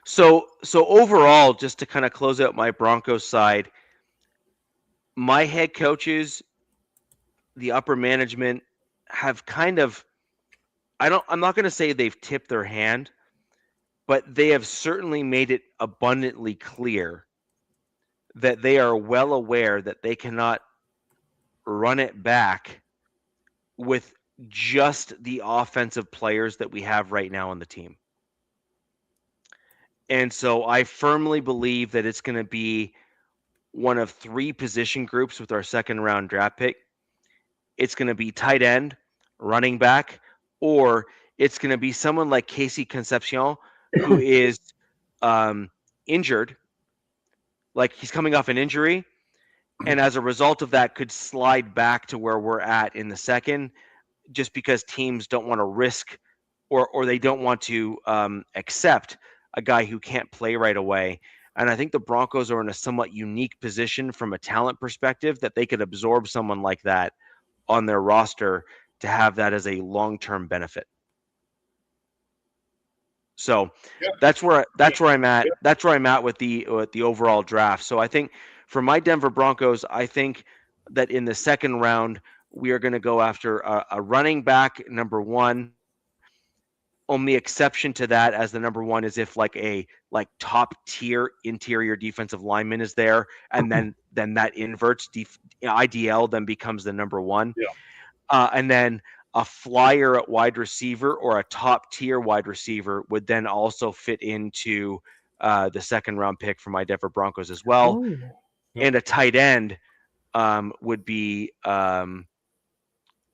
So overall, just to kind of close out my Broncos side, my head coaches, the upper management have kind of, I'm not going to say they've tipped their hand, but they have certainly made it abundantly clear that they are well aware that they cannot run it back with just the offensive players that we have right now on the team. And so I firmly believe that it's going to be one of three position groups with our second round draft pick. It's going to be tight end, running back, or it's going to be someone like Casey Concepcion, who is injured, like he's coming off an injury, and as a result of that could slide back to where we're at in the second, just because teams don't want to risk or they don't want to accept a guy who can't play right away. And I think the Broncos are in a somewhat unique position from a talent perspective that they could absorb someone like that on their roster to have that as a long-term benefit. So that's where I'm at. That's where I'm at with the overall draft. So I think for my Denver Broncos, I think that in the second round we are going to go after a running back, number one. Only exception to that as the number one is if like top tier interior defensive lineman is there, and then that inverts. IDL then becomes the number one. And then a flyer at wide receiver or a top tier wide receiver would then also fit into the second round pick for my Denver Broncos as well. Ooh. And a tight end would be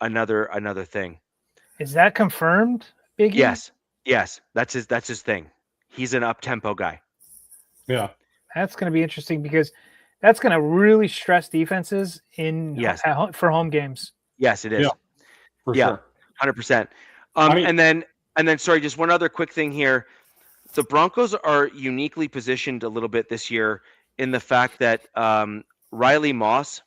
another thing. Is that confirmed, Biggie? Yes, that's his thing. He's an up-tempo guy. Yeah. That's going to be interesting because that's going to really stress defenses for home games. Yes, it is. Yeah, for sure. 100%. And then sorry, just one other quick thing here. The Broncos are uniquely positioned a little bit this year in the fact that Riley Moss,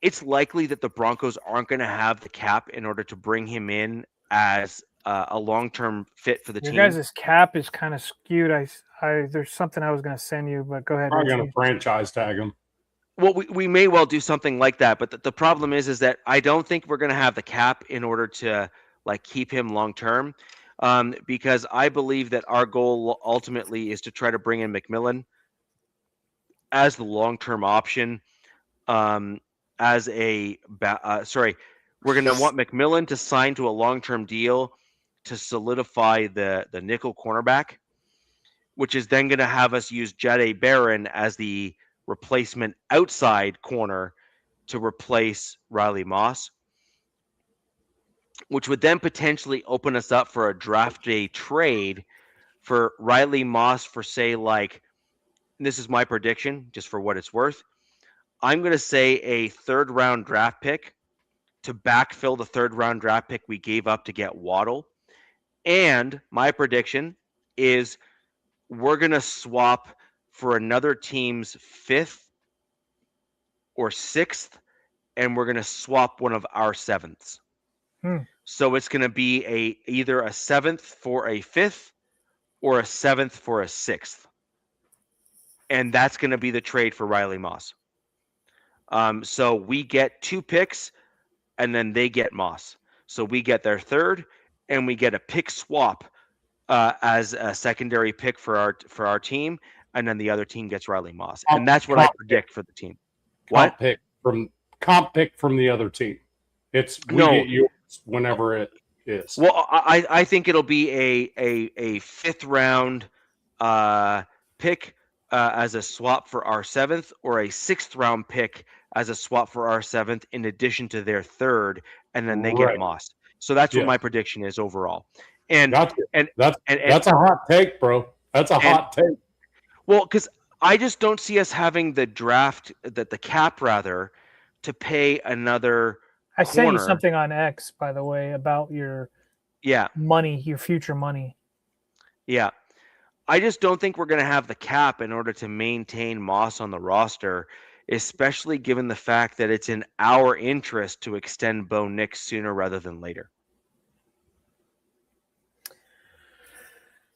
it's likely that the Broncos aren't going to have the cap in order to bring him in as a long-term fit for the team. Your guys' cap is kind of skewed. There's something I was going to send you, but go ahead. I'm going to franchise tag him. Well, we may well do something like that, but the problem is that I don't think we're going to have the cap in order to keep him long-term, because I believe that our goal ultimately is to try to bring in McMillan as the long-term option. We're going to want McMillan to sign to a long-term deal to solidify the nickel cornerback, which is then going to have us use Jade Barron as the replacement outside corner to replace Riley Moss, which would then potentially open us up for a draft day trade for Riley Moss for, say, this is my prediction, just for what it's worth. I'm going to say a third-round draft pick to backfill the third-round draft pick we gave up to get Waddle. And my prediction is we're going to swap for another team's 5th or 6th, and we're going to swap one of our 7ths. So it's going to be either a 7th for a 5th or a 7th for a 6th. And that's going to be the trade for Riley Moss. So we get 2 picks, and then they get Moss. So we get their 3rd, and we get a pick swap as a secondary pick for our team, and then the other team gets Riley Moss. And that's what I predict for the team. Comp pick from the other team. Get yours whenever it is. Well, I think it'll be a 5th round pick as a swap for our 7th, or a 6th round pick as a swap for our 7th in addition to their 3rd, and then they get Right. Moss. So that's what Yeah. my prediction is overall. And Gotcha. and That's and that's a hot take, bro. That's a and hot take. well, because I just don't see us having the cap rather, to pay another I sent you corner. something on X, by the way, about your money, your future money. Yeah. I just don't think we're going to have the cap in order to maintain Moss on the roster, especially given the fact that it's in our interest to extend Bo Nix sooner rather than later.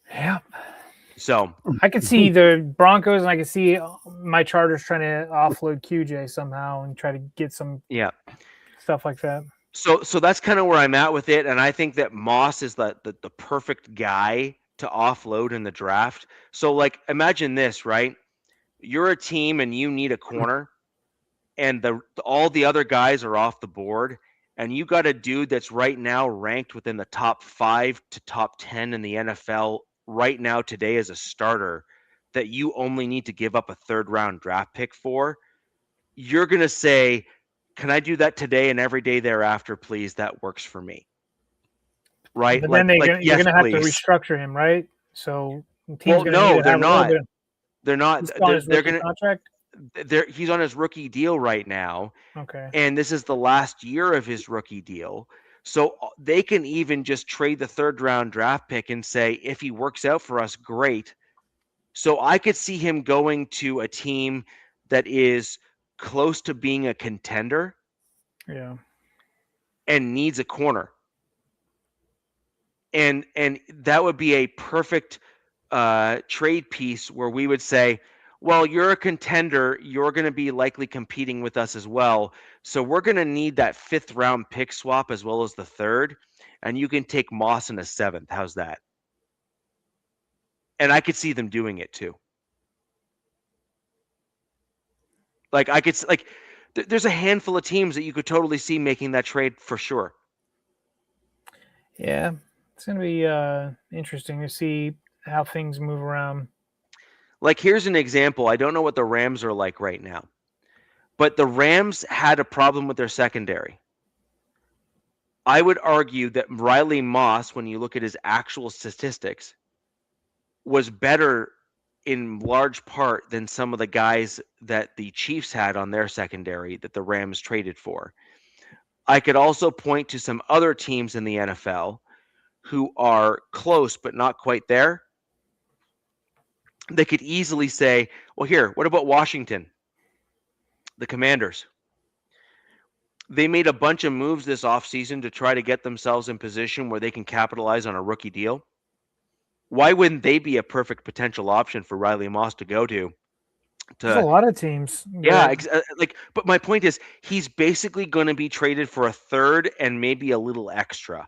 Yeah. So I could see the Broncos, and I could see my Chargers trying to offload QJ somehow and try to get some stuff like that. So that's kind of where I'm at with it, and I think that Moss is the perfect guy to offload in the draft. So like, imagine this, right? You're a team and you need a corner, and all the other guys are off the board, and you got a dude that's right now ranked within the top 5 to top 10 in the NFL right now today as a starter, that you only need to give up a 3rd round draft pick for. You're going to say, can I do that today and every day thereafter, please? That works for me. Right? But then you're yes, going to have to please. restructure him, right? So Well, no, they're not. They're not. He's on his They're rookie going contract? He's on his rookie deal right now. Okay. And this is the last year of his rookie deal. So they can even just trade the 3rd round draft pick and say, if he works out for us, great. So I could see him going to a team that is close to being a contender. Yeah. And needs a corner. And that would be a perfect trade piece where we would say, well, you're a contender, you're going to be likely competing with us as well. So we're going to need that 5th round pick swap as well as the 3rd, and you can take Moss in a 7th. How's that? And I could see them doing it too. Like there's a handful of teams that you could totally see making that trade for sure. Yeah, it's going to be interesting to see how things move around. Like, here's an example. I don't know what the Rams are like right now, but the Rams had a problem with their secondary. I would argue that Riley Moss, when you look at his actual statistics, was better in large part than some of the guys that the Chiefs had on their secondary that the Rams traded for. I could also point to some other teams in the NFL who are close but not quite there. They could easily say, well, here, what about Washington? The Commanders. They made a bunch of moves this offseason to try to get themselves in position where they can capitalize on a rookie deal. Why wouldn't they be a perfect potential option for Riley Moss to go to? There's a lot of teams. Yeah, but my point is, he's basically going to be traded for a 3rd and maybe a little extra.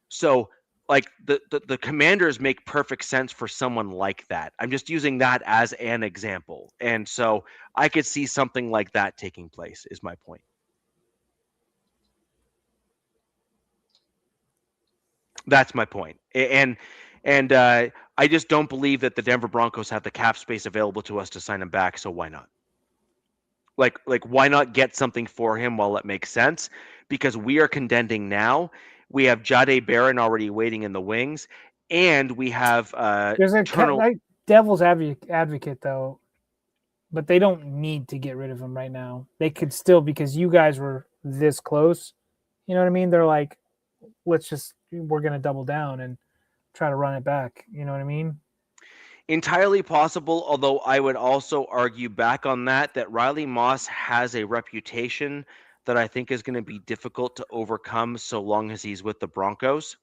So, like, the Commanders make perfect sense for someone like that. I'm just using that as an example. And so I could see something like that taking place, is my point. That's my point. And I just don't believe that the Denver Broncos have the cap space available to us to sign him back, so why not? Like why not get something for him while it makes sense? Because we are contending now. We have Jahdae Barron already waiting in the wings, and we have there's a devil's advocate though, but they don't need to get rid of him right now. They could still, because you guys were this close. You know what I mean? They're like, we're going to double down and try to run it back. You know what I mean? Entirely possible, although I would also argue back on that Riley Moss has a reputation that I think is going to be difficult to overcome so long as he's with the Broncos.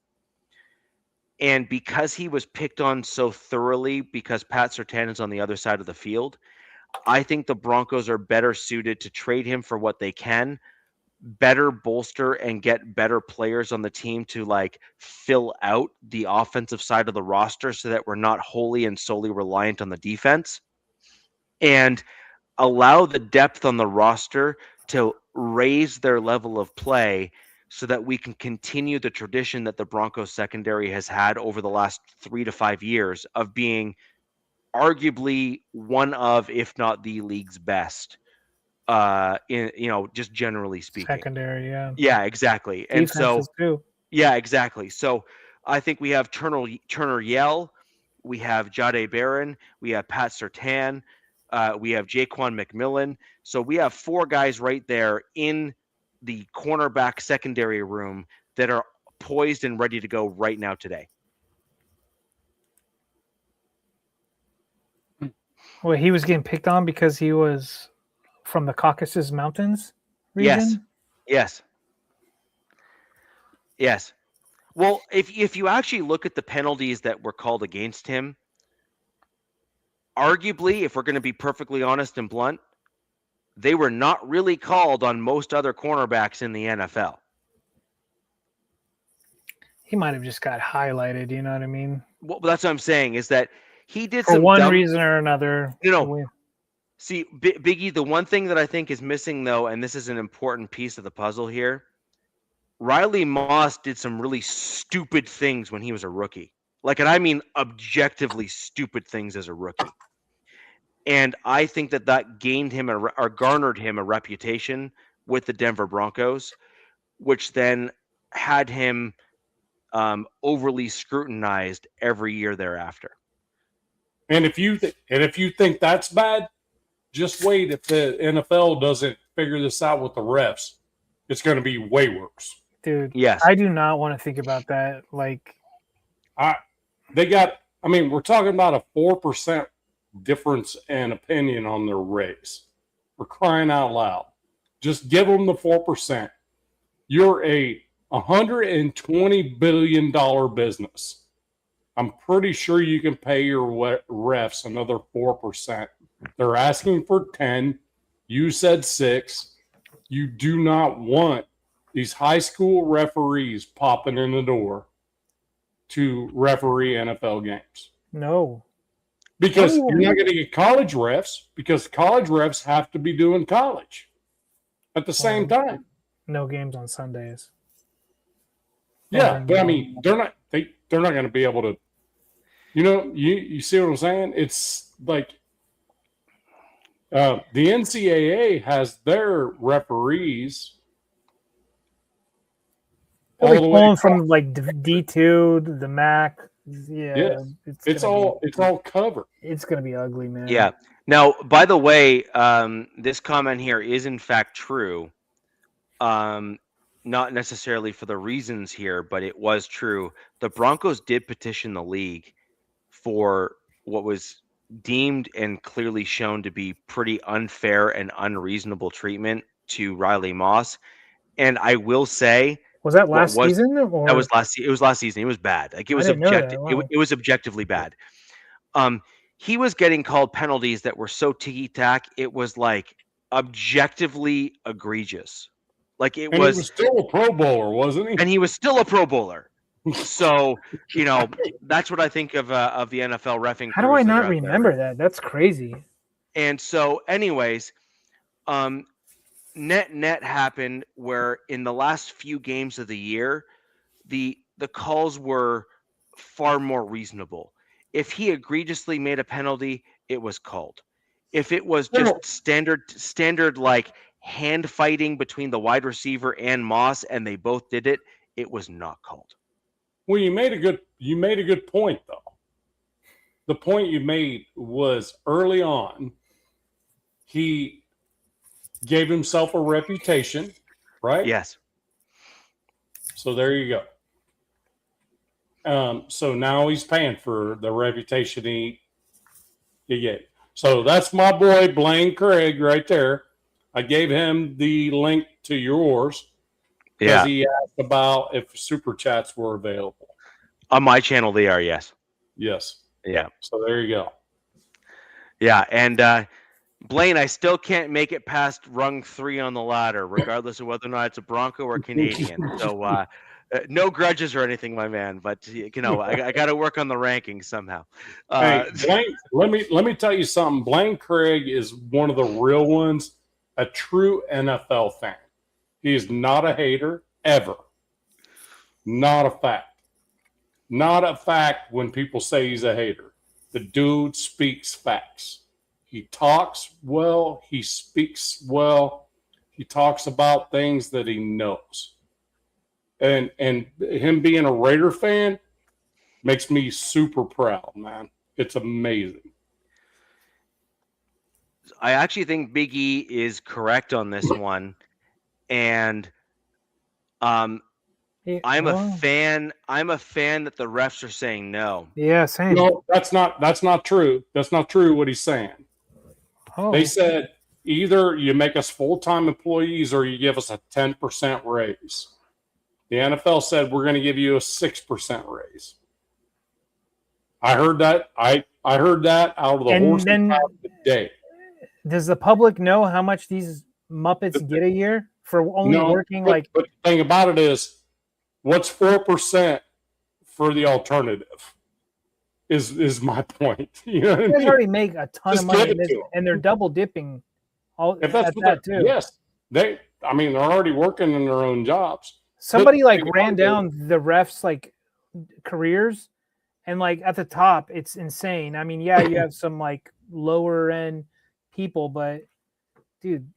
And because he was picked on so thoroughly because Pat Surtain is on the other side of the field, I think the Broncos are better suited to trade him for what they can, better bolster and get better players on the team to like fill out the offensive side of the roster so that we're not wholly and solely reliant on the defense, and allow the depth on the roster to raise their level of play so that we can continue the tradition that the Broncos secondary has had over the last 3 to 5 years of being arguably one of, if not the league's best. In just generally speaking. Secondary, yeah. Yeah, exactly. And so, Defenses too. yeah, exactly. So I think we have Turner Yell, we have Jade Barron, we have Pat Surtain, we have Jaquan McMillan. So we have 4 guys right there in the cornerback secondary room that are poised and ready to go right now today. Well, he was getting picked on because he was from the Caucasus Mountains region. Yes. Well, if you actually look at the penalties that were called against him, arguably, if we're going to be perfectly honest and blunt, they were not really called on most other cornerbacks in the NFL. He might have just got highlighted. You know what I mean? Well, that's what I'm saying is that he did For some one dumb reason or another. See, Biggie, the one thing that I think is missing, though, and this is an important piece of the puzzle here, Riley Moss did some really stupid things when he was a rookie. And I mean objectively stupid things as a rookie. And I think that gained him or garnered him a reputation with the Denver Broncos, which then had him overly scrutinized every year thereafter. And if you think that's bad, just wait. If the NFL doesn't figure this out with the refs, it's going to be way worse. Dude, yes, I do not want to think about that. We're talking about a 4% difference in opinion on their race. We're crying out loud. Just give them the 4%. You're a $120 billion business. I'm pretty sure you can pay your refs another 4%. They're asking for 10. You said 6. You do not want these high school referees popping in the door to referee NFL games. No. Because you're not going to get college refs, because college refs have to be doing college at the same time. No games on Sundays. Yeah, but I mean, they're not going to be able to. You see what I'm saying? It's like the NCAA has their referees all the way from like D2 to the MAC. Yeah, it's all covered. It's going to be ugly, man. Yeah. Now, by the way, this comment here is in fact true. Not necessarily for the reasons here, but it was true. The Broncos did petition the league for what was deemed and clearly shown to be pretty unfair and unreasonable treatment to Riley Moss. And I will say, was that last season? Or? That was last. It was last season. It was bad. Like it was objective. Wow. It was objectively bad. He was getting called penalties that were so ticky-tack. It was like objectively egregious. Like he was still a Pro Bowler, wasn't he? And he was still a Pro Bowler. So that's what I think of the NFL reffing. How do I not remember that? That's crazy. And so, anyways, net happened where in the last few games of the year, the calls were far more reasonable. If he egregiously made a penalty, it was called. If it was just standard like hand fighting between the wide receiver and Moss, and they both did it, it was not called. Well, you made a good point though. The point you made was early on, he gave himself a reputation, right? Yes. So there you go. So now he's paying for the reputation he gave. So that's my boy Blaine Craig right there. I gave him the link to yours because he asked about if super chats were available. On my channel, they are, yes. Yes. Yeah. So there you go. Yeah, and Blaine, I still can't make it past rung 3 on the ladder, regardless of whether or not it's a Bronco or Canadian. So no grudges or anything, my man. But I got to work on the rankings somehow. Hey, Blaine, let me tell you something. Blaine Craig is one of the real ones, a true NFL fan. He is not a hater ever. Not a fact. Not a fact when people say he's a hater. The dude speaks facts. He talks well. He speaks well. He talks about things that he knows. And him being a Raider fan makes me super proud, man. It's amazing. I actually think Big E is correct on this one. And I'm a fan that the refs are saying no. Yeah, same. No, that's not true. That's not true what he's saying. Oh. They said either you make us full-time employees or you give us a 10% raise. The NFL said we're going to give you a 6% raise. I heard that. I heard that out of the horse's mouth today. Does the public know how much these Muppets get a year for only working But the thing about it is, what's 4% for the alternative? Is my point. You know what I mean? They already make a ton of money, and they're double dipping. If that's what too. Yes, they're already working in their own jobs. Somebody ran down the refs careers, and at the top, it's insane. I mean, yeah, you have some lower end people, but dude.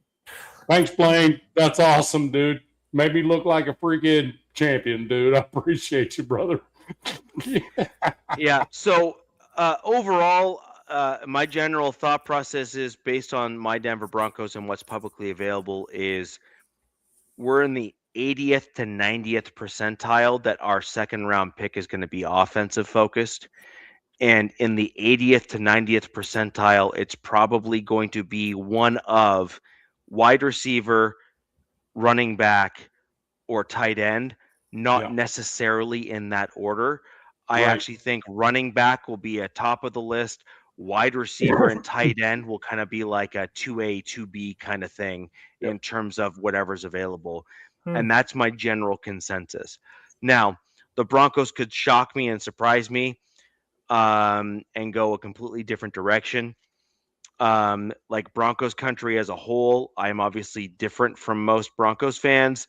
Thanks, Blaine. That's awesome, dude. Made me look like a freaking champion, dude. I appreciate you, brother. Yeah. So overall, my general thought process is based on my Denver Broncos and what's publicly available is we're in the 80th to 90th percentile that our second round pick is going to be offensive focused. And in the 80th to 90th percentile, it's probably going to be one of wide receiver, running back, or tight end, not necessarily in that order. I actually think running back will be at top of the list. Wide receiver and tight end will kind of be like a 2A, 2B kind of thing in terms of whatever's available. And that's my general consensus. Now, the Broncos could shock me and surprise me and go a completely different direction. Like Broncos country as a whole, I'm obviously different from most Broncos fans.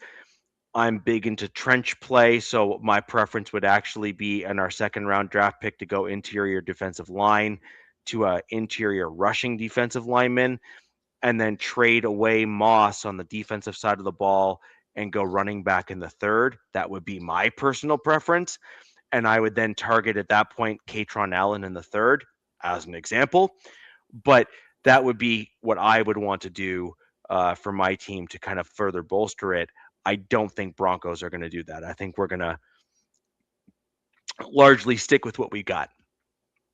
I'm big into trench play, so my preference would actually be in our second round draft pick to go interior defensive line to a interior rushing defensive lineman, and then trade away Moss on the defensive side of the ball and go running back in the third. That would be my personal preference. And I would then target at that point Katron Allen in the third as an example. But that would be what I would want to do for my team to kind of further bolster it. I don't think Broncos are going to do that. I think we're going to largely stick with what we got.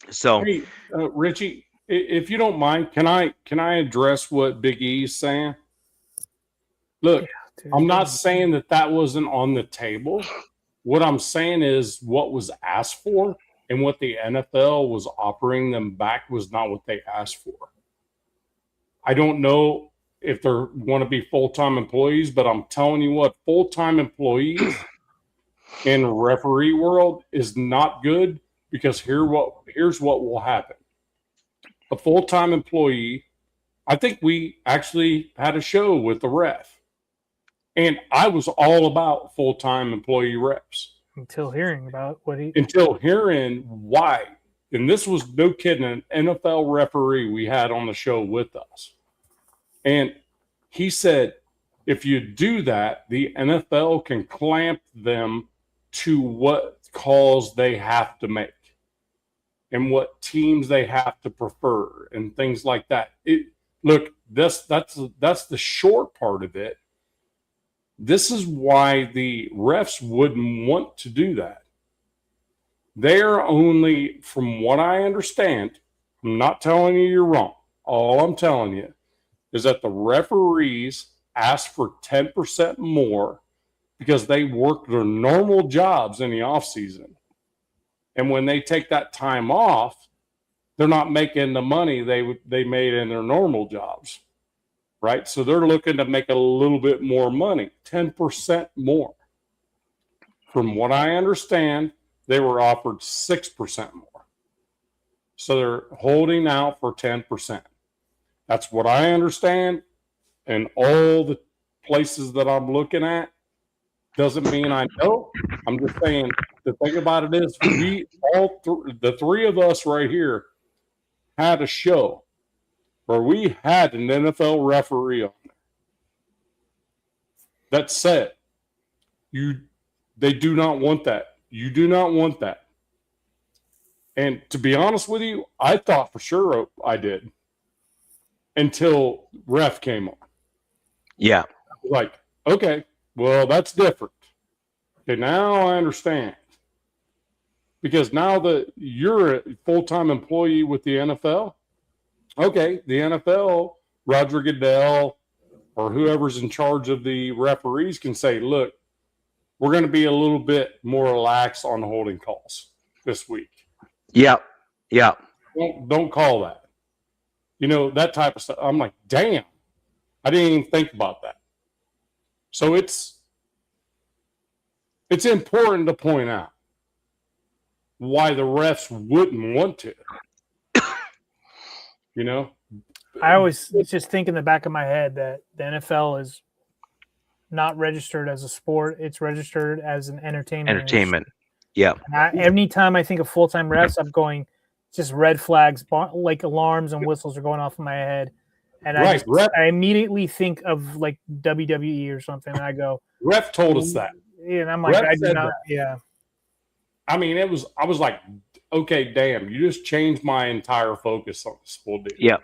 So, hey, Richie, if you don't mind, can I address what Big E's saying? Look, I'm not saying that wasn't on the table. What I'm saying is what was asked for and what the NFL was offering them back was not what they asked for. I don't know if they want to be full-time employees, but I'm telling you what, full-time employees in referee world is not good because here's what will happen. A full-time employee, I think we actually had a show with the ref, and I was all about full-time employee reps. Until hearing why. And this was no kidding, an NFL referee we had on the show with us. And he said, if you do that, the NFL can clamp them to what calls they have to make and what teams they have to prefer and things like that. Look, that's the short part of it. This is why the refs wouldn't want to do that. They're only, from what I understand, I'm not telling you you're wrong. All I'm telling you is that the referees ask for 10% more because they work their normal jobs in the offseason. And when they take that time off, they're not making the money they made in their normal jobs, right? So they're looking to make a little bit more money, 10% more. From what I understand, they were offered 6% more. So they're holding out for 10%. That's what I understand. And all the places that I'm looking at doesn't mean I know. I'm just saying the thing about it is the three of us right here had a show where we had an NFL referee on there that said, they do not want that. You do not want that. And to be honest with you, I thought for sure I did until ref came on. Yeah. Like, okay, well, that's different. Okay, now I understand. Because now that you're a full-time employee with the NFL, okay, the NFL, Roger Goodell, or whoever's in charge of the referees can say, look, we're going to be a little bit more relaxed on the holding calls this week. Yeah. Yeah. Don't call that. That type of stuff. I'm like, damn, I didn't even think about that. So it's important to point out why the refs wouldn't want to. I always just think in the back of my head that the NFL is not registered as a sport; it's registered as an entertainment. Yeah. Anytime I think of full-time refs, I'm going just red flags, like alarms and whistles are going off in my head, and I immediately think of like WWE or something. And I go, ref told us that, and I'm like, I do not. Yeah. I mean, I was like, okay, damn, you just changed my entire focus on this whole deal. Yeah.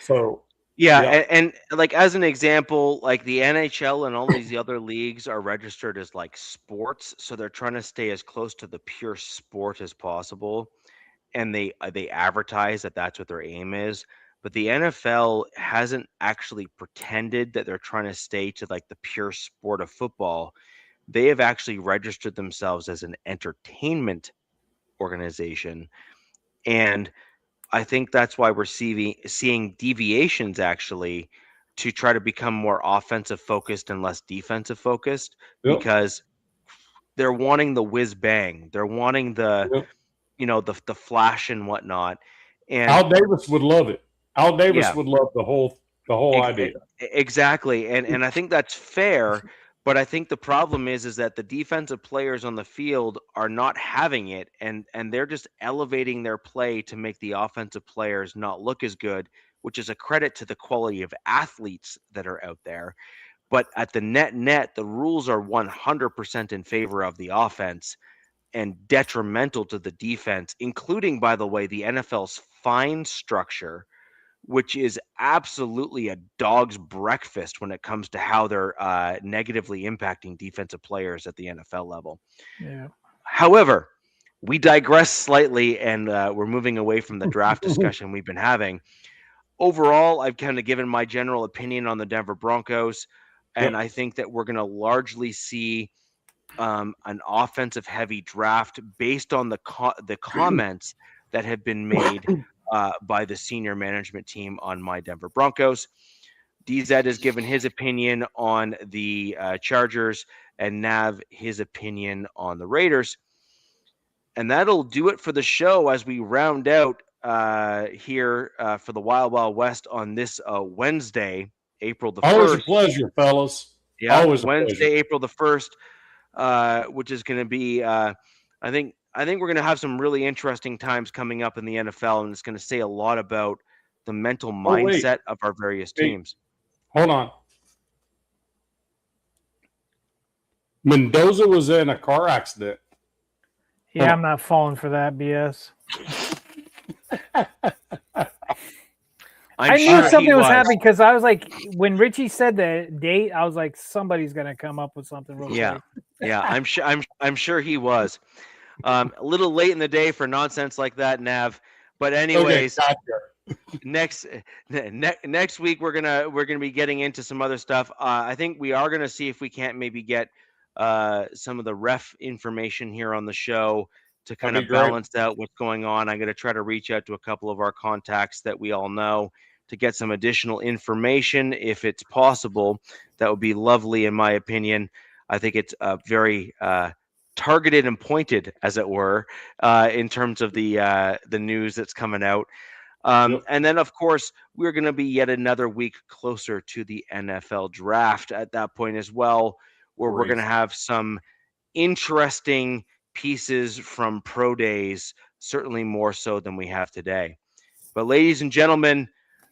So. Yeah, and like as an example, like the NHL and all these other leagues are registered as like sports, so they're trying to stay as close to the pure sport as possible, and they advertise that that's what their aim is. But the NFL hasn't actually pretended that they're trying to stay to like the pure sport of football. They have actually registered themselves as an entertainment organization, and I think that's why we're seeing deviations actually to try to become more offensive focused and less defensive focused, because they're wanting the whiz bang. They're wanting the flash and whatnot. And Al Davis would love it. Al Davis would love the whole idea. Exactly. And I think that's fair. But I think the problem is that the defensive players on the field are not having it, and they're just elevating their play to make the offensive players not look as good, which is a credit to the quality of athletes that are out there. But at the net, the rules are 100% in favor of the offense and detrimental to the defense, including, by the way, the NFL's fine structure, which is absolutely a dog's breakfast when it comes to how they're negatively impacting defensive players at the NFL level. Yeah. However, we digress slightly, and we're moving away from the draft discussion we've been having. Overall, I've kind of given my general opinion on the Denver Broncos, and I think that we're going to largely see an offensive-heavy draft based on the comments that have been made by the senior management team on my Denver Broncos. DZ has given his opinion on the Chargers, and Nav his opinion on the Raiders. And that'll do it for the show as we round out here for the Wild Wild West on this Wednesday, April the 1st. Always a pleasure, fellas. Yeah, always Wednesday, April the 1st, which is going to be, I think we're going to have some really interesting times coming up in the NFL, and it's going to say a lot about the mental mindset of our various teams. Hold on. Mendoza was in a car accident. Yeah, I'm not falling for that BS. I knew something was happening because I was like, when Richie said the date, I was like, somebody's going to come up with something real quick. Yeah, I'm sure he was. A little late in the day for nonsense like that, Nav. But anyways, next week we're gonna be getting into some other stuff. I think we are gonna see if we can't maybe get some of the ref information here on the show to kind of balance out what's going on. I'm gonna try to reach out to a couple of our contacts that we all know to get some additional information if it's possible. That would be lovely, in my opinion. I think it's very targeted and pointed, as it were, in terms of the news that's coming out. And then, of course, we're going to be yet another week closer to the NFL draft at that point as well, where we're going to have some interesting pieces from pro days, certainly more so than we have today. But ladies and gentlemen,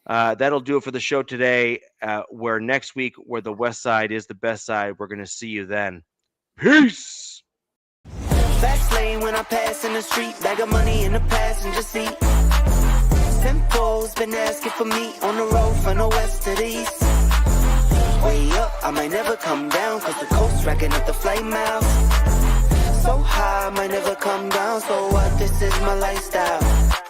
that'll do it for the show today. Where next week, where the West Side is the best side, we're going to see you then. Peace. Fast lane when I pass in the street, bag of money in the passenger seat. Tempo's been asking for me on the road from the west to the east. Way up, I might never come down, cause the coast racking up the flight miles. So high, I might never come down, so what, this is my lifestyle.